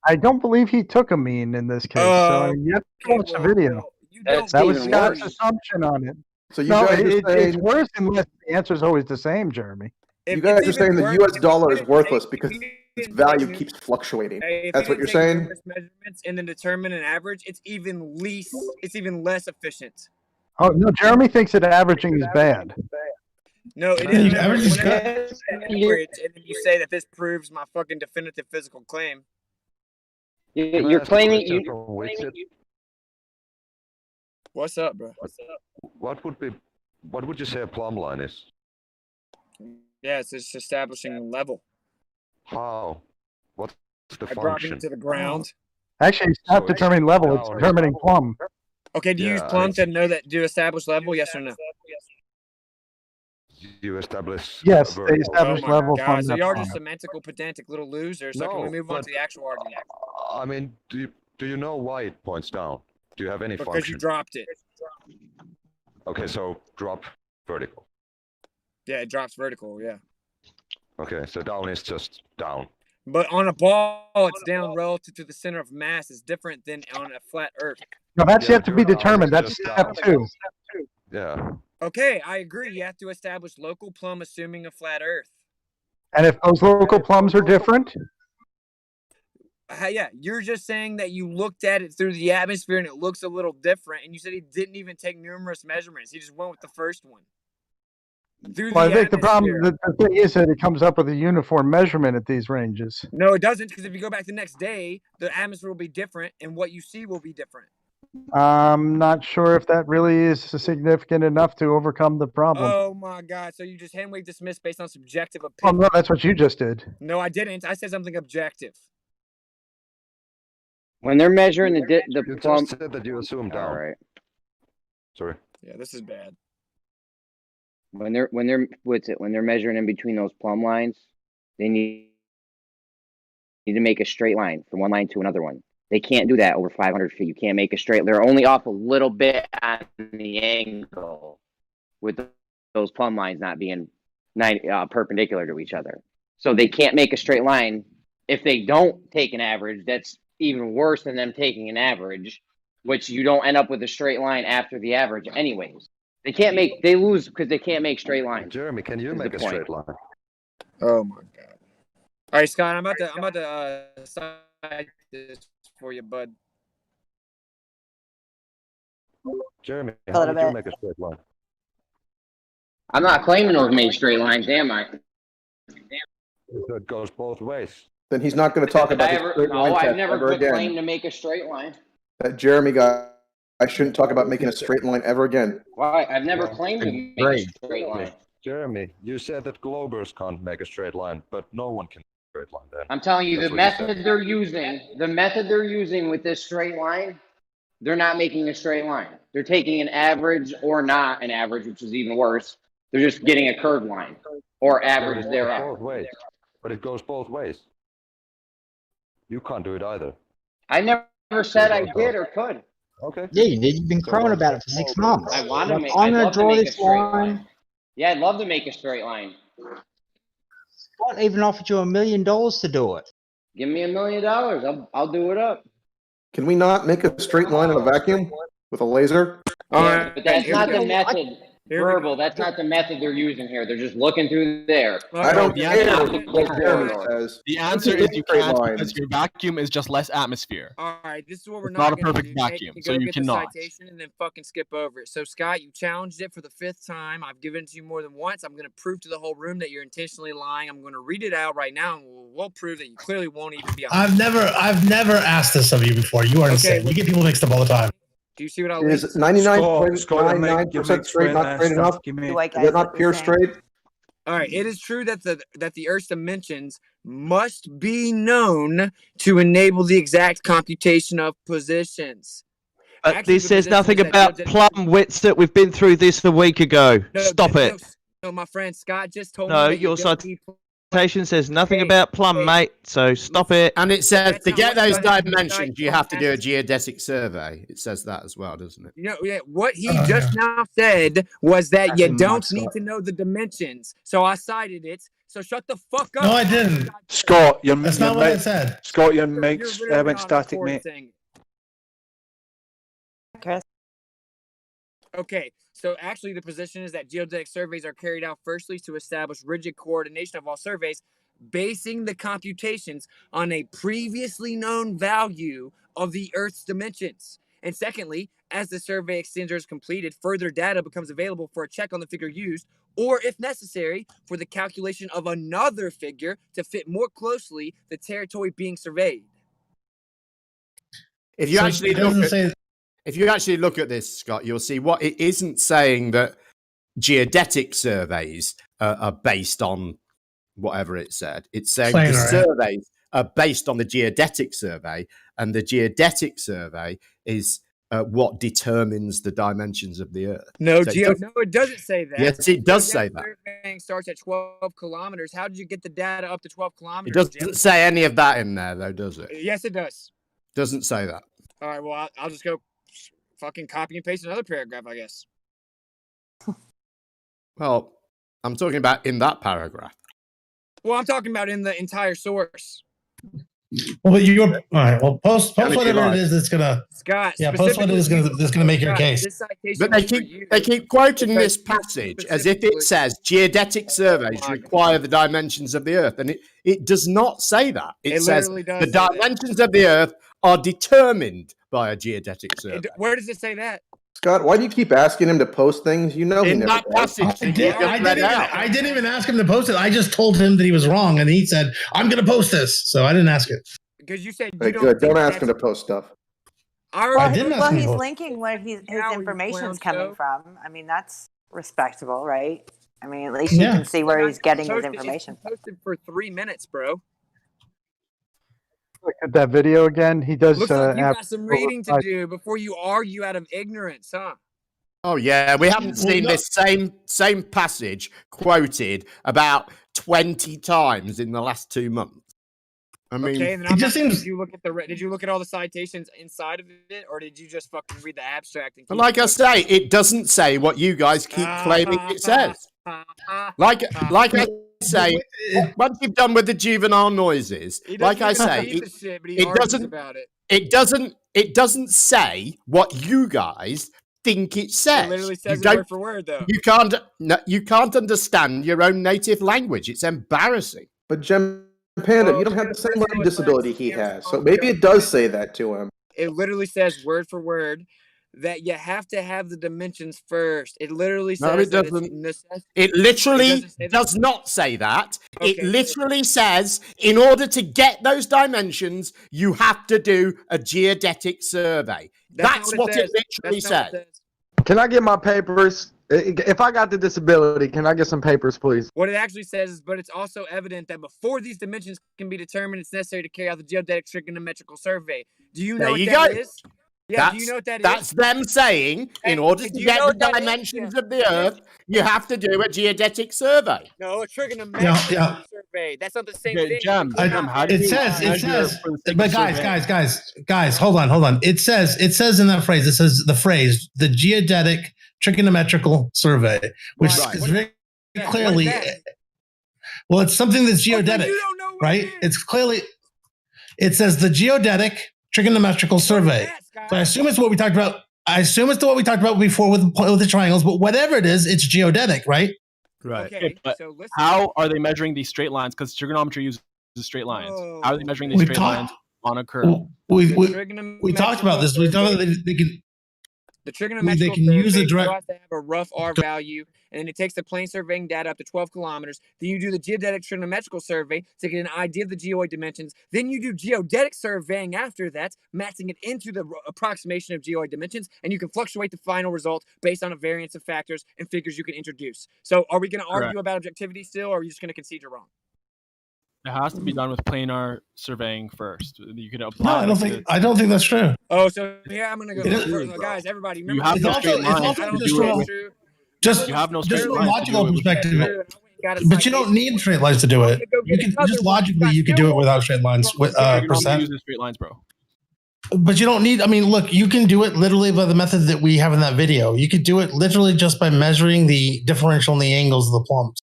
I don't believe he took a mean in this case. So I mean, you have to watch the video. That was Scott's assumption on it. So you guys are saying it's worse unless the answer is always the same, Jeremy. You guys are saying the U.S. dollar is worthless because its value keeps fluctuating. That's what you're saying? Measurements and then determine an average. It's even less efficient. Oh no, Jeremy thinks that averaging is bad. No, it is. Average is good. Average, and then you say that this proves my fucking definitive physical claim. You're claiming What's up, bro? What would you say a plumb line is? Yeah, it's just establishing a level. How? What's the I drop function? it to the ground. Actually, it's not determining level; it's determining plumb. Okay, do you use plumb to know that to establish level? Yes or no? You establish. Yes, they establish level God, from so that you are plumb. just semantical, pedantic little losers. So can we move on to the actual argument? I mean, do you know why it points down? Do you have any function? Because you dropped it. Okay, so drop vertical. Yeah, it drops vertical. Yeah. Okay, so down is just down. But on a ball, it's down relative to the center of mass. It's different than on a flat Earth. No, that's yet to be determined. That's step 2. Yeah. Okay, I agree. You have to establish local plumb, assuming a flat Earth. And if those local plumbs are different, Yeah, you're just saying that you looked at it through the atmosphere and it looks a little different. And you said he didn't even take numerous measurements. He just went with the first one. I think the problem, the thing is that it comes up with a uniform measurement at these ranges. No, it doesn't, because if you go back the next day, the atmosphere will be different and what you see will be different. I'm not sure if that really is significant enough to overcome the problem. Oh my God! So you just hand-wave dismiss based on subjective Oh opinion? no, that's what you just did. No, I didn't. I said something objective. When they're measuring the You plumb. just said that you assume down. All right. Sorry. Yeah, this is bad. When they're measuring in between those plumb lines, they need to make a straight line from one line to another one. They can't do that over 500 feet. You can't make a straight. They're only off a little bit on the angle with those plumb lines not being perpendicular to each other. So they can't make a straight line. If they don't take an average, that's even worse than them taking an average, which you don't end up with a straight line after the average anyways. They lose because they can't make straight lines. Jeremy, can you make a straight line? Oh my God! All right, Scott, I'm about to cite this for you, bud. Jeremy, how would you make a straight line? I'm not claiming those made straight lines, am I? So it goes both ways. Then he's not going to talk about the straight line I've test never ever again. claimed to make a straight line. That Jeremy guy, I shouldn't talk about making a straight line ever again. Why? I've never claimed to make a straight line. Jeremy, you said that Globers can't make a straight line, but no one can make a straight line then. I'm telling you, That's the what you said. method they're using with this straight line, they're not making a straight line. They're taking an average or not an average, which is even worse. They're just getting a curved line or average thereof. But it goes both ways. You can't do it either. I never said I did or could. Okay. Yeah, you did. You've been crowing about it for 6 months. I want to Like, make. I'm I'd going to love to draw make a this straight line. line. Yeah, I'd love to make a straight line. Scott even offered you $1 million to do it. Give me $1 million. I'll do it up. Can we not make a straight line in a vacuum with a laser? Yeah, but that's here we not the go. method. Here we Verbal. go. That's not the method they're using here. They're just looking through there. I don't the care answer, what Jeremy says. the answer is you can't because your vacuum is just less atmosphere. All right, this is what we're It's not not a going to perfect do. Nate vacuum, can so go you get cannot. the citation and then fucking skip over it. So, Scott, you challenged it for the 5th time. I've given it to you more than once. I'm going to prove to the whole room that you're intentionally lying. I'm going to read it out right now, and we'll prove that you clearly won't even be honest. I've never asked this of you before. You are insane. You get people mixed up all the time. Do you see what I Is 99.99% straight not straight enough? Is that not pure straight? All right, it is true that the Earth's dimensions must be known to enable the exact computation of positions. But Actually, this the says positions nothing that about geodetic- plum Whitset. We've been through this a week ago. Stop it. No, my friend Scott just told me No, that your you don't need citation says nothing about plum, mate. So stop it. And it says That's to not get what those studies dimensions, you from have to do a geodetic survey. It says that as well, doesn't it? You know, yeah, what he just now said was that That's you a don't mud, need Scott. to know the dimensions. So I cited it. So shut the fuck up. No, I didn't. Scott, That's not what I said. Scott, your You're mic's literally went on static, record mate. saying it. Chris. Okay, so actually the position is that geodetic surveys are carried out firstly to establish rigid coordination of all surveys, basing the computations on a previously known value of the Earth's dimensions. And secondly, as the survey extender is completed, further data becomes available for a check on the figure used, or if necessary, for the calculation of another figure to fit more closely the territory being surveyed. If you So actually it doesn't look at, say- if you actually look at this, Scott, you'll see what it isn't saying that geodetic surveys are based on whatever it said. It's saying the Planar, yeah. surveys are based on the geodetic survey, and the geodetic survey is what determines the dimensions of the Earth. No, So it doesn't say that. Yes, it does say that. Surveying starts at 12 kilometers. How did you get the data up to 12 It kilometers? doesn't say any of that in there, though, does it? Yes, it does. Doesn't say that. All right, well, I'll just go fucking copy and paste another paragraph, I guess. Well, I'm talking about in that paragraph. Well, I'm talking about in the entire source. Well, but you're all right. Well, post That'd be whatever right. it is that's gonna. Scott, Yeah, post what it is that's gonna make your case. This citation But they was for keep you. they keep quoting this passage as if it says geodetic surveys require the dimensions of the Earth, and it does not say that. It says literally does the say that. dimensions of the Earth are determined by a geodetic survey. Where does it say that? Scott, why do you keep asking him to post things? You know he In never that does. passage, I didn't even ask him to post it. I just told him that he was wrong, and he said, "I'm going to post this." So I didn't ask it. Because you said you Hey, don't. good. think Don't ask him that's- to post stuff. I didn't ask Well, him to he's post. linking where his Now you information's clown coming show. from. I mean, that's respectable, right? I mean, at least Yeah. you can see where he's getting his Posted- it's information. Posted for 3 minutes, bro. Look at that video again. He does. Looks like you have got some reading to do before you argue out of ignorance, huh? Oh yeah, we haven't seen this same passage quoted about 20 times in the last 2 months. I mean, Okay, and then did you look at did you look at all the citations inside of it, or did you just fucking read the abstract? And but like I say, it doesn't say what you guys keep claiming it says. Like I say, once you've done with the juvenile noises, like I say, it doesn't say what you guys think it says. It literally says You it don't- word for word, though. you can't understand your own native language. It's embarrassing. But Gem Panda, you don't have the same learning disability he has, so maybe it does say that to him. It literally says word for word that you have to have the dimensions first. It literally says No, it that it's doesn't. It literally does not say that. Okay. It literally says, in order to get those dimensions, you have to do a geodetic survey. That's what it literally says. Can I get my papers? If I got the disability, can I get some papers, please? What it actually says is, but it's also evident that before these dimensions can be determined, it's necessary to carry out the geodetic trigonometrical survey. Do you know There what you that go. is? Yeah, do you know what that is? That's them saying, in order to do you get know the what that is? dimensions of the Earth, you have to do a geodetic survey. No, a trigonometric survey. survey. That's not the same Okay, thing. Jem, It says, but guys, hold on. It says in that phrase, the geodetic trigonometrical survey, which is very clearly, well, it's something that's geodetic, right? It says the geodetic trigonometrical survey. So I assume it's what we talked about. I assume it's what we talked about before with the triangles, but whatever it is, it's geodetic, right? Right. Okay, but how are they measuring these straight lines? Because trigonometry uses straight lines. How are they measuring these straight lines on a curve? We talked about this. We talked about they can. The trigonometrical survey still has to have a rough R value, and then it takes the plane surveying data up to 12 kilometers. Then you do the geodetic trigonometrical survey to get an idea of the geoid dimensions. Then you do geodetic surveying after that, matching it into the approximation of geoid dimensions, and you can fluctuate the final result based on a variance of factors and figures you can introduce. So are we going to argue about objectivity still, or are you just going to concede you're wrong? It has to be done with planar surveying first. You can apply. No, I don't think that's true. Oh, so here I'm gonna go. Guys, everybody, remember you have no straight lines. Just you have no just straight from a lines. logical perspective. But you don't need straight lines to do it. You can just logically you can do it without straight lines. With percent. Use straight lines, bro. But you don't need. I mean, look, you can do it literally by the method that we have in that video. You could do it literally just by measuring the differential and the angles of the plumbs.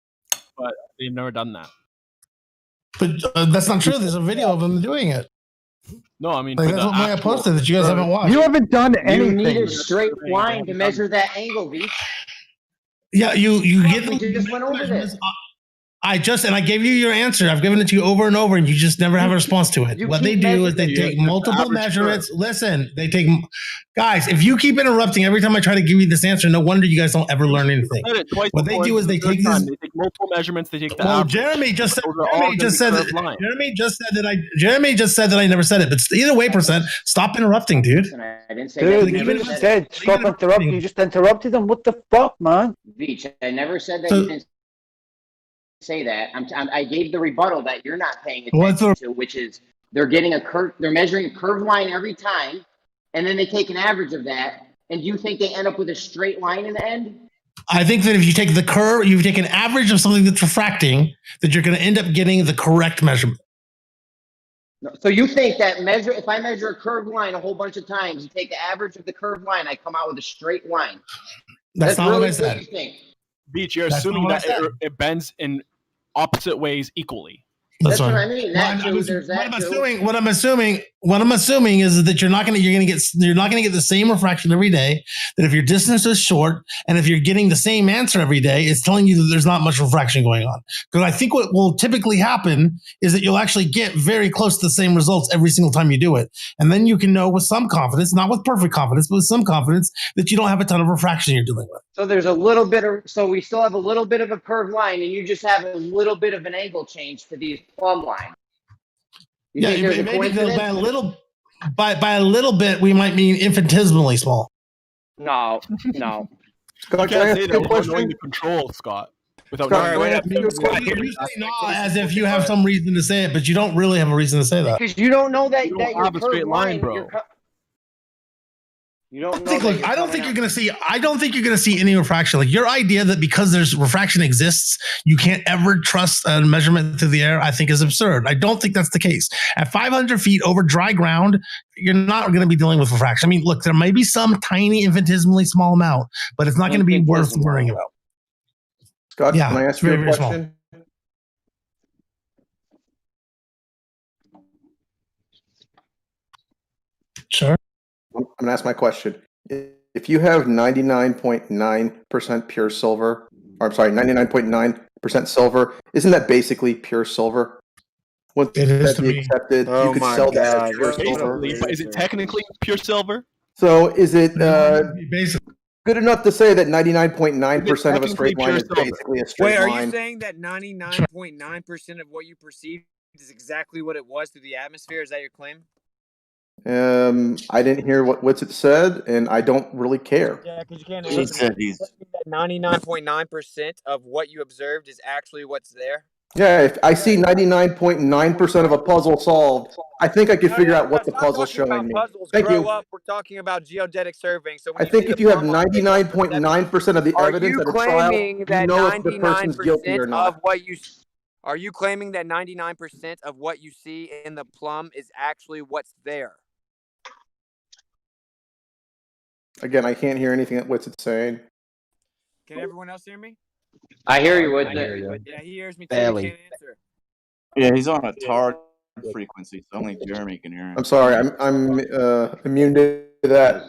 But they've never done that. But that's not true. There's a video of them doing it. No, I mean, that's what I posted that you guys haven't watched. You haven't done anything. You need a straight line to measure that angle, V. Yeah, you get We just went over this. I gave you your answer. I've given it to you over and over, and you just never have a response to it. What they do is they take multiple measurements. Listen, guys, if you keep interrupting every time I try to give you this answer, no wonder you guys don't ever learn anything. What they do is they take multiple measurements. They take the well, average. Jeremy just said that I never said it. But either way, percent, stop interrupting, dude. I didn't say that. You just said stop interrupting. You just interrupted him. What the fuck, man? Veach, I never said that you didn't say that. I gave the rebuttal that you're not paying attention to, which is they're getting they're measuring a curved line every time, and then they take an average of that. And do you think they end up with a straight line in the end? I think that if you take the curve, you take an average of something that's refracting, that you're going to end up getting the correct measurement. So you think that if I measure a curved line a whole bunch of times, you take the average of the curved line, I come out with a straight line. That's not really what I said. You think. Beach, you're assuming that it bends in opposite ways equally. That's what I mean. What I'm assuming is that you're not going to get the same refraction every day. That if your distance is short and if you're getting the same answer every day, it's telling you that there's not much refraction going on. Because I think what will typically happen is that you'll actually get very close to the same results every single time you do it, and then you can know with some confidence, not with perfect confidence, but with some confidence that you don't have a ton of refraction you're dealing with. So there's a little bit of, so we still have a little bit of a curved line, and you just have a little bit of an angle change to these plumb lines. Maybe by a little bit, we might mean infinitesimally small. No. Scott, can I ask you a question? Knowing the control, Scott. As if you have some reason to say it, but you don't really have a reason to say that. Because you don't know that you don't have a straight line, bro. You don't I don't think you're going to see any refraction. Like your idea that because there's refraction exists, you can't ever trust a measurement through the air, I think is absurd. I don't think that's the case. At 500 feet over dry ground, you're not going to be dealing with refraction. I mean, look, there may be some tiny infinitesimally small amount, but it's not going to be worth worrying about. Scott, can I ask you a question? Sure. I'm going to ask my question. If you have 99.9% pure silver, or I'm sorry, 99.9% silver, isn't that basically pure silver? Once that be accepted, you could sell that as pure silver. But is it technically pure silver? So is it good enough to say that 99.9% of a straight line is basically a straight line? Wait, are you saying that 99.9% of what you perceive is exactly what it was through the atmosphere? Is that your claim? I didn't hear what's it said, and I don't really care. Yeah, because you can't answer that 99.9% of what you observed is actually what's there. Yeah, if I see 99.9% of a puzzle solved, I think I could figure out what the puzzle's showing me. Thank you. We're talking about geodetic surveying. So I think if you have 99.9% of the evidence at a trial, you know if the person's guilty or not. Of what you Are you claiming that 99% of what you see in the plum is actually what's there? Again, I can't hear anything that what's it saying. Can everyone else hear me? I hear you with Yeah, he hears me too. Barely. He can't answer. Yeah, he's on a tard frequency, so only Jeremy can hear him. I'm sorry, I'm immune to that.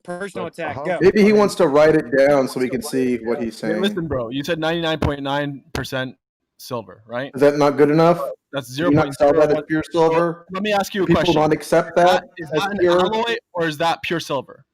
Personal attack. Go. Maybe he wants to write it down so we can see what he's saying. Hey, listen, bro. You said 99.9% silver, right? Is that not good enough? That's Do you not sell that as pure silver? Let me ask you a Do people question. not accept that Is as that an pure? alloy or is that pure silver?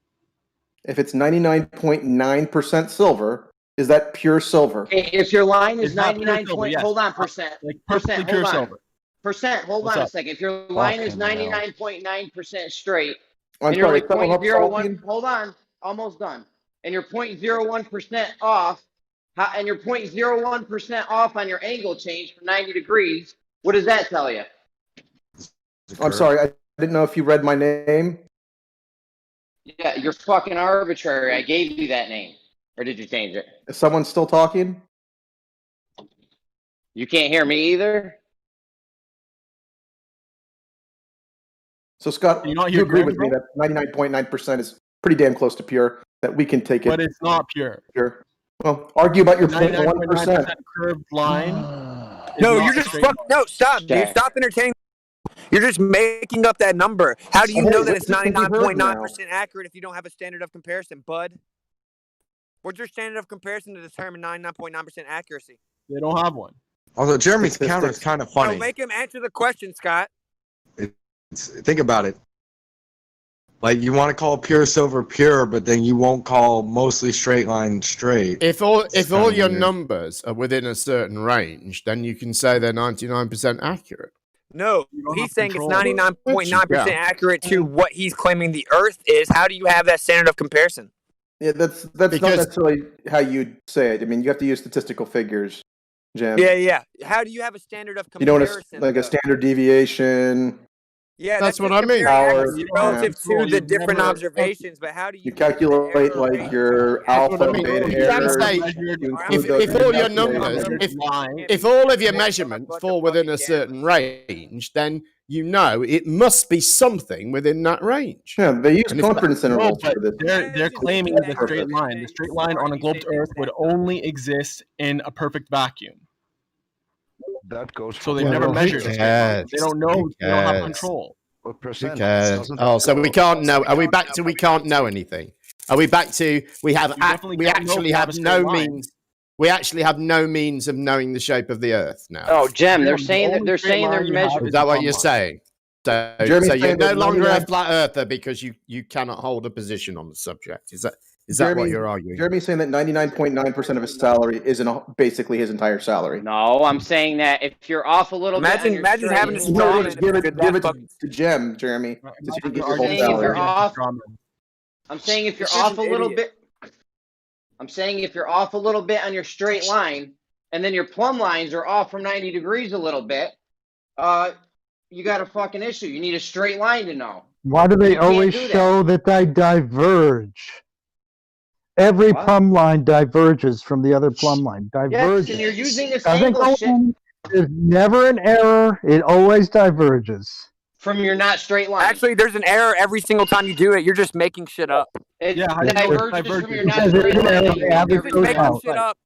If it's 99.9% silver, is that pure silver? If your line is It's not pure 99 silver, point, yes. hold on, percent. Like perfectly Percent, pure hold on. silver. Percent, hold What's on a up? second. If your line is Fucking hell. 99.9% straight, I'm and you're sorry, only someone up 0.01, talking? hold on, almost done. And you're 0.01% off, and you're 0.01% off on your angle change for 90 degrees, what does that tell you? I'm sorry, I didn't know if you read my name. Yeah, you're fucking arbitrary. I gave you that name. Or did you change it? Is someone still talking? You can't hear me either? So Scott, You not you hear agree Jeremy, with me bro? that 99.9% is pretty damn close to pure, that we can take it. But it's not pure. Pure. Well, argue about your 0.1%. 99.9% curved line. No, you're just no. Stop, dude. Stop entertaining. You're just making up that number. How do you know that it's 99.9% accurate if you don't have a standard of comparison, bud? What's your standard of comparison to determine 99.9% accuracy? They don't have one. Although Jeremy's counter is kind of funny. No, make him answer the question, Scott. Think about it. Like, you want to call pure silver pure, but then you won't call mostly straight line straight. If all your numbers are within a certain range, then you can say they're 99% accurate. No, he's saying it's 99.9% accurate to what he's claiming the Earth is. How do you have that standard of comparison? Yeah, that's not necessarily how you'd say it. I mean, you have to use statistical figures, Jim. Yeah. How do you have a standard of You know, comparison? like a standard deviation. Yeah, that's what I mean. Relative to the different observations, but how do you calculate like your alpha, beta error? If all your numbers, if all of your measurements fall within a certain range, then you know it must be something within that range. Yeah, they use confidence intervals for this. They're claiming the straight line. The straight line on a globed Earth would only exist in a perfect vacuum. That goes. So they've never measured a straight line. They don't know. They don't have control. Oh, so we can't know. Are we back to we can't know anything? Are we back to we actually have no means? We actually have no means of knowing the shape of the Earth now. Oh, Jem, they're saying they're measuring. Is that what you're saying? So you're no longer a flat earther because you cannot hold a position on the subject. Is that what you're arguing? Jeremy's saying that 99.9% of his salary isn't basically his entire salary. No, I'm saying that if you're off a little bit, imagine having to give it to Jem, Jeremy. I'm saying if you're off a little bit. I'm saying if you're off a little bit on your straight line, and then your plumb lines are off from 90 degrees a little bit, you got a fucking issue. You need a straight line to know. Why do they always show that they diverge? Every plumb line diverges from the other plumb line. Diverges. Yes, and you're using this angle shit. There's never an error. It always diverges. From your not straight line. Actually, there's an error every single time you do it. You're just making shit up. It diverges from your not straight line. You're just making shit up.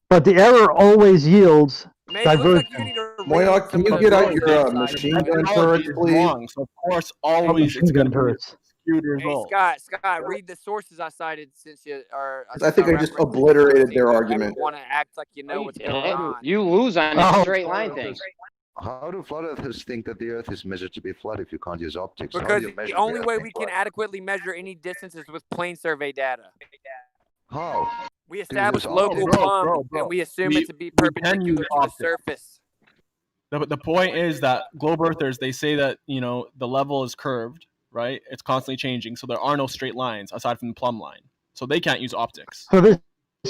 But the error always yields divergence. Moyoc, can you get out your machine gun turrets, please? So of course, always it's going to be skewed result. Hey, Scott, read the sources I cited since you are. I think I just obliterated their argument. You want to act like you know what's going on. You lose on the straight line thing. How do flat earthers think that the Earth is measured to be flat if you can't use optics? Because the only way we can adequately measure any distance is with plane survey data. How? We establish local plumb, and we assume it to be perpendicular to the surface. But the point is that globe earthers, they say that, the level is curved, right? It's constantly changing, so there are no straight lines aside from the plumb line. So they can't use optics. So this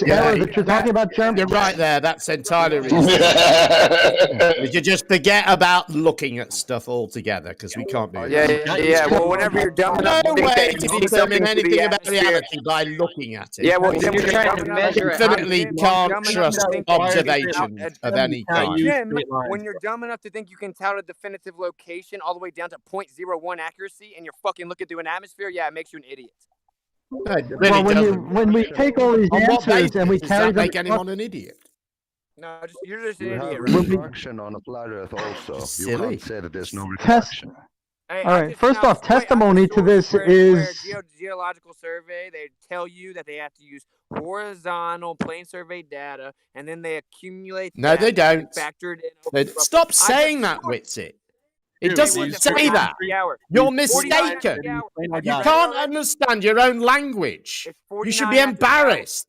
error that you're talking about, Jeremy? You're right there. That's entirely reasonable. You just forget about looking at stuff altogether because we can't do that. Yeah. Well, whenever you're dumb enough No to think way that to you see determine something through anything the about atmosphere. reality by looking at it. Yeah, well, Jim, you're trying to measure it. Definitely can't dumb enough trust to think observation of any kind. Jim, when you're dumb enough to think you can tout a definitive location all the way down to 0.01 accuracy and you're fucking looking through an atmosphere, yeah, it makes you an idiot. No, it really when we take all these On what answers and we basis carry does that them, make anyone an idiot? No, you're just an You idiot. have Right? refraction on a flat Earth also. Silly. You can't say that there's no test. refraction. Hey, All right. First off, testimony to this is geological survey. They tell you that they have to use horizontal plane survey data, and then they accumulate. No, they don't. Factored in. Stop saying that, Witsit. It doesn't say that. You're mistaken. You can't understand your own language. You should be embarrassed.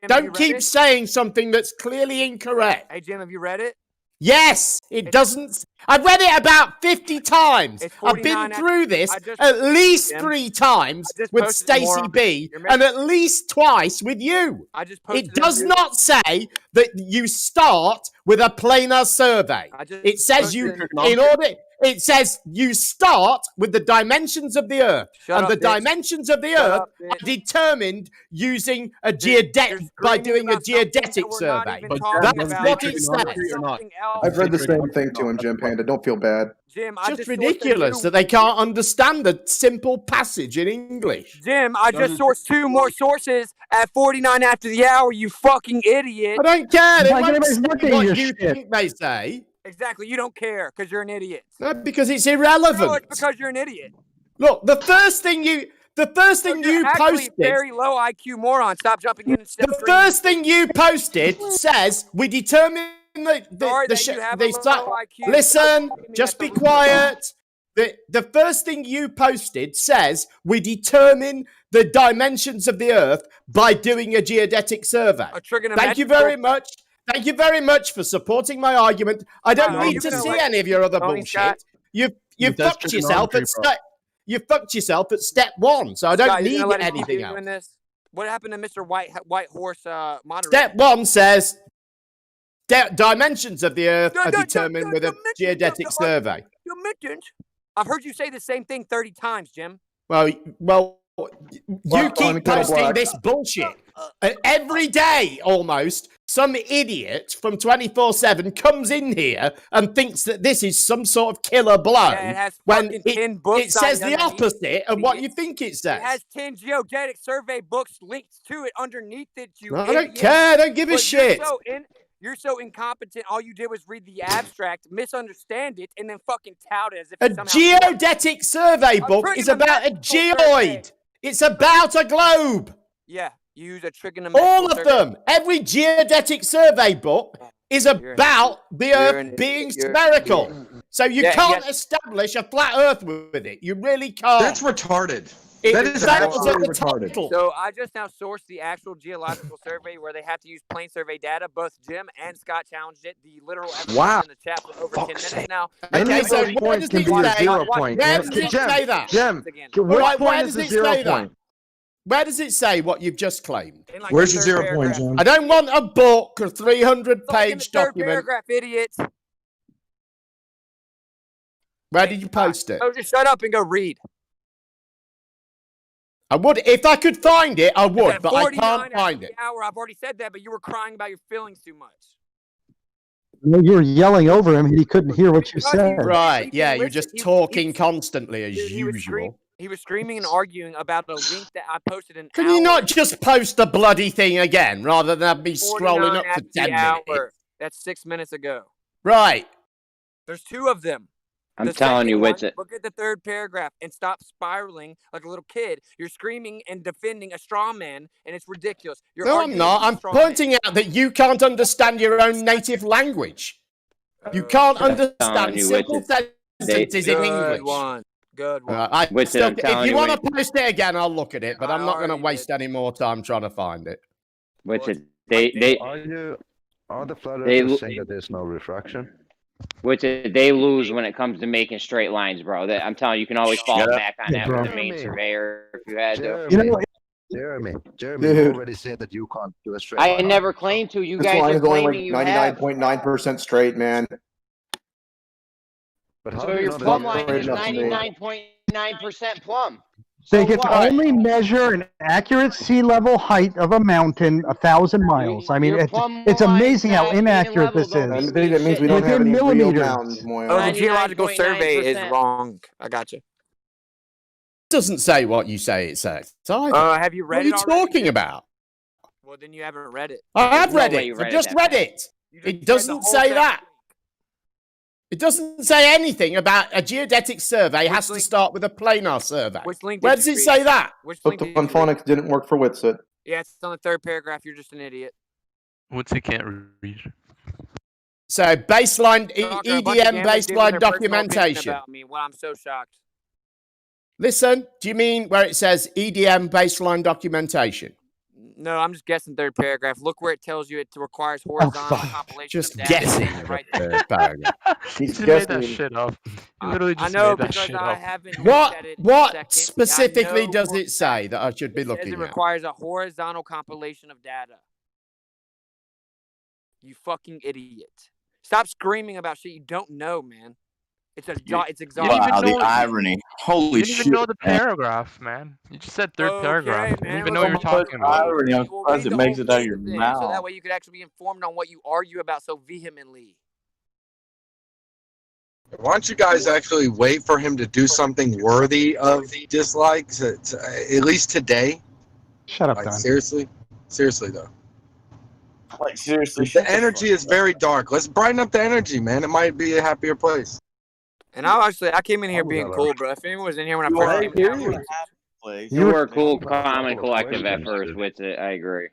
Don't keep saying something that's clearly incorrect. Hey, Jim, have you read it? Yes, it doesn't. I've read it about 50 times. I've been through this at least 3 times with Stacey B and at least twice with you. It does not say that you start with a planar survey. It says it says you start with the dimensions of the Earth. The dimensions of the Earth are determined using a by doing a geodetic survey. That's what it says. I've read the same thing to him, Jim Panda. Don't feel bad. Jim, just ridiculous that they can't understand a simple passage in English. Jim, I just sourced 2 more sources at 49 after the hour, you fucking idiot. I don't care. They won't say what you think they say. Exactly. You don't care because you're an idiot. No, because it's irrelevant. No, it's because you're an idiot. Look, the first thing you posted. Very low IQ moron. Stop jumping in and The first thing you posted says we determine Listen, just be quiet. The first thing you posted says we determine the dimensions of the Earth by doing a geodetic survey. Thank you very much. Thank you very much for supporting my argument. I don't need to see any of your other bullshit. You've fucked yourself at step 1, so I don't need anything else. What happened to Mr. White Horse moderator? Step 1 says dimensions of the Earth are determined with a geodetic survey. Dimensions? I've heard you say the same thing 30 times, Jim. Well, you keep posting this bullshit. Every day, almost, some idiot from 24/7 comes in here and thinks that this is some sort of killer blow when it says the opposite of what you think it says. It has 10 geodetic survey books linked to it underneath it, you I idiot. don't care. I don't give a shit. You're so incompetent. All you did was read the abstract, misunderstand it, and then fucking tout it as if a geodetic survey book is about a geoid. It's about a globe. Yeah, you use a trigonometric. All of them. Every geodetic survey book is about the Earth being spherical. So you can't establish a flat Earth with it. You really can't. That's retarded. That is absolutely retarded. So I just now sourced the actual geological survey where they have to use plane survey data. Both Jim and Scott challenged it. The literal evidence in the chat for over 10 minutes now. Okay, so where does it say? Where does it say that? Jim, where does it say that? Where does it say what you've just claimed? Where's your 0 point, Jim? I don't want a book, a 300-page document. Paragraph, idiot. Where did you post it? Oh, just shut up and go read. I would, if I could find it, I would, but I can't find it. I've already said that, but you were crying about your feelings too much. You were yelling over him, and he couldn't hear what you said. Right? Yeah, you're just talking constantly as usual. He was screaming and arguing about a link that I posted in. Can you not just post the bloody thing again rather than me scrolling up to 10 minutes? That's 6 minutes ago. Right. There's 2 of them. I'm telling you, Witsit. Look at the 3rd paragraph and stop spiraling like a little kid. You're screaming and defending a straw man, and it's ridiculous. No, I'm not. I'm pointing out that you can't understand your own native language. You can't understand simple sentences in English. Good one. If you want to post it again, I'll look at it, but I'm not going to waste any more time trying to find it. Witsit, are the flat earthers saying that there's no refraction? Which they lose when it comes to making straight lines, bro. I'm telling you, you can always fall back on that with the main surveyor if you had to. You know, Jeremy, you Dude. already said that you can't do a straight I line. never claimed to. You This guys line are is only claiming like you have. 99.9% straight, man. But how So do you your know plumb that line Straight is enough to me. 99.9% plumb. They So can what? only measure an accurate sea level height of a mountain 1,000 miles. I mean, Your plumb it's amazing how line being inaccurate level this don't I is. think that means we don't have Within any real millimeters. mountains, Moyo. Oh, the Geological Survey is 99.9%. wrong. I got you. Doesn't say what you say it says. Either. Have you read what are you it already? talking about? Well, then you haven't read it. I have There's read no way it. you I've read it just that read fast. it. You just It read the doesn't whole say section. that. It doesn't say anything about a geodetic survey Which has to link- start with a planar survey. Which link Where did does you it read? say that? Which Looked link up did on you read? phonics, didn't work for Witsit. Yeah, it's on the third paragraph. You're just an idiot. What's he can't read? So baseline Talking a bunch of EDM gamblers giving baseline their personal opinion documentation. about me. Well, I'm so shocked. Listen, do you mean where it says EDM baseline documentation? No, I'm just guessing third paragraph. Look where it tells you it requires horizontal compilation Just of data. guessing. Right paragraph. He made that shit up. He literally I just know made that because shit I up. haven't What looked at it. what Second. specifically I know does for it say that I should be It says looking it at? requires a horizontal compilation of data. You fucking idiot! Stop screaming about shit you don't know, man. It's exhausting. Wow, the irony. Holy You didn't shit. even know the man. paragraph, man. You just said third Okay, paragraph. You didn't man. even know what you were So much talking about. irony. I'm Well, surprised read it the makes whole it out of thing your then, so mouth. that way you could actually be informed on what you argue about so vehemently. Why don't you guys actually wait for him to do something worthy of dislikes, at least today? Shut up, Like, Don. seriously though. Like, seriously, The energy is very dark. Let's brighten up the energy, man. It might be a happier place. And I came in here being cool, bro. If anyone was in here when I first came in, You were cool, calm, and collective at first with it. I agree.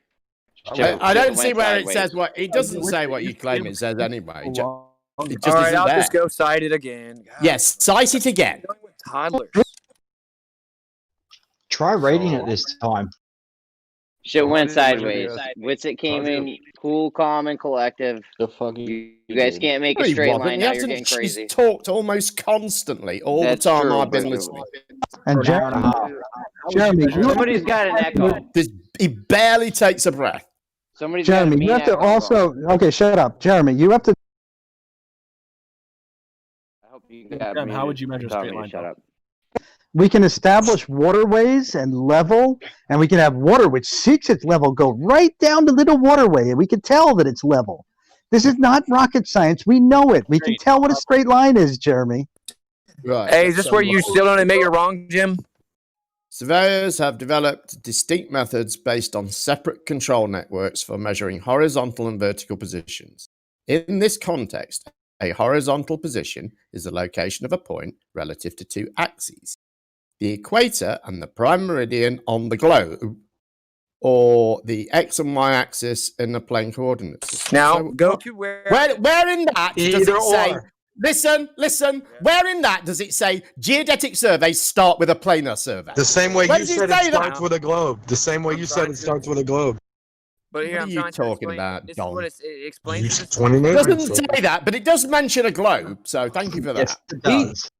I don't see where it sideways. says what it doesn't say what you claim it says anyway. It just all right, isn't I'll there. just go cite it again. God. Yes, cite it again. Toddlers. Try reading it this time. Shit went sideways. Witsit came in cool, calm, and collective. The fuck you guys can't make No, a he straight wasn't. line He now. You're hasn't. getting crazy. She's talked almost constantly all That's the time true, I've been but- listening. And Jeremy, Somebody's got an echo. He barely takes a breath. Somebody's got a Jeremy, mean you have to echo also. going. Okay, shut up, Jeremy. You have to. I hope you got Graham, how would you measure tell straight me to line? shut up. We can establish waterways and level, and we can have water which seeks its level go right down the little waterway, and we can tell that it's level. This is not rocket science. We know it. We can tell what a straight line is, Jeremy. Right. Hey, is this where you still don't admit you're wrong, Jim? Surveyors have developed distinct methods based on separate control networks for measuring horizontal and vertical positions. In this context, a horizontal position is the location of a point relative to two axes: the equator and the prime meridian on the globe, or the x and y axis in the plane coordinates. Now, So go to where in that does Either it say? or. Listen. Where in that does it say geodetic surveys start with a planar survey? The same way Where you does said say it starts that? with a globe. The same way you said it starts with a globe. But here What I'm are you trying to talking explain. about, This Don? is what it explains. You to said this- 20 It minutes. doesn't say that, but it does mention a globe, so thank you for that. Yes, it does.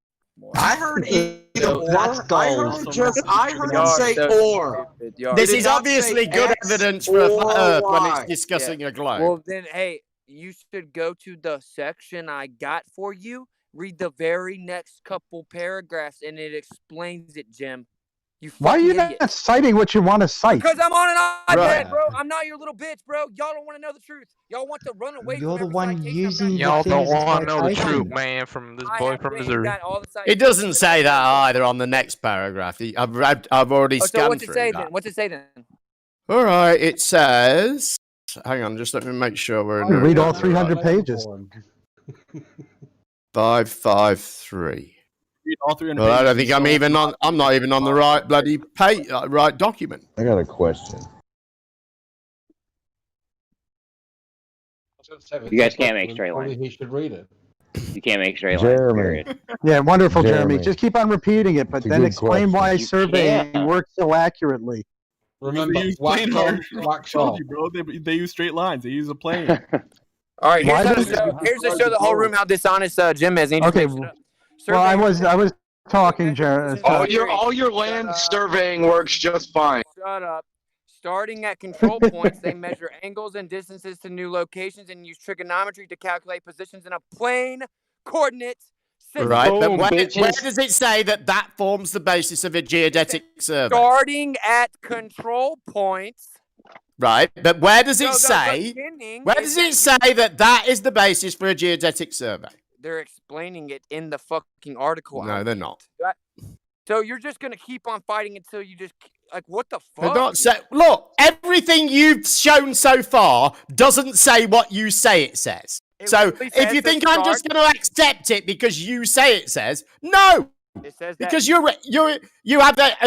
I heard either or. That's I gold. heard Y'all him are say so or. stupid. Y'all are This Did is it not obviously say good X evidence for a flat or Earth when Y? it's discussing a globe. Well, then, hey, you should go to the section I got for you. Read the very next couple paragraphs, and it explains it, Jim. You Why are fucking you idiot. not citing what you want to cite? Because I'm on an iPad, Right. bro. I'm not your little bitch, bro. Y'all don't want to know the truth. Y'all want to run away You're from the every one citation using I'm the Y'all thing don't as a want to know the citation. truth, man, from this I boy have from went and Missouri. got all the It citations doesn't that say I that know. either on the next paragraph. I've already Oh, so scanned what's it through say that. then? What's it say then? All right, it says. Hang on, just let me make sure we're in. Read all 300 pages. 553. Read all 300 Well, I don't pages. think I'm even on. I'm not even on the right bloody page, right document. I got a question. You guys can't make straight lines. He should read it. You can't make straight lines, Jeremy. period. Yeah, wonderful, Jeremy. Jeremy. Just keep on repeating it, but It's a then good explain why question. surveying can't. works so accurately. Remember, Remember, they use wax planar. on, wax I told off. you, bro. They use straight lines. They use a plane. All right, Why here's does- to show the whole room how dishonest Jim is. And he just Okay, makes it up. well, I Survey- was talking, Jeremy. All your land surveying works just fine. Shut up. Starting at control points, they measure angles and distances to new locations and use trigonometry to calculate positions in a plane coordinate system. Right, but where does it say that that forms the basis of a geodetic survey? Starting at control points. Right, but where does it say? Where does it say that that is the basis for a geodetic survey? They're explaining it in the fucking article. No, they're not. So you're just gonna keep on fighting until you just like what the fuck? They're not look, everything you've shown so far doesn't say what you say it says. So if you think I'm just going to accept it because you say it says, no, it says because you have a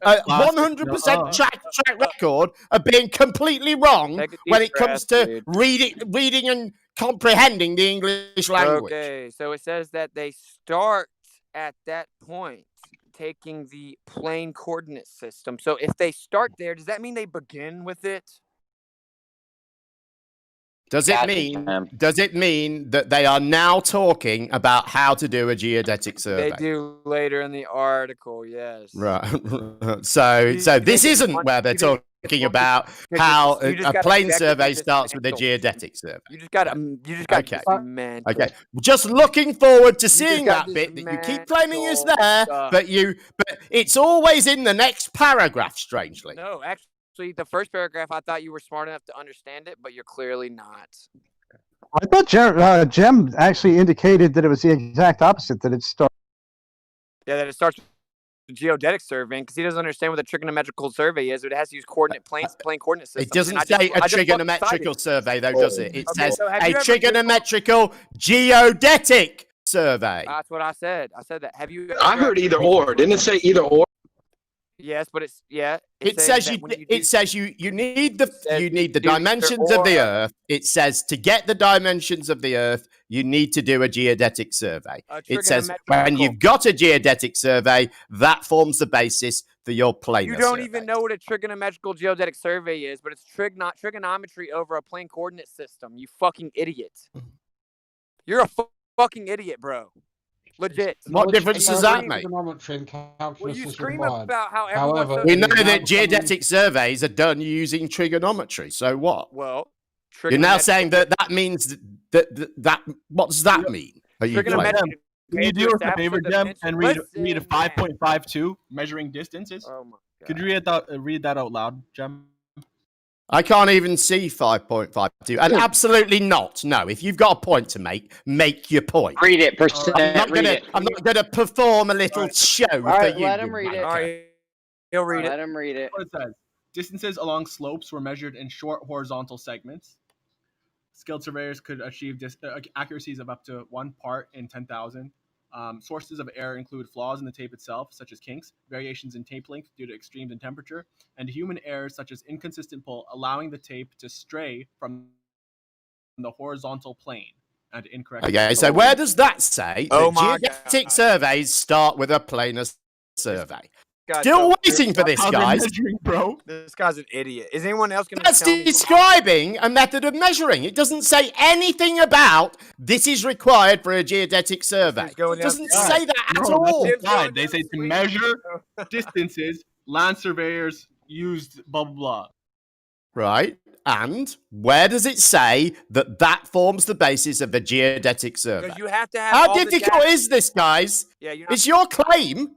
100% track record of being completely wrong when it comes to reading and comprehending the English language. Okay, so it says that they start at that point taking the plane coordinate system. So if they start there, does that mean they begin with it? Does it mean that they are now talking about how to do a geodetic survey? They do later in the article, yes. Right. So this isn't where they're talking about how a plane survey starts with a geodetic survey. You just got to Okay. Just looking forward to seeing that bit that you keep claiming is there, but it's always in the next paragraph, strangely. No, actually, the first paragraph, I thought you were smart enough to understand it, but you're clearly not. I thought Jem actually indicated that it was the exact opposite, that it starts. Yeah, that it starts with geodetic surveying, because he doesn't understand what a trigonometrical survey is, but it has to use plane coordinate systems. It doesn't say a trigonometrical survey, though, does it? It says a trigonometrical geodetic survey. That's what I said. I said that. Have you? I heard either or. Didn't it say either or? Yes, but it's It says you need the dimensions of the Earth. It says to get the dimensions of the Earth, you need to do a geodetic survey. It says when you've got a geodetic survey, that forms the basis for your planar You don't survey. even know what a trigonometrical geodetic survey is, but it's trigonometry over a plane coordinate system. You fucking idiot. You're a fucking idiot, bro. Legit. What difference does that make? Well, you scream about how everyone's we know that geodetic surveys are done using trigonometry. So what? Well, you're now saying that means that what does that mean? Can you do us a favor, Jem, and read a 5.52 measuring distances? Oh my God. Could you read that out loud, Jem? I can't even see 5.52. And absolutely not. No, if you've got a point to make your point. Read it. I'm not going to perform a little show for you. Let him read it. All right. He'll read it. Let him read it. What it says. Distances along slopes were measured in short horizontal segments. Skilled surveyors could achieve accuracies of up to 1 part in 10,000. Sources of error include flaws in the tape itself, such as kinks, variations in tape length due to extremes in temperature, and human errors such as inconsistent pull, allowing the tape to stray from the horizontal plane and incorrect. Okay, so where does that say that geodetic surveys start with a planar survey? Still waiting for this, guys. Bro. This guy's an idiot. Is anyone else going to That's describing a method of measuring. It doesn't say anything about this is required for a geodetic survey. It doesn't say that at all. They say to measure distances, land surveyors used blah, blah, blah. Right. And where does it say that forms the basis of a geodetic survey? Because you have to have How difficult is this, guys? Yeah, it's your claim.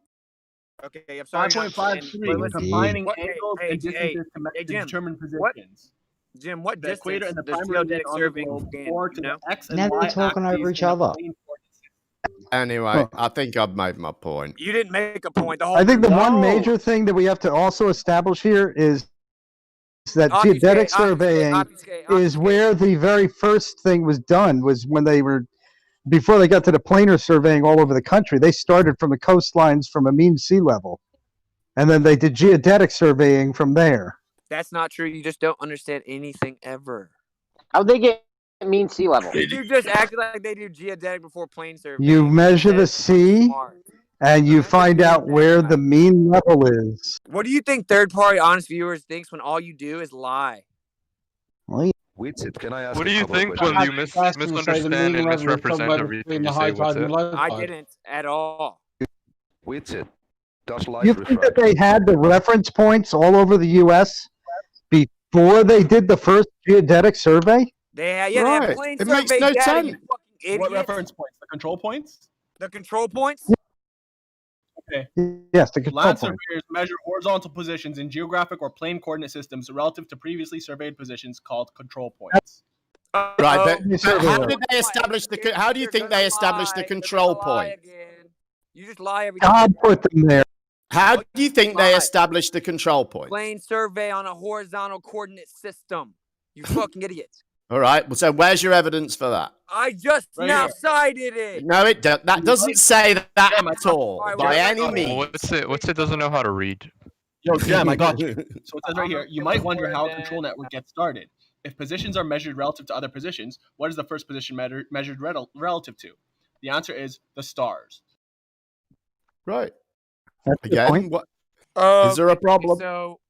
Okay, I'm sorry. 5.53, combining angles and distances to determine positions. Jim, what the distance equator and the does primary geodetic surveying to the X and Now Y they're talking over each other. Anyway, I think I've made my point. You didn't make a point. I think the one major thing that we have to also establish here is that geodetic surveying is where the very first thing was done, was when they were, before they got to the planar surveying all over the country. They started from the coastlines from a mean sea level, and then they did geodetic surveying from there. That's not true. You just don't understand anything ever. How'd they get mean sea level? You just acted like they do geodetic before plane surveying. You measure the sea, and you find out where the mean level is. What do you think third-party honest viewers thinks when all you do is lie? Can I ask what do you think when you misunderstand and misrepresent everything you say? What's it? I didn't at all. Witsit, Does light You think that refract? they had the reference points all over the U.S. before they did the first geodetic survey? They have plane survey data. You fucking idiot. What reference points? The control points? The control points? Okay. Yes, the control Land points. surveyors measure horizontal positions in geographic or plane coordinate systems relative to previously surveyed positions called control points. Right, but how did they establish the? How do you think they established the control point? You just lie every time. God put them there. How do you think they established the control point? Plane survey on a horizontal coordinate system. You fucking idiot. All right. Well, so where's your evidence for that? I just cited it. No, that doesn't say that at all by any means. What's it doesn't know how to read? Yo, Jem, I got you. So it says right here, you might wonder how a control network gets started. If positions are measured relative to other positions, what is the first position measured relative to? The answer is the stars. Right. That's Again, what is there a problem? So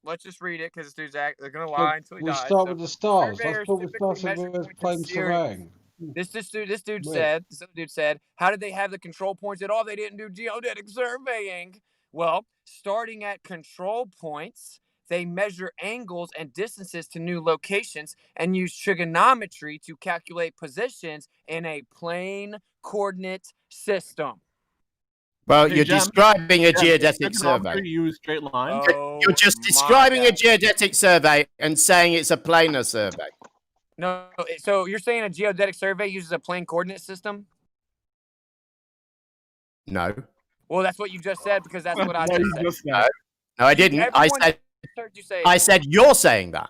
let's just read it because this dude's they're gonna lie until he We dies. start So with the stars. That's surveyors what we typically started measure with points plane in series. surveying. This other dude Wait. said, how did they have the control points at all? They didn't do geodetic surveying. Well, starting at control points, they measure angles and distances to new locations and use trigonometry to calculate positions in a plane coordinate system. Well, you're describing a geodetic survey. Use straight lines. You're just describing a geodetic survey and saying it's a planar survey. No, so you're saying a geodetic survey uses a plane coordinate system? No. Well, that's what you just said because that's what I just said. No, I didn't. I said you're saying that.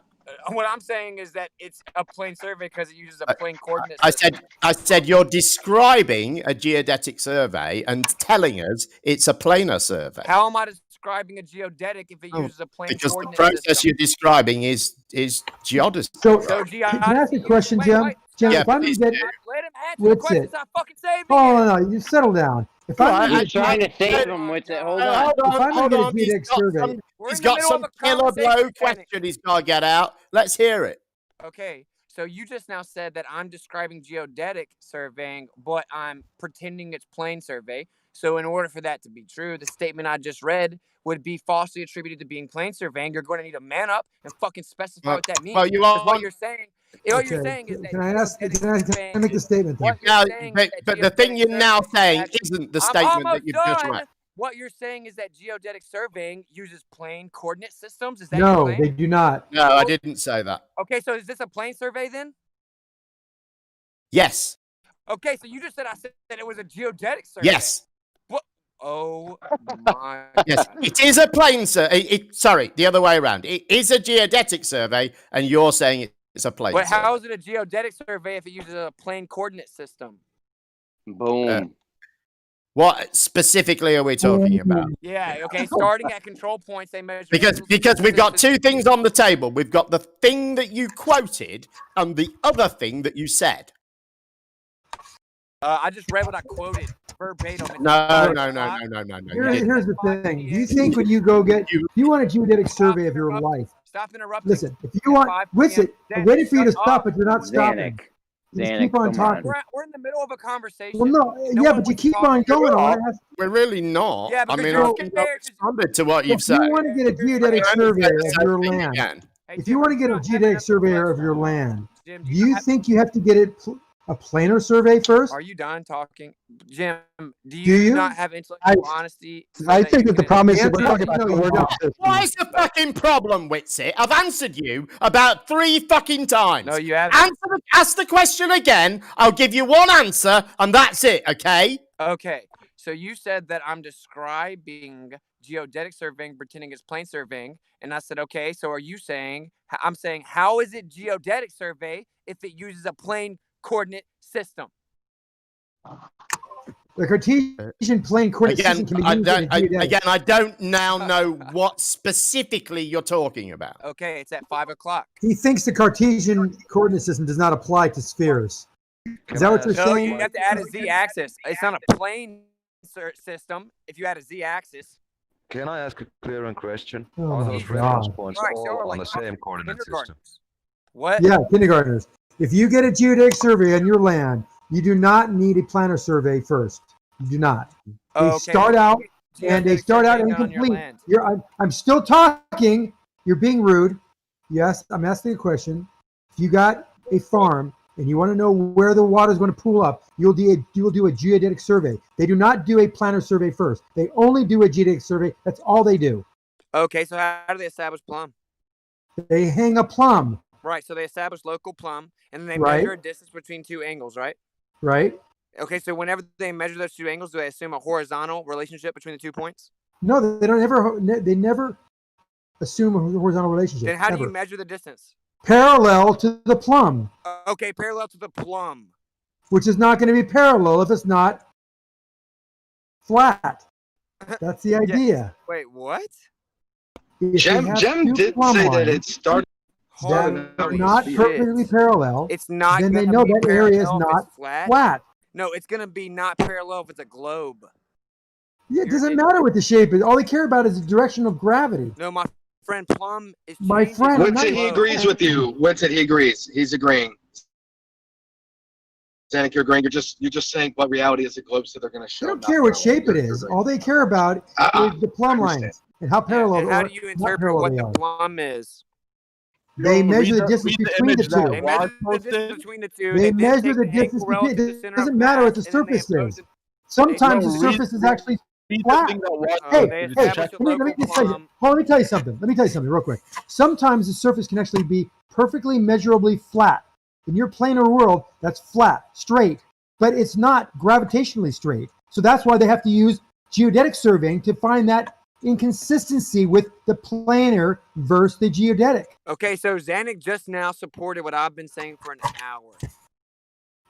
What I'm saying is that it's a plane survey because it uses a plane coordinate system. I said you're describing a geodetic survey and telling us it's a planar survey. How am I describing a geodetic if it uses a plane because coordinate the process system? you're describing is geodesy. So can I ask a question, Jim? Jim, if I'm going to get... Let him answer the questions I fucking saved. Oh, no, you settle down. If I'm You're trying to save him with it. Hold on. If I'm going to get a geodetic survey... He's got some killer blow question he's got to get out. Let's hear it. Okay, so you just now said that I'm describing geodetic surveying, but I'm pretending it's plane survey. So in order for that to be true, the statement I just read would be falsely attributed to being plane surveying. You're going to need to man up and fucking specify what that means. Well, you are. What you're saying. What you're saying is that can I make the statement? But the thing you're now saying isn't the statement that you've just read. What you're saying is that geodetic surveying uses plane coordinate systems? Is that No, your claim? they do not. No, I didn't say that. Okay, so is this a plane survey then? Yes. Okay, so you just said I said that it was a geodetic survey. Yes. What? Oh my. Yes, it is a plane survey. Sorry, the other way around. It is a geodetic survey, and you're saying it's a plane survey. But how is it a geodetic survey if it uses a plane coordinate system? Boom. What specifically are we talking about? Yeah, okay, starting at control points, they measure... Because we've got two things on the table. We've got the thing that you quoted and the other thing that you said. I just read what I quoted verbatim. No. Here's the thing. You think when you go get... You want a geodetic survey of your life. Stop interrupting. Listen, if you want... Listen, I'm waiting for you to stop, but you're not stopping. You just keep on talking. We're in the middle of a conversation. Well, no, but you keep on going. We're really not. Yeah, I mean, I've responded to what you've said. If you want to get a geodetic survey of your land, if you want to get a geodetic surveyor of your land, do you think you have to get it a planar survey first? Are you done talking? Jim, do you not have intellectual honesty? I think that the problem is that we're talking about the word. What is the fucking problem, Witsit? I've answered you about 3 fucking times. No, you haven't. Ask the question again. I'll give you one answer, and that's it, okay? Okay. So you said that I'm describing geodetic surveying, pretending it's plane surveying. And I said, okay, so are you saying, I'm saying, how is it geodetic survey if it uses a plane coordinate system? The Cartesian plane coordinate system can be used in a geodetic. Again, I don't now know what specifically you're talking about. Okay, it's at 5 o'clock. He thinks the Cartesian coordinate system does not apply to spheres. Is that what you're saying? You have to add a z-axis. It's not a plane system if you add a z-axis. Can I ask a clearing question? Oh Are my those God. reference points all on the same coordinate system? What? Yeah, kindergartners. If you get a geodetic survey on your land, you do not need a planar survey first. You do not. They start out geodetic they start out survey done on your incomplete. land? I'm still talking. You're being rude. Yes, I'm asking a question. If you got a farm and you want to know where the water is going to pool up, you will do a geodetic survey. They do not do a planner survey first. They only do a geodetic survey. That's all they do. Okay, so how do they establish plumb? They hang a plumb. Right, so they establish local plumb, and then they Right. measure a distance between two angles, right? Right. Okay, so whenever they measure those two angles, do they assume a horizontal relationship between the 2 points? No, they don't ever. They never assume a horizontal relationship. Then how do you ever. measure the distance? Parallel to the plumb, Okay, parallel to the plumb. which is not going to be parallel if it's not flat. That's the idea. Wait, what? If you have Jem two did plumb say that lines it started. that are not perfectly parallel, It's not then they gonna know be that area is parallel if not it's flat. flat. No, it's gonna be not parallel if it's a globe. Yeah, it doesn't matter what the shape is. All they care about is the direction of gravity. No, my friend, plumb is My changes friend, with I'm not- Winston, he agrees with you. Winston, he agrees. He's agreeing. Zanuck, you're agreeing. You're just saying what reality is a globe, so they're going to They show. don't care what shape it is. All they care about is the plumb lines and how parallel And how or do you not interpret parallel what they the are. plumb is? They measure the distance read the between the image that two. They measure the distance between the two. They then measure take the the distance angle between. relative to the It center doesn't of matter what mass, the and then they surface impose is. it. Sometimes No, the read- surface is actually Read the flat. thing that was They Hey, establish a let local me just tell you. plumb. Hold on, let me tell you something. Let me tell you something real quick. Sometimes the surface can actually be perfectly measurably flat. In your planar world, that's flat, straight, but it's not gravitationally straight. So that's why they have to use geodetic surveying to find that inconsistency with the planar versus the geodetic. Okay, so Zanuck just now supported what I've been saying for an hour.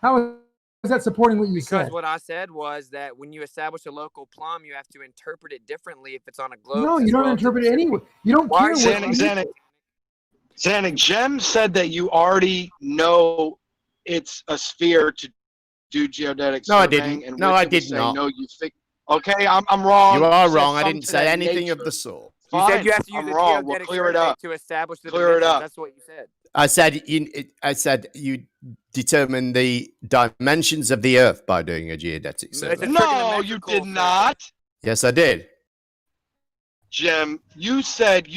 How is that supporting what you Because said? what I said was that when you establish a local plumb, you have to interpret it differently if it's on a globe. No, you don't interpret it anyway. You don't care what. Zanuck, Jem said that you already know it's a sphere to do geodetic No, I surveying. didn't. And No, I Winston was did saying, not. no, you think. Okay, I'm wrong. You are said wrong. I something didn't to say that anything of nature. the sort. You said you have to use I'm a wrong. We'll geodetic clear it survey up. to establish the Clear it dimensions. up. That's what you said. I said you determine the dimensions of the Earth by doing a geodetic survey. No, you did not. Yes, I did. Jem, you said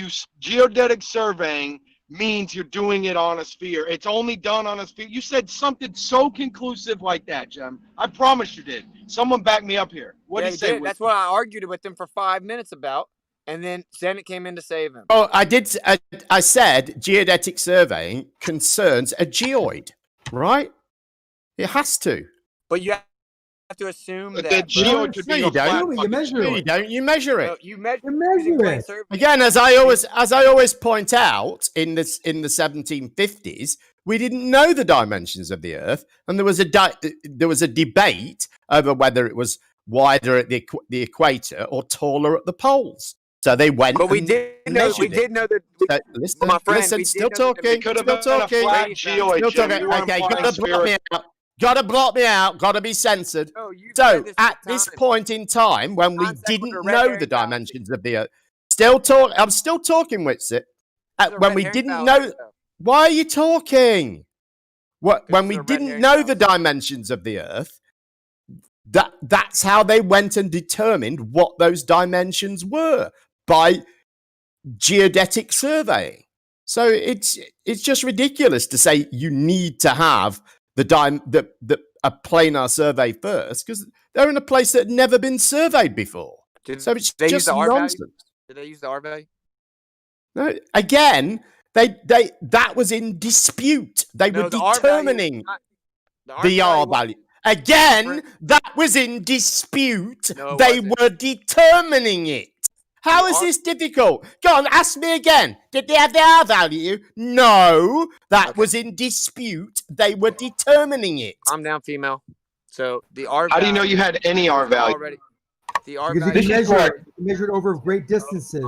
geodetic surveying means you're doing it on a sphere. It's only done on a sphere. You said something so conclusive like that, Jem. I promise you did. Someone back me up here. What Yeah, did he say? did. That's what I argued with him for 5 minutes about, and then Zanuck came in to save him. Oh, I did. I said geodetic surveying concerns a geoid, right? It has to. But you have to assume But that. the geoid could No, be you a flat don't. fucking measure sphere. No, you don't. You measure it. No, you measure Measure plane it. survey. Again, as I always point out, in the 1750s, we didn't know the dimensions of the Earth, and there was a debate over whether it was wider at the equator or taller at the poles. So they went. But we and did know. measured We it. did know that. So, listen, my friend, listen. we Still did know that talking. It could have Still been a talking. flat geoid, Still Jem. talking. You were Okay, implying gotta block me spherical. out. Gotta block me out. Gotta be censored. No, you've So said this at many this times. point in time, when we Non sequitur, didn't red know herring the fallacy. dimensions of the Earth, I'm still talking, Witsit. This is a When red we herring didn't fallacy, know, though. why are you talking? When this we is a red didn't herring know the fallacy. dimensions of the Earth, that's how they went and determined what those dimensions were by geodetic surveying. So it's just ridiculous to say you need to have a planar survey first, because they're in a place that had never been surveyed before. So it's They use just the R value? nonsense. Did they use the R value? No, again, that was in dispute. They No, were the R value is determining not- the R value. Again, that was in dispute. No, it They wasn't. were determining it. How is this difficult? Go on, ask me again. Did they have the R value? No, that was in dispute. They were determining it. Calm down, female. So the R value. How do you know you had any R value? Already, the R Because value. you can measure it over great distances.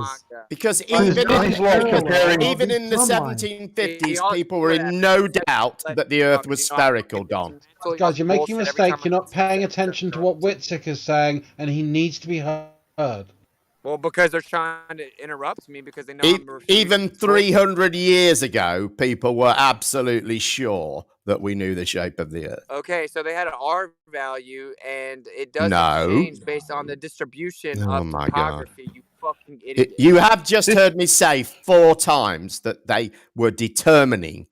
Because Because even it's parallel. in the Plumb line. 1750s, people were in no doubt that the Earth was spherical, Don. Guys, you're making a mistake. You're not paying attention to what Whitsick is saying, and he needs to be heard. Well, because they're trying to interrupt me because they know I'm Even 300 years ago, people were absolutely sure that we knew the shape of the Earth. Okay, so they had an R value, and it doesn't change based on the distribution of topography. You fucking idiot! You have just heard me say 4 times that they were determining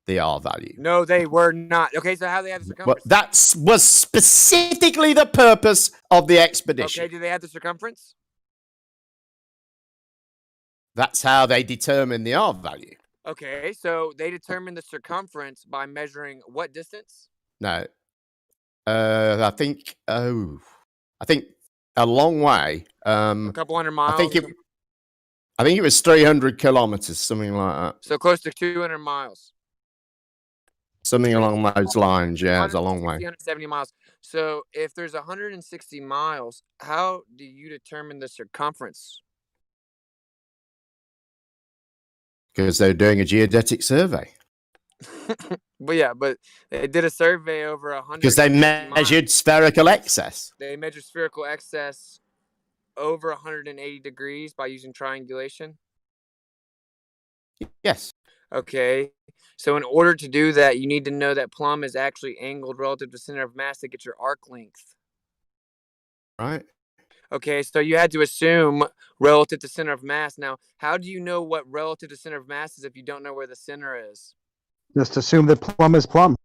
the R value. No, they were not. Okay, so how do they have the circumference? Well, that was specifically the purpose of the expedition. Okay, do they have the circumference? That's how they determine the R value. Okay, so they determine the circumference by measuring what distance? No. I think a long way. A couple hundred miles. I think it was 300 kilometers, something like that. So close to 200 miles. Something along those lines, yeah, it's a long way. 170 miles. So if there's 160 miles, how do you determine the circumference? Because they're doing a geodetic survey. But they did a survey over 100. Because they measured spherical excess. They measured spherical excess over 180 degrees by using triangulation. Yes. Okay. So in order to do that, you need to know that plumb is actually angled relative to center of mass to get your arc length. Right. Okay, so you had to assume relative to center of mass. Now, how do you know what relative to center of mass is if you don't know where the center is? Just assume that plumb is plumb.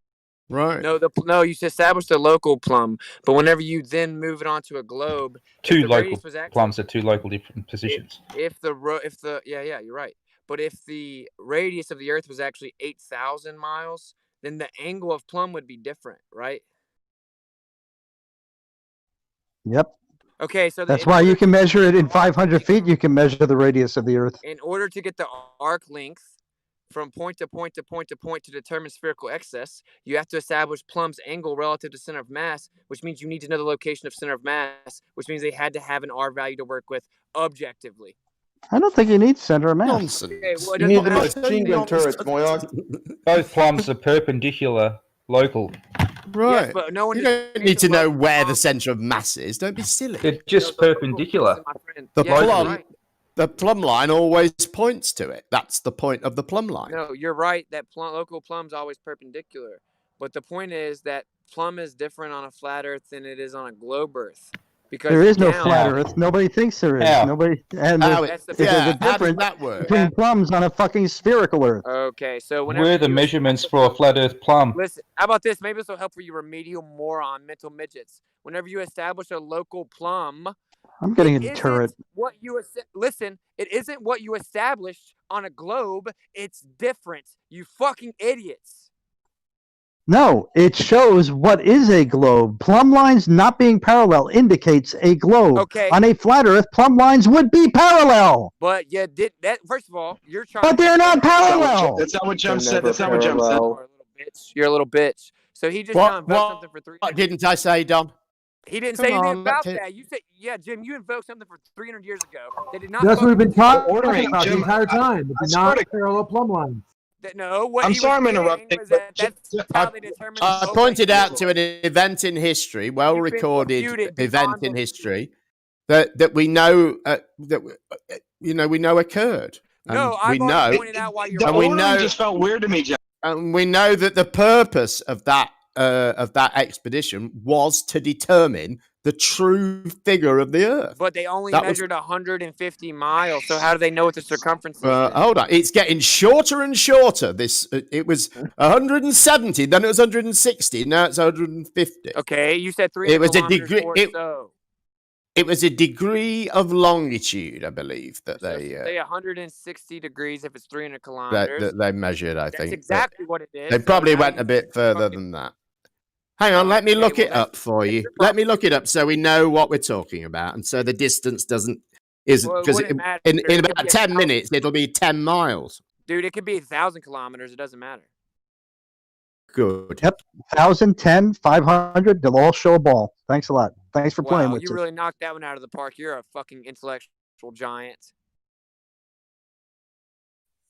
Right. No, you established a local plumb, but whenever you then move it onto a globe, two local plums are two local different positions. Yeah, you're right. But if the radius of the Earth was actually 8,000 miles, then the angle of plumb would be different, right? Yep. Okay, so that's why you can measure it in 500 feet. You can measure the radius of the Earth. In order to get the arc length from point to point to point to point to determine spherical excess, you have to establish plumb's angle relative to center of mass, which means you need to know the location of center of mass, which means they had to have an R value to work with objectively. I don't think you need center of mass. Nonsense. Okay, well, You need the machine gun turrets, Moyog. Both plumbs are perpendicular local. Right. Yes, but no one you don't need to know where the center of mass is. Don't be silly. They're just perpendicular. The plumb line always points to it. That's the point of the plumb line. No, you're right that local plumb's always perpendicular. But the point is that plumb is different on a flat Earth than it is on a globe Earth. Because there is no flat Earth. Nobody thinks there is. Yeah. Nobody. And there's a difference between plumbs on a fucking spherical Earth. Okay, so whenever where are the measurements for a flat Earth plumb? Listen, how about this? Maybe this will help for you remedial moron, mental midgets. Whenever you establish a local plumb, I'm getting a turret. Listen, it isn't what you established on a globe. It's different. You fucking idiots. No, it shows what is a globe. Plumb lines not being parallel indicates a globe. Okay. On a flat Earth, plumb lines would be parallel. But you did that. First of all, you're trying. But they're not parallel. That's not what Jim said. That's not what Jim said. You're a little bitch. So he just invoked something for 300. What didn't I say, Dom? He didn't say anything about that. You said, yeah, Jim, you invoked something for 300 years ago. They did not. That's what we've been talking about the entire time. It's not parallel plumb lines. I'm sorry I'm interrupting. That's how they determine. I pointed out to an event in history, well recorded event in history, that we know we know occurred. No, I've already pointed out why you're. And we know just felt weird to me, Jeff. And we know that the purpose of that expedition was to determine the true figure of the Earth. But they only measured 150 miles, so how do they know what the circumference is? Hold on, it's getting shorter and shorter. It was 170, then it was 160, now it's 150. Okay, you said 300 kilometers or so. It was a degree of longitude, I believe, that they... say 160 degrees if it's 300 kilometers. That they measured, I think. That's exactly what it is. They probably went a bit further than that. Hang on, let me look it up for you. Let me look it up so we know what we're talking about, and so the distance isn't because in about 10 minutes it'll be 10 miles. Dude, it could be 1,000 kilometers. It doesn't matter. Good. Yep, 1,000, 10, 500. They'll all show a ball. Thanks a lot. Thanks for playing with us. You really knocked that one out of the park. You're a fucking intellectual giant.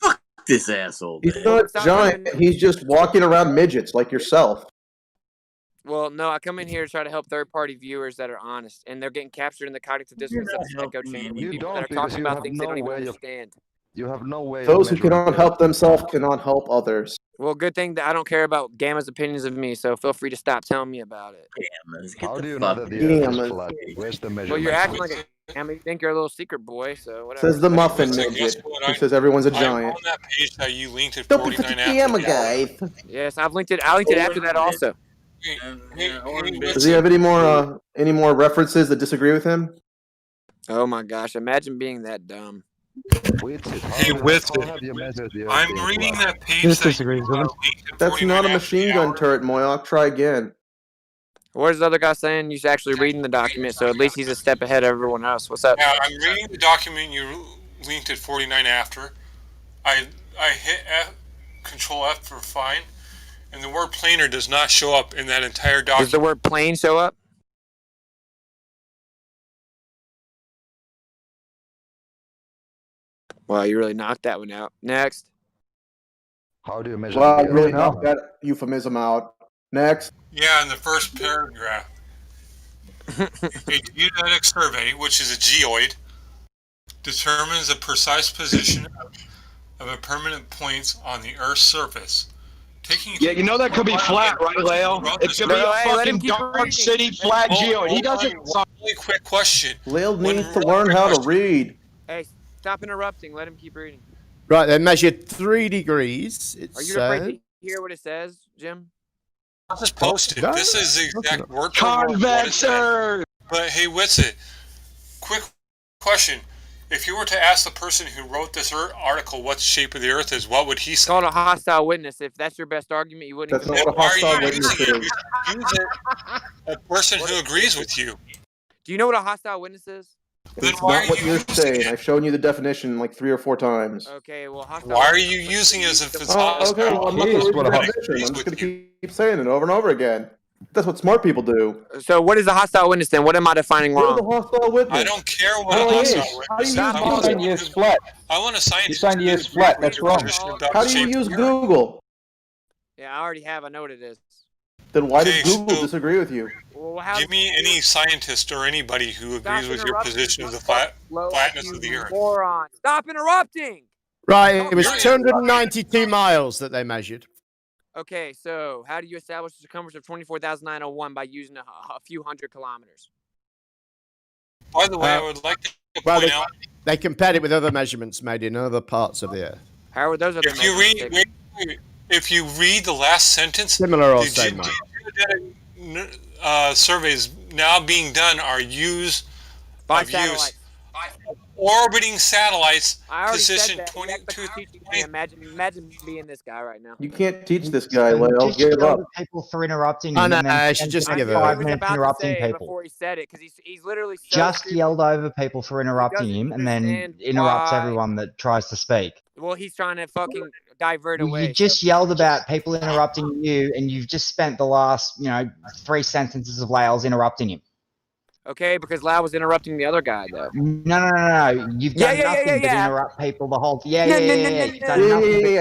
Fuck this asshole. He's not giant. He's just walking around midgets like yourself. Well, no, I come in here to try to help third-party viewers that are honest, and they're getting captured in the cognitive dissonance of this echo chamber with You people that don't are because talking you about have things they no don't even way of understand. you have no way of Those who measuring cannot the help themselves cannot help others. Well, good thing that I don't care about Gamma's opinions of me, so feel free to stop telling me about it. How do you know that the Earth is flat? Where's the measurement? Well, you're acting like a Gamma. You think you're a little secret boy, so whatever. Says the muffin midget who says everyone's a giant. On that page that you linked at Don't be 49 such a gamma guy. Yes, I've linked it. I linked it after that also. Does he have any more references that disagree with him? Oh my gosh! Imagine being that dumb. Hey, I'm reading that page This that disagrees with him. That's not a machine gun turret, Moyoc. Try again. What is the other guy saying? He's actually reading the document, so at least he's a step ahead of everyone else. What's up? Yeah, I'm reading the document you linked at 49 after. I hit Control F for find, and the word planar does not show up in that entire document. Does the word plane show up? Well, you really knocked that one out. Next. How do you measure? Well, I really knocked that euphemism out. Next. Yeah, in the first paragraph. A geodetic survey, which is a geoid, determines the precise position of a permanent point on the Earth's surface. Yeah, you know that could be flat, right, Leo? It could be a fucking dark city flat geoid. He doesn't. Really quick question. Lil needs to learn how to read. Hey, stop interrupting. Let him keep reading. Right, they measured 3 degrees. Are you afraid to hear what it says, Jim? I just posted. This is the exact word. Convexer. But hey, Witsit, quick question. If you were to ask the person who wrote this article what the shape of the Earth is, what would he say? It's called a hostile witness. If that's your best argument, you wouldn't even. That's not what a hostile witness is. Use it a person who agrees with you. Do you know what a hostile witness is? It's not what you're saying. I've shown you the definition like 3 or 4 times. Okay, well, why are you using it as if it's hostile? Okay, well, I'm not going to read the definition. I'm just going to keep saying it over and over again. That's what smart people do. So what is a hostile witness then? What am I defining wrong? What is a hostile witness? I don't care what a hostile witness is. I want a scientist. You're saying the Earth's flat. That's wrong. How do you use Google? Yeah, I already have. I know what it is. Then why does Google disagree with you? Well, give me any scientist or anybody who agrees with your position of the flatness of the Earth. Moron. Stop interrupting! Right, it was 292 miles that they measured. Okay, so how do you establish the circumference of 24,901 by using a few hundred kilometers? By the way, I would like to point out... They compared it with other measurements made in other parts of the Earth. How are those other measurements? If you read the last sentence... Similar or same, surveys now being done are used by satellites. Orbiting satellites. I already position said that. 22. Imagine being this guy right now. You can't teach this guy, Leo. Just Give up. people for interrupting. Oh, him no, and then I should just give up. 5 minutes interrupting people. Before he said it, because he's literally so just stupid. yelled over people for interrupting him, and then interrupts everyone that tries to speak. Well, he's trying to fucking divert away. You just yelled about people interrupting you, and you've just spent the last, 3 sentences of Lael's interrupting him. Okay, because Lau was interrupting the other guy, though. No. You've done nothing but interrupt people the whole. You've done nothing but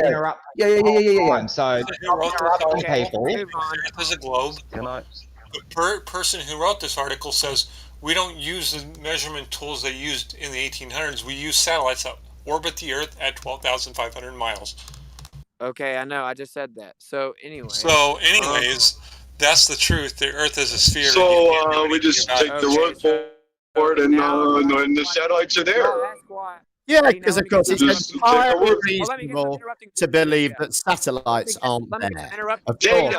interrupt. Yeah. So interrupting people. There's a globe. The person who wrote this article says we don't use the measurement tools they used in the 1800s. We use satellites that orbit the Earth at 12,500 miles. Okay, I know. I just said that. So anyway. That's the truth. The Earth is a sphere. So we just take the word for it, and the satellites are there. Yeah, because of course it's entirely reasonable to believe that satellites aren't there. Of course.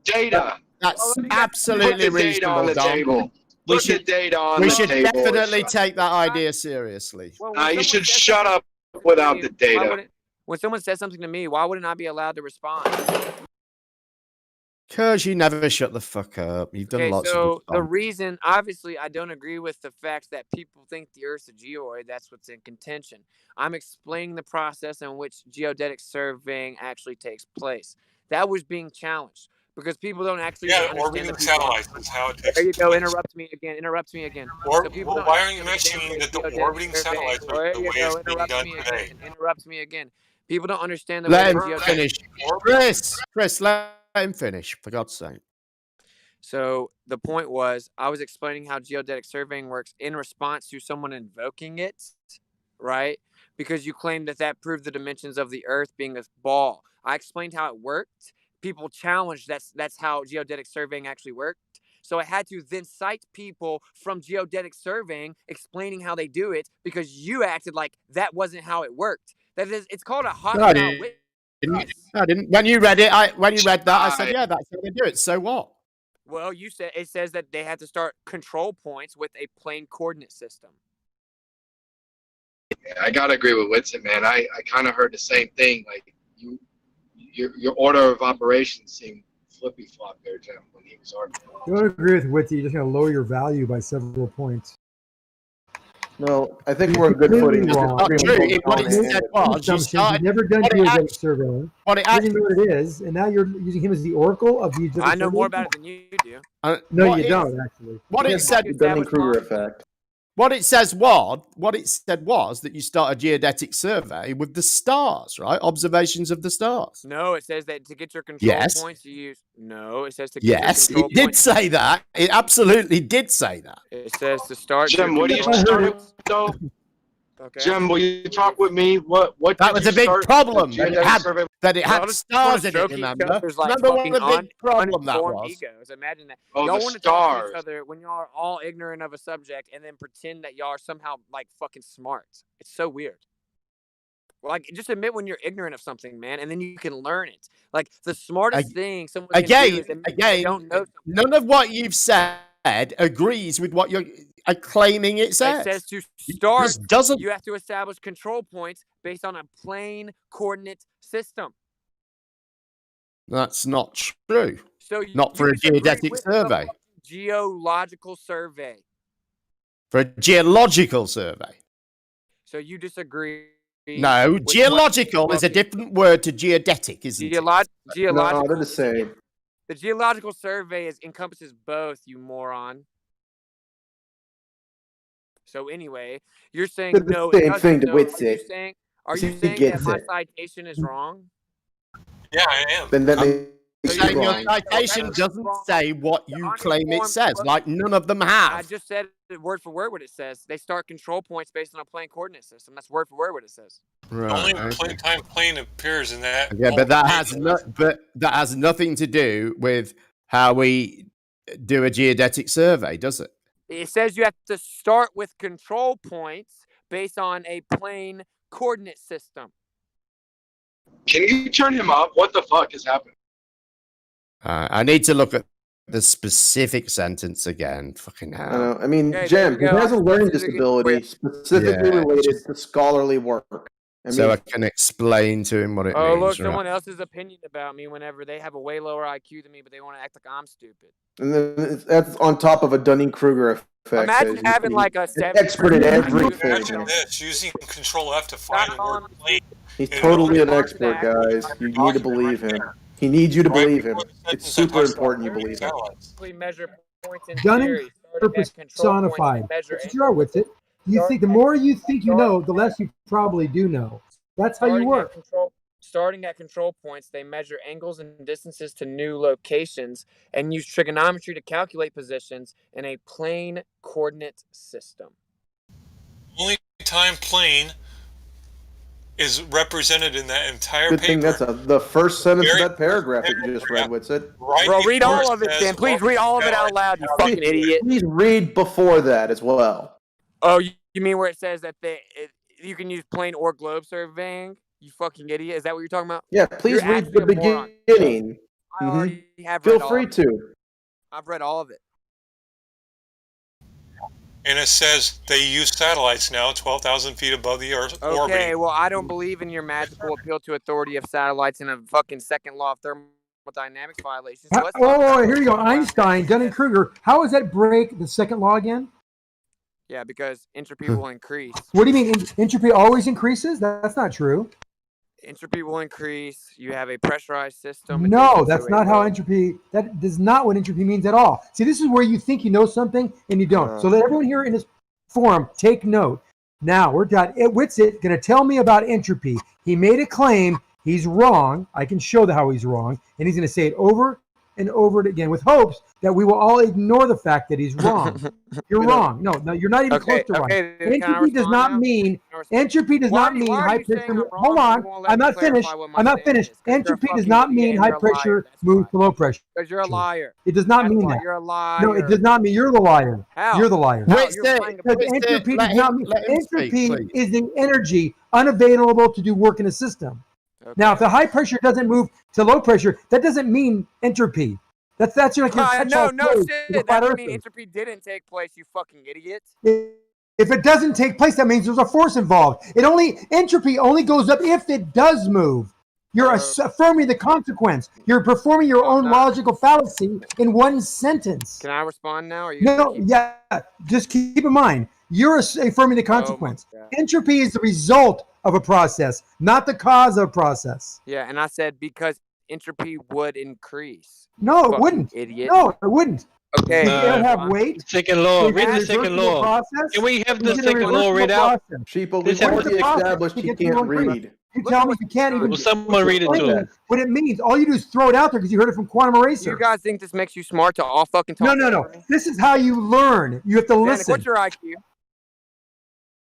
Data. That's absolutely reasonable, Dom. We should definitely take that idea seriously. You should shut up without the data. When someone says something to me, why wouldn't I be allowed to respond? Because you never shut the fuck up. You've done lots of the reason, obviously, I don't agree with the fact that people think the Earth's a geoid. That's what's in contention. I'm explaining the process in which geodetic surveying actually takes place. That was being challenged because people don't actually understand orbiting satellites is how it takes place. There you go. Interrupt me again. Why are you mentioning that the orbiting satellites are the way it's being done today? Interrupt me again. People don't understand the let way him finish. Chris, let him finish, for God's sake. So the point was, I was explaining how geodetic surveying works in response to someone invoking it, right? Because you claimed that proved the dimensions of the Earth being a ball. I explained how it worked. People challenged that's how geodetic surveying actually worked. So I had to then cite people from geodetic surveying explaining how they do it because you acted like that wasn't how it worked. That is, it's called a hostile witness. I didn't. When you read it, when you read that, I said, yeah, that's how they do it. So what? Well, you said it says that they have to start control points with a plane coordinate system. Yeah, I gotta agree with Whitson, man. I kind of heard the same thing. Like your order of operations seemed flippy flop there, Jim, when he was arguing. You don't agree with Witty, you're just going to lower your value by several points. No, I think we're on good footing. It's not true. What it said was, you started. You've never done geodetic surveying. What it You know what it is, and now you're using him as the oracle of geodetic surveying. I know more about it than you do. No, you don't actually. What it said, the Dunning-Kruger effect. What it said was that you start a geodetic survey with the stars, right? Observations of the stars. No, it says that to get your control points, you use. No, it says to get your Yes, control it did points. say that. It absolutely did say that. It says to start. Jim, what do you start with, though? Okay. Jim, will you talk with me? What that was a big problem that it had Well, stars in it, stroke remember? each other's, like, Remember what fucking a big problem that uninformed was? egos. Imagine that. Oh, y'all the want to talk to stars. each other when y'all are all ignorant of a subject and then pretend that y'all are somehow like fucking smart. It's so weird. Like, just admit when you're ignorant of something, man, and then you can learn it. Like, the smartest thing someone can do is admit they don't know something. None of what you've said agrees with what you're claiming it says. It says to start, This doesn't. you have to establish control points based on a plane coordinate system. That's not true. So not for a geodetic survey. Geological survey. For a geological survey. So you disagree? No, geological is a different word to geodetic, isn't it? Geological. No, they're the same. The geological survey encompasses both, you moron. So anyway, you're saying They're the no. same thing to Witz Are you saying that my citation is wrong? Yeah, I am. Then that saying your citation doesn't say what you claim it says. Like none of them have. I just said word for word what it says. They start control points based on a plane coordinate system. That's word for word what it says. Right. Only plane appears in that. Yeah, but that has nothing to do with how we do a geodetic survey, does it? It says you have to start with control points based on a plane coordinate system. Can you turn him up? What the fuck is happening? I need to look at the specific sentence again. Fucking hell. I mean, Jem, he has a learning disability specifically related to scholarly work. So I can explain to him what it means. Oh, look, right? someone else's opinion about me whenever they have a way lower IQ than me, but they want to act like I'm stupid. And then that's on top of a Dunning-Kruger effect. Imagine having like a expert in everything. Imagine this, using Control F to find the word plane. He's totally an expert, guys. You need to believe him. He needs you to believe him. It's super important you believe him. Measure points in Dunning personified. That's what you are with it. You think the more you think you know, the less you probably do know. That's how you work. Starting at control points, they measure angles and distances to new locations and use trigonometry to calculate positions in a plane coordinate system. Only time plane is represented in that entire Good paper. thing that's the first sentence of that paragraph that you just read, Whitsit. Bro, read all of it then. Please read all of it out loud, you fucking idiot. Please read before that as well. Oh, you mean where it says that you can use plane or globe surveying? You fucking idiot. Is that what you're talking about? Yeah, please read the beginning. I already have Feel read free all of to. it. I've read all of it. And it says they use satellites now 12,000 feet above the Earth Okay, orbiting. well, I don't believe in your magical appeal to authority of satellites and a fucking second law of thermodynamics violation. So let's Oh, here you go. Einstein, Dunning-Kruger. How does that break the second law again? Yeah, because entropy will increase. What do you mean? Entropy always increases? That's not true. Entropy will increase. You have a pressurized system. No, that's not how entropy. That is not what entropy means at all. See, this is where you think you know something and you don't. So let everyone here in this forum take note. Now we're done. Whitsit going to tell me about entropy. He made a claim. He's wrong. I can show how he's wrong, and he's going to say it over and over it again with hopes that we will all ignore the fact that he's wrong. You're wrong. No, you're not even close to right. Entropy does not mean high pressure. Hold on, I'm not finished. I'm not finished. Entropy does not mean high pressure moves to low pressure. Because you're a liar. It does not mean that. You're a liar. No, it does not mean you're the liar. How? You're the liar. Entropy does not mean entropy is the energy unavailable to do work in a system. Okay. Now, if the high pressure doesn't move to low pressure, that doesn't mean entropy. That's your no shit. That doesn't mean entropy didn't take place, you fucking idiot. If it doesn't take place, that means there's a force involved. Entropy only goes up if it does move. You're affirming the consequence. You're performing your own logical fallacy in one sentence. Can I respond now? Just keep in mind, you're affirming the consequence. Entropy is the result of a process, not the cause of a process. Yeah, and I said because entropy would increase. No, it wouldn't. Idiot. No, it wouldn't. Okay. If you have weight. Second law. Read the second law. Process, can we have the second law read out? Sheeple, we've already established you can't read. You tell me you can't even. Will someone read it to him? What it means. All you do is throw it out there because you heard it from Quantum Eraser. You guys think this makes you smart to all fucking talk? No. This is how you learn. You have to listen. What's your IQ?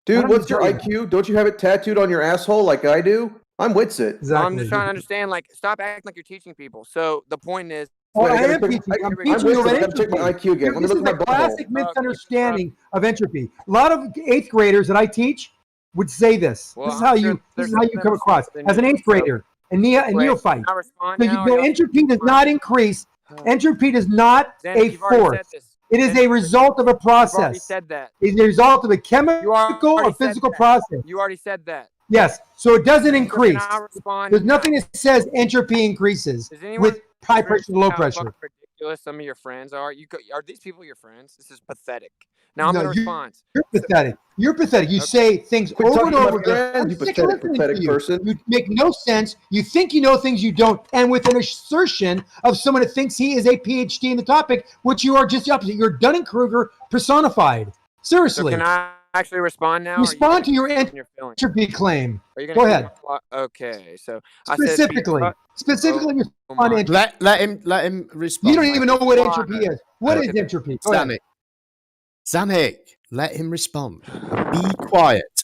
Dude, what's your IQ? Don't you have it tattooed on your asshole like I do? I'm Witsit. Exactly. I'm just trying to understand. Stop acting like you're teaching people. So the point is. I'm teaching you about entropy. Check my IQ again. This is a classic misunderstanding of entropy. A lot of 8th graders that I teach would say this. This is how you come across as an 8th grader, a neophyte. Entropy does not increase. Entropy is not a force. It is a result of a process. You already said that. It's a result of a chemical or physical process. You already said that. Yes. So it doesn't increase. There's nothing that says entropy increases with high pressure and low pressure. Ridiculous some of your friends are. Are these people your friends? This is pathetic. Now I'm going to respond. You're pathetic. You're pathetic. You say things over and over again. You pathetic person. You make no sense. You think you know things you don't. And with an assertion of someone that thinks he is a PhD in the topic, which you are just the opposite. You're Dunning-Kruger personified. Seriously. So can I actually respond now? Respond to your entropy claim. Go ahead. Okay. So specifically, respond. Let him respond. You don't even know what entropy is. What is entropy? Zanuck, let him respond. Be quiet.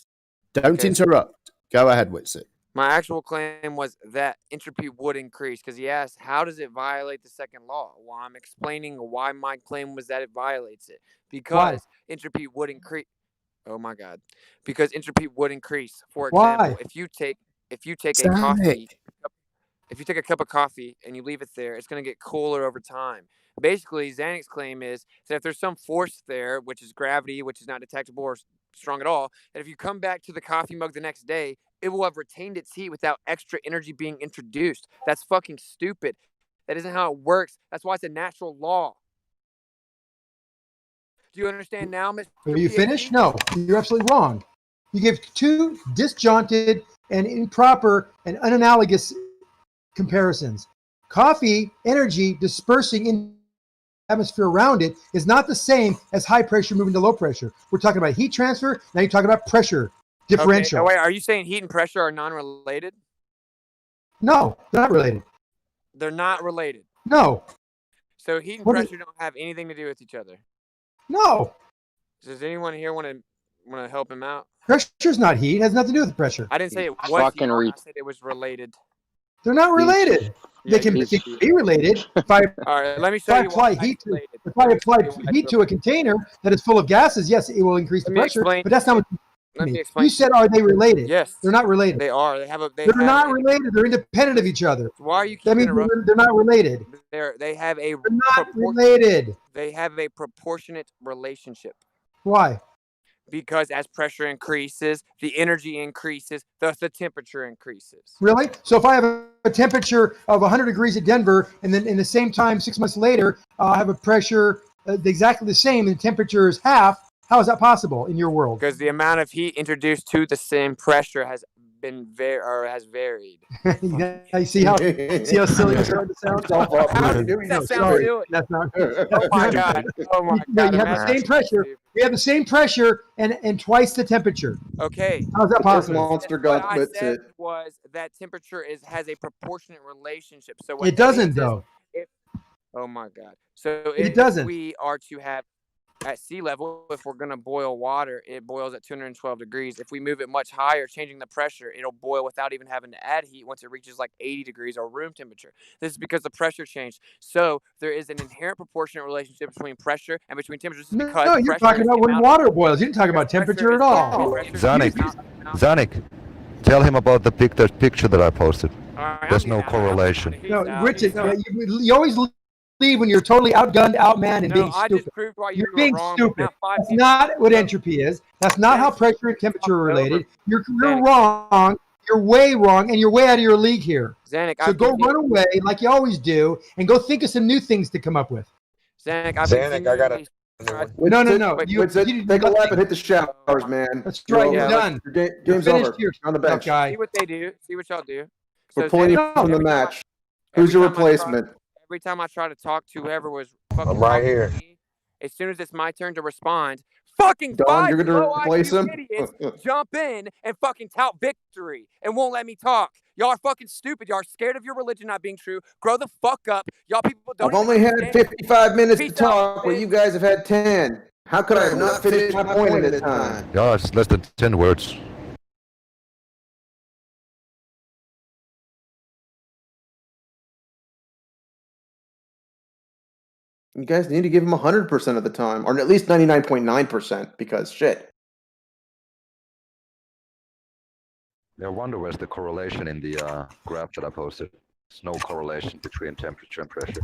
Don't interrupt. Go ahead, Witsit. My actual claim was that entropy would increase because he asked, how does it violate the second law? Well, I'm explaining why my claim was that it violates it. Because entropy would increase. Oh my God. Because entropy would increase. For example, if you take a coffee, if you take a cup of coffee and you leave it there, it's going to get cooler over time. Basically, Zanuck's claim is that if there's some force there, which is gravity, which is not detectable or strong at all, that if you come back to the coffee mug the next day, it will have retained its heat without extra energy being introduced. That's fucking stupid. That isn't how it works. That's why it's a natural law. Do you understand now, Mr. Are you finished? No, you're absolutely wrong. You give two disjointed and improper and unanalogous comparisons. Coffee energy dispersing in the atmosphere around it is not the same as high pressure moving to low pressure. We're talking about heat transfer. Now you're talking about pressure differential. Okay. Oh, wait, are you saying heat and pressure are non-related? No, they're not related. They're not related. No. So heat and pressure don't have anything to do with each other. No. Does anyone here want to help him out? Pressure's not heat. It has nothing to do with pressure. I didn't say it was heat. I said it was related. They're not related. They can be related. If I apply heat to a container that is full of gases, yes, it will increase the pressure. But that's not what you said. Are they related? Yes, they're not related. They are. They're not related. They're independent of each other. Why are you? That means they're not related. They have a. They're not related. They have a proportionate relationship. Why? Because as pressure increases, the energy increases, thus the temperature increases. Really? So if I have a temperature of 100 degrees at Denver, and then in the same time, 6 months later, I have a pressure exactly the same, and the temperature is half, how is that possible in your world? Because the amount of heat introduced to the same pressure has been has varied. I see how silly you're starting to sound. That sounds silly. That's not. Oh my God! Oh my God! You have the same pressure. We have the same pressure and twice the temperature. Okay. How's that possible? Monster God what I quits said it. was that temperature has a proportionate relationship. So it doesn't though. Oh my God. So It if doesn't. we are to have at sea level, if we're going to boil water, it boils at 212 degrees. If we move it much higher, changing the pressure, it'll boil without even having to add heat once it reaches like 80 degrees or room temperature. This is because the pressure changed. So there is an inherent proportionate relationship between pressure and between temperature. This is because No, you're talking about when water boils. You didn't talk about temperature at all. Zanik, Zanik, tell him about the picture that I posted. There's no correlation. No, Richard, you always leave when you're totally outgunned, outmanned, and being I stupid. just proved why you You're were being wrong. stupid. That's not what entropy is. That's not how pressure and temperature are related. You're wrong. You're way wrong, and you're way out of your league here. Zanik, so go run away like you always do, and go think of some new things to come up with. Zanik, I got it. No. Take a lap and hit the showers, man. That's right. You're done. Game's over. You're on the bench. See what they do. See what y'all do. We're pulling you from the match. Who's your replacement? Every time I try to talk to whoever was fucking I'm right here. me, as soon as it's my turn to respond, fucking Don, five you're gonna low replace IQ him? idiots jump in and fucking tout victory and won't let me talk. Y'all are fucking stupid. Y'all are scared of your religion not being true. Grow the fuck up. Y'all people don't. I've only had 55 minutes to talk, where you guys have had 10. How could I have not finished my point at this time? Yeah, it's less than 10 words. You guys need to give him 100% of the time, or at least 99.9%, because shit. I wonder where's the correlation in the graph that I posted. There's no correlation between temperature and pressure.